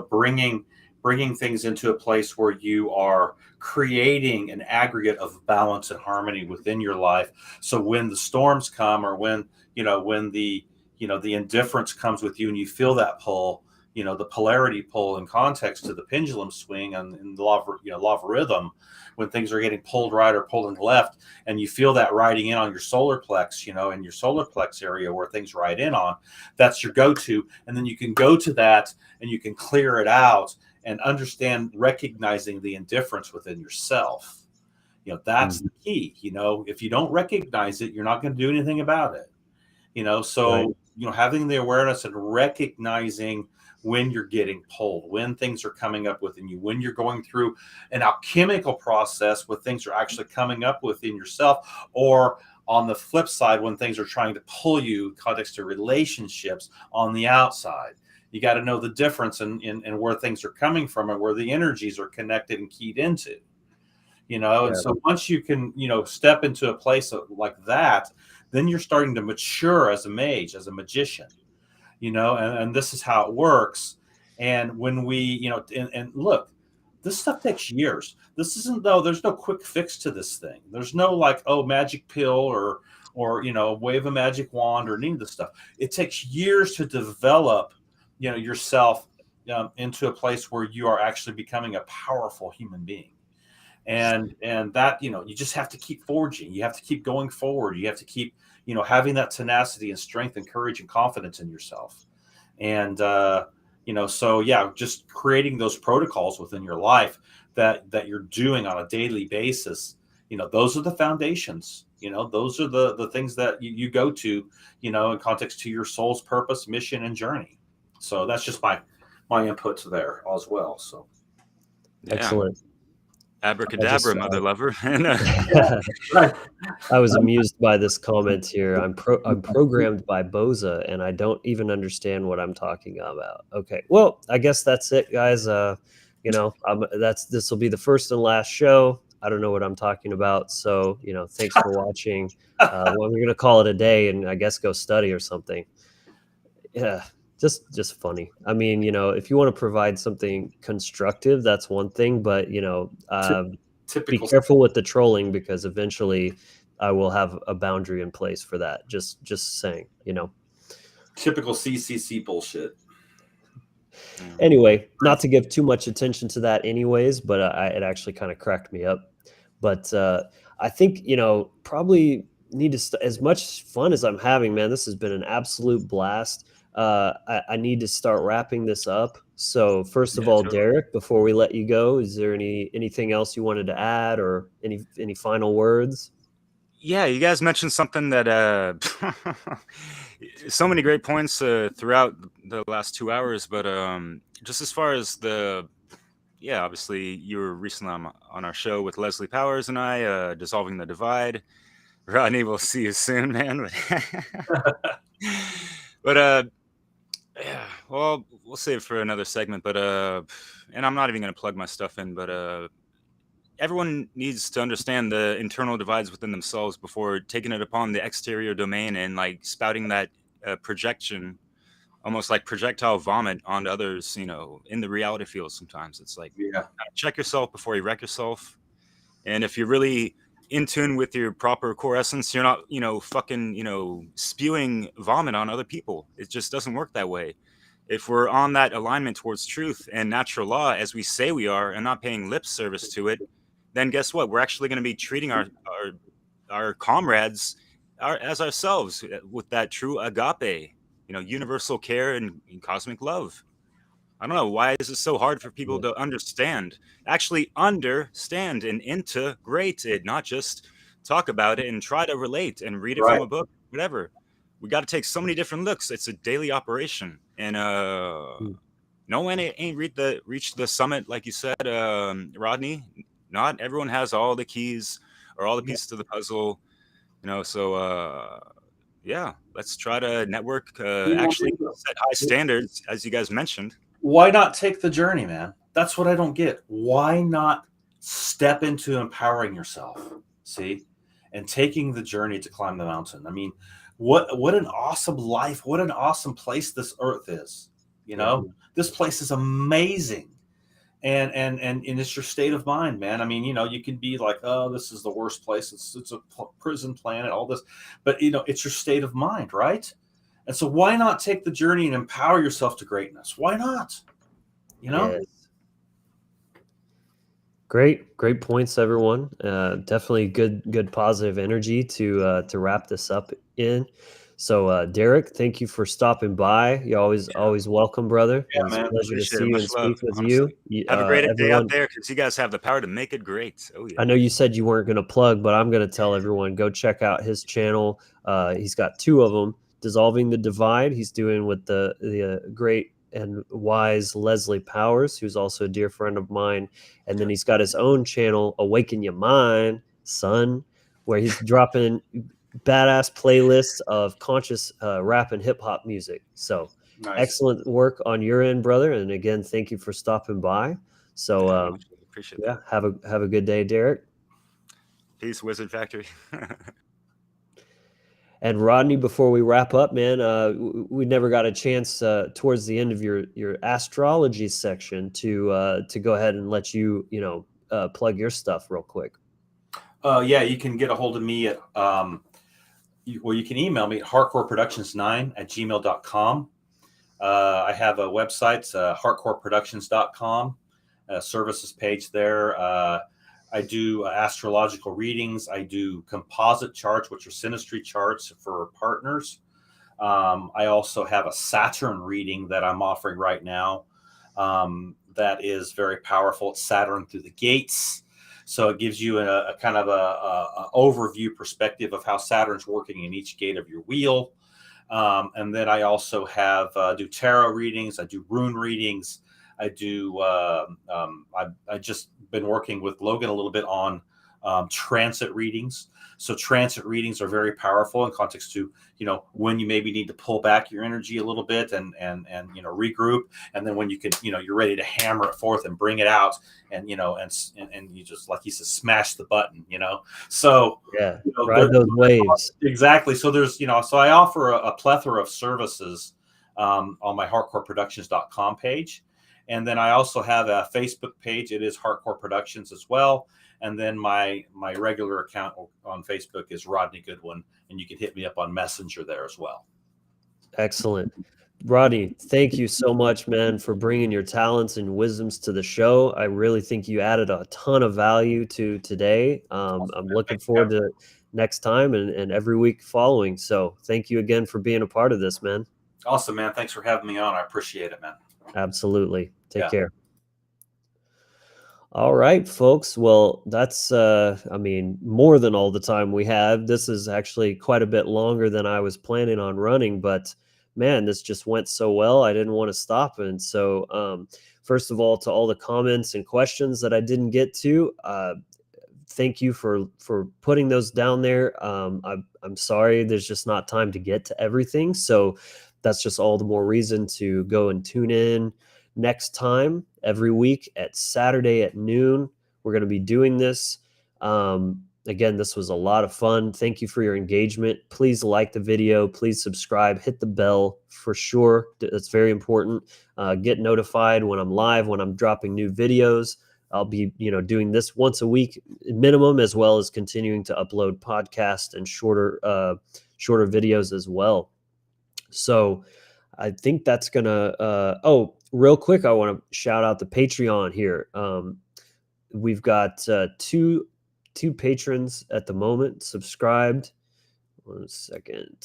Speaker 3: bringing things into a place where you are creating an aggregate of balance and harmony within your life. So when the storms come, or when the indifference comes with you, and you feel that pull, the polarity pull in context to the pendulum swing and in the law of rhythm, when things are getting pulled right or pulled left, and you feel that riding in on your solar plex, in your solar plex area where things ride in on, that's your go-to. And then you can go to that and you can clear it out and understand, recognizing the indifference within yourself. That's the key. If you don't recognize it, you're not going to do anything about it.
Speaker 1: Right.
Speaker 3: So having the awareness and recognizing when you're getting pulled, when things are coming up within you, when you're going through an alchemical process where things are actually coming up within yourself, or on the flip side, when things are trying to pull you in context to relationships on the outside. You got to know the difference in where things are coming from and where the energies are connected and keyed into. And so once you can step into a place like that, then you're starting to mature as a mage, as a magician. And this is how it works. And when we and look, this stuff takes years. This isn't, though, there's no quick fix to this thing. There's no like, oh, magic pill or wave a magic wand or any of this stuff. It takes years to develop yourself into a place where you are actually becoming a powerful human being. And that you just have to keep forging. You have to keep going forward. You have to keep having that tenacity and strength and courage and confidence in yourself. And so yeah, just creating those protocols within your life that you're doing on a daily basis. Those are the foundations. Those are the things that you go to in context to your soul's purpose, mission, and journey. So that's just my input to there as well. So
Speaker 5: Yeah.
Speaker 1: Excellent.
Speaker 5: Abracadabra, mother lover.
Speaker 3: right.
Speaker 1: I was amused by this comment here. I'm programmed by Boza, and I don't even understand what I'm talking about. Okay, well, I guess that's it, guys. This will be the first and last show. I don't know what I'm talking about, so thanks for watching. Well, we're gonna call it a day, and I guess go study or something. Yeah, just funny. I mean, if you want to provide something constructive, that's one thing, but be
Speaker 3: Typical
Speaker 1: careful with the trolling, because eventually I will have a boundary in place for that. Just saying.
Speaker 3: typical CCC bullshit.
Speaker 1: Anyway, not to give too much attention to that anyways, but it actually kind of cracked me up. But I think probably need to as much fun as I'm having, man. This has been an absolute blast. I need to start wrapping this up. So first of all,
Speaker 5: totally.
Speaker 1: Derek, before we let you go, is there anything else you wanted to add, or any final words?
Speaker 5: Yeah, you guys mentioned something that so many great points throughout the last 2 hours, but just as far as obviously you were recently on our show with Leslie Powers and I, dissolving the divide. Rodney, we'll see you soon, man. But yeah, well, we'll save it for another segment. But and I'm not even gonna plug my stuff in, but everyone needs to understand the internal divides within themselves before taking it upon the exterior domain and like spouting that projection, almost like projectile vomit onto others, in the reality field. Sometimes it's like,
Speaker 3: Yeah.
Speaker 5: check yourself before you wreck yourself. And if you're really in tune with your proper core essence, you're not, fucking, spewing vomit on other people. It just doesn't work that way. If we're on that alignment towards truth and natural law, as we say we are, and not paying lip service to it, then guess what? We're actually going to be treating our comrades as ourselves with that true agape, universal care and cosmic love. I don't know, why is it so hard for people to understand? Actually understand and integrate it, not just talk about it and try to relate and read it from
Speaker 3: Right.
Speaker 5: a book, whatever. We got to take so many different looks. It's a daily operation, and no one ain't reached the summit like you said, Rodney. Not everyone has all the keys or all the pieces to the puzzle, So yeah, let's try to network. Actually, set high standards, as you guys mentioned.
Speaker 3: Why not take the journey, man? That's what I don't get. Why not step into empowering yourself? See, and taking the journey to climb the mountain. I mean, what an awesome life! What an awesome place this earth is. This place is amazing. And it's your state of mind, man. I mean, you can be like, oh, this is the worst place. It's a prison planet, all this, but it's your state of mind, right? And so why not take the journey and empower yourself to greatness? Why not?
Speaker 1: Yes. Great points, everyone. Definitely good positive energy to wrap this up in. So, Derek, thank you for stopping by. You're always welcome, brother.
Speaker 3: Yeah,
Speaker 1: It's a
Speaker 3: man.
Speaker 1: pleasure to
Speaker 5: Appreciate
Speaker 1: see
Speaker 5: it.
Speaker 1: you
Speaker 5: Much
Speaker 1: and
Speaker 5: love,
Speaker 1: speak with
Speaker 5: honestly.
Speaker 1: you.
Speaker 5: Have a great day
Speaker 1: Everyone,
Speaker 5: out there, because you guys have the power to make it great. Oh yeah.
Speaker 1: I know you said you weren't going to plug, but I'm going to tell everyone, go check out his channel. He's got two of them. Dissolving the Divide, he's doing with the great and wise Leslie Powers, who's also a dear friend of mine. And then he's got his own channel, Awaken Your Mind, son, where he's dropping badass playlists of conscious rap and hip hop music. So
Speaker 3: Nice.
Speaker 1: excellent work on your end, brother. And again, thank you for stopping by. So
Speaker 5: appreciate
Speaker 1: yeah,
Speaker 5: that.
Speaker 1: have a good day, Derek.
Speaker 5: Peace, Wizard Factory.
Speaker 1: And Rodney, before we wrap up, man, we never got a chance towards the end of your astrology section to go ahead and let you plug your stuff real quick.
Speaker 3: Yeah, you can get a hold of me at you can email me at hardcoreproductions9@gmail.com. I have a website, hardcoreproductions.com, services page there. I do astrological readings. I do composite charts, which are synastry charts for partners. I also have a Saturn reading that I'm offering right now. That is very powerful. It's Saturn through the gates. So it gives you a kind of a overview perspective of how Saturn's working in each gate of your wheel. And then I also have do tarot readings. I do rune readings. I do. I just been working with Logan a little bit on transit readings. So transit readings are very powerful in context to when you maybe need to pull back your energy a little bit and regroup, and then when you can you're ready to hammer it forth and bring it out, and and you just, like he says, smash the button. So
Speaker 1: yeah, ride those waves.
Speaker 3: Exactly. So there's so I offer a plethora of services on my hardcoreproductions.com page. And then I also have a Facebook page. It is Hardcore Productions as well. And then my regular account on Facebook is Rodney Goodwin, and you can hit me up on Messenger there as well.
Speaker 1: Excellent. Rodney, thank you so much, man, for bringing your talents and wisdoms to the show. I really think you added a ton of value to today. I'm looking forward to next time and every week following. So thank you again for being a part of this, man.
Speaker 3: Awesome, man. Thanks for having me on. I appreciate it, man.
Speaker 1: Absolutely. Take care. All right, folks. Well, that's, more than all the time we have. This is actually quite a bit longer than I was planning on running, but man, this just went so well. I didn't want to stop. And so, first of all, to all the comments and questions that I didn't get to, thank you for putting those down there. I'm sorry, there's just not time to get to everything. So that's just all the more reason to go and tune in next time every week at Saturday at noon. we're going to be doing this. Again, this was a lot of fun. Thank you for your engagement. Please like the video. Please subscribe. Hit the bell for sure. That's very important. Get notified when I'm live, when I'm dropping new videos. I'll be, doing this once a week minimum, as well as continuing to upload podcasts and shorter videos as well. So I think that's gonna. Real quick, I want to shout out the Patreon here. We've got two patrons at the moment subscribed. 1 second.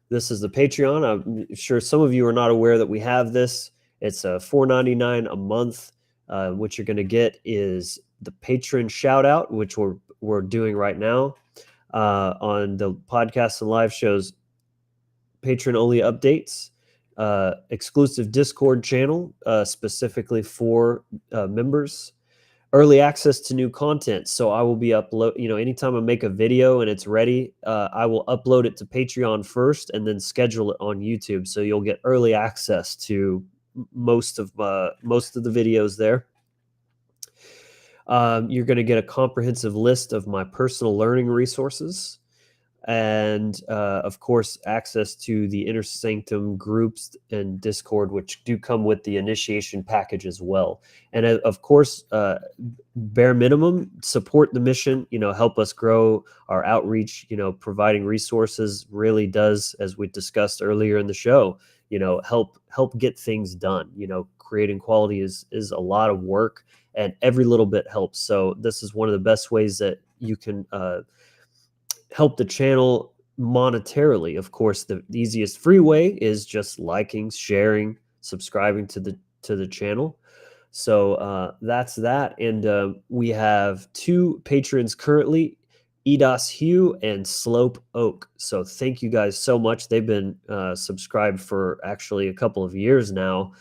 Speaker 1: This is the Patreon. I'm sure some of you are not aware that we have this. It's $4.99 a month. What you're going to get is the patron shout out, which we're doing right now on the podcasts and live shows. Patron only updates, exclusive Discord channel specifically for members, early access to new content. So I will be anytime I make a video and it's ready, I will upload it to Patreon first and then schedule it on YouTube. So you'll get early access to most of the videos there. You're going to get a comprehensive list of my personal learning resources. And of course, access to the Inner Sanctum groups and Discord, which do come with the initiation package as well. And of course, bare minimum, support the mission, help us grow our outreach, providing resources really does, as we discussed earlier in the show, help get things done. Creating quality is a lot of work, and every little bit helps. So this is one of the best ways that you can help the channel monetarily. Of course, the easiest free way is just liking, sharing, subscribing to the channel. So that's that. And we have 2 patrons currently, Edos Hugh and Slope Oak. So thank you guys so much. They've been subscribed for actually a couple of years now.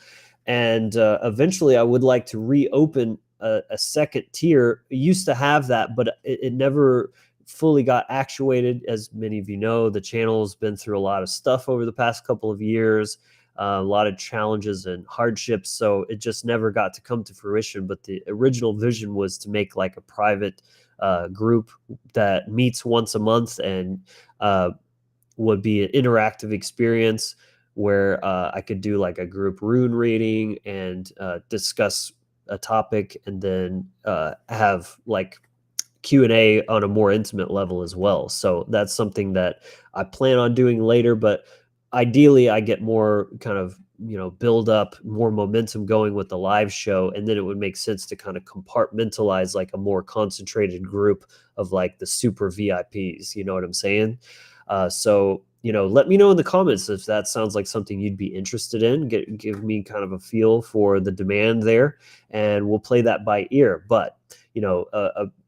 Speaker 1: And eventually I would like to reopen a second tier. I used to have that, but it never fully got actuated. As many of you know, the channel's been through a lot of stuff over the past couple of years, a lot of challenges and hardships, so it just never got to come to fruition. But the original vision was to make like a private group that meets once a month and would be an interactive experience where I could do like a group rune reading and discuss a topic, and then have like Q&A on a more intimate level as well. So that's something that I plan on doing later, but ideally I get more kind of, build up more momentum going with the live show. And then it would make sense to kind of compartmentalize like a more concentrated group of like the super VIPs, you know what I'm saying? So, let me know in the comments if that sounds like something you'd be interested in. Give me kind of a feel for the demand there, and we'll play that by ear. But,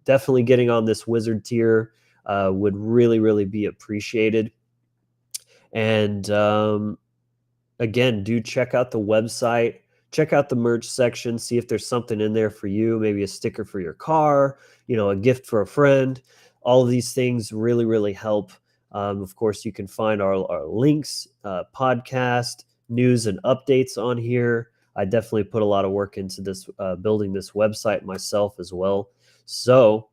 Speaker 1: definitely getting on this wizard tier would really, really be appreciated. And again, do check out the website, check out the merch section, see if there's something in there for you, maybe a sticker for your car, a gift for a friend. All of these things really, really help. Of course, you can find our links, podcast, news, and updates on here. I definitely put a lot of work into this, building this website myself as well. So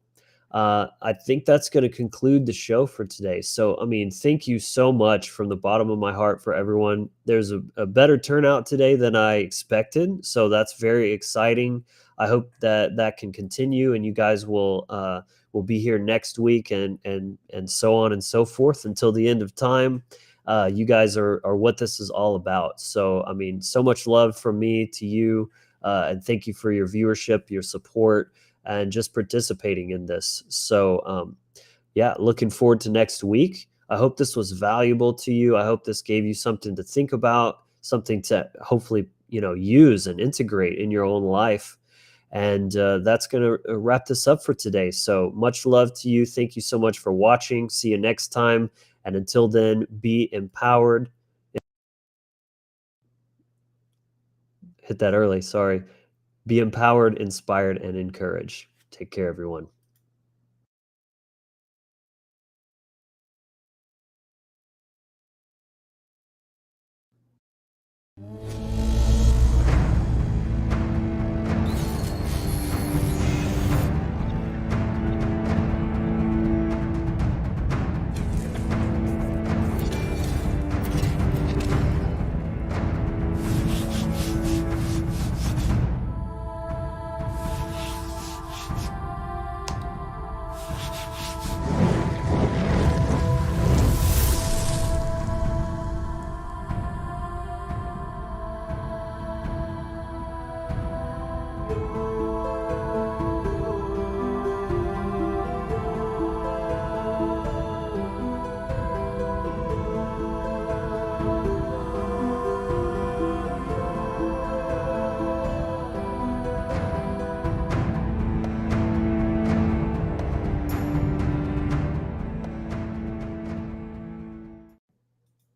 Speaker 1: I think that's going to conclude the show for today. So, thank you so much from the bottom of my heart for everyone. There's a better turnout today than I expected, so that's very exciting. I hope that can continue, and you guys will be here next week, and so on and so forth until the end of time. You guys are what this is all about. So, so much love from me to you, and thank you for your viewership, your support, and just participating in this. So looking forward to next week. I hope this was valuable to you. I hope this gave you something to think about, something to hopefully use and integrate in your own life. And that's going to wrap this up for today. So much love to you. Thank you so much for watching. See you next time. And until then, be empowered. Hit that early, sorry. Be empowered, inspired, and encouraged. Take care, everyone.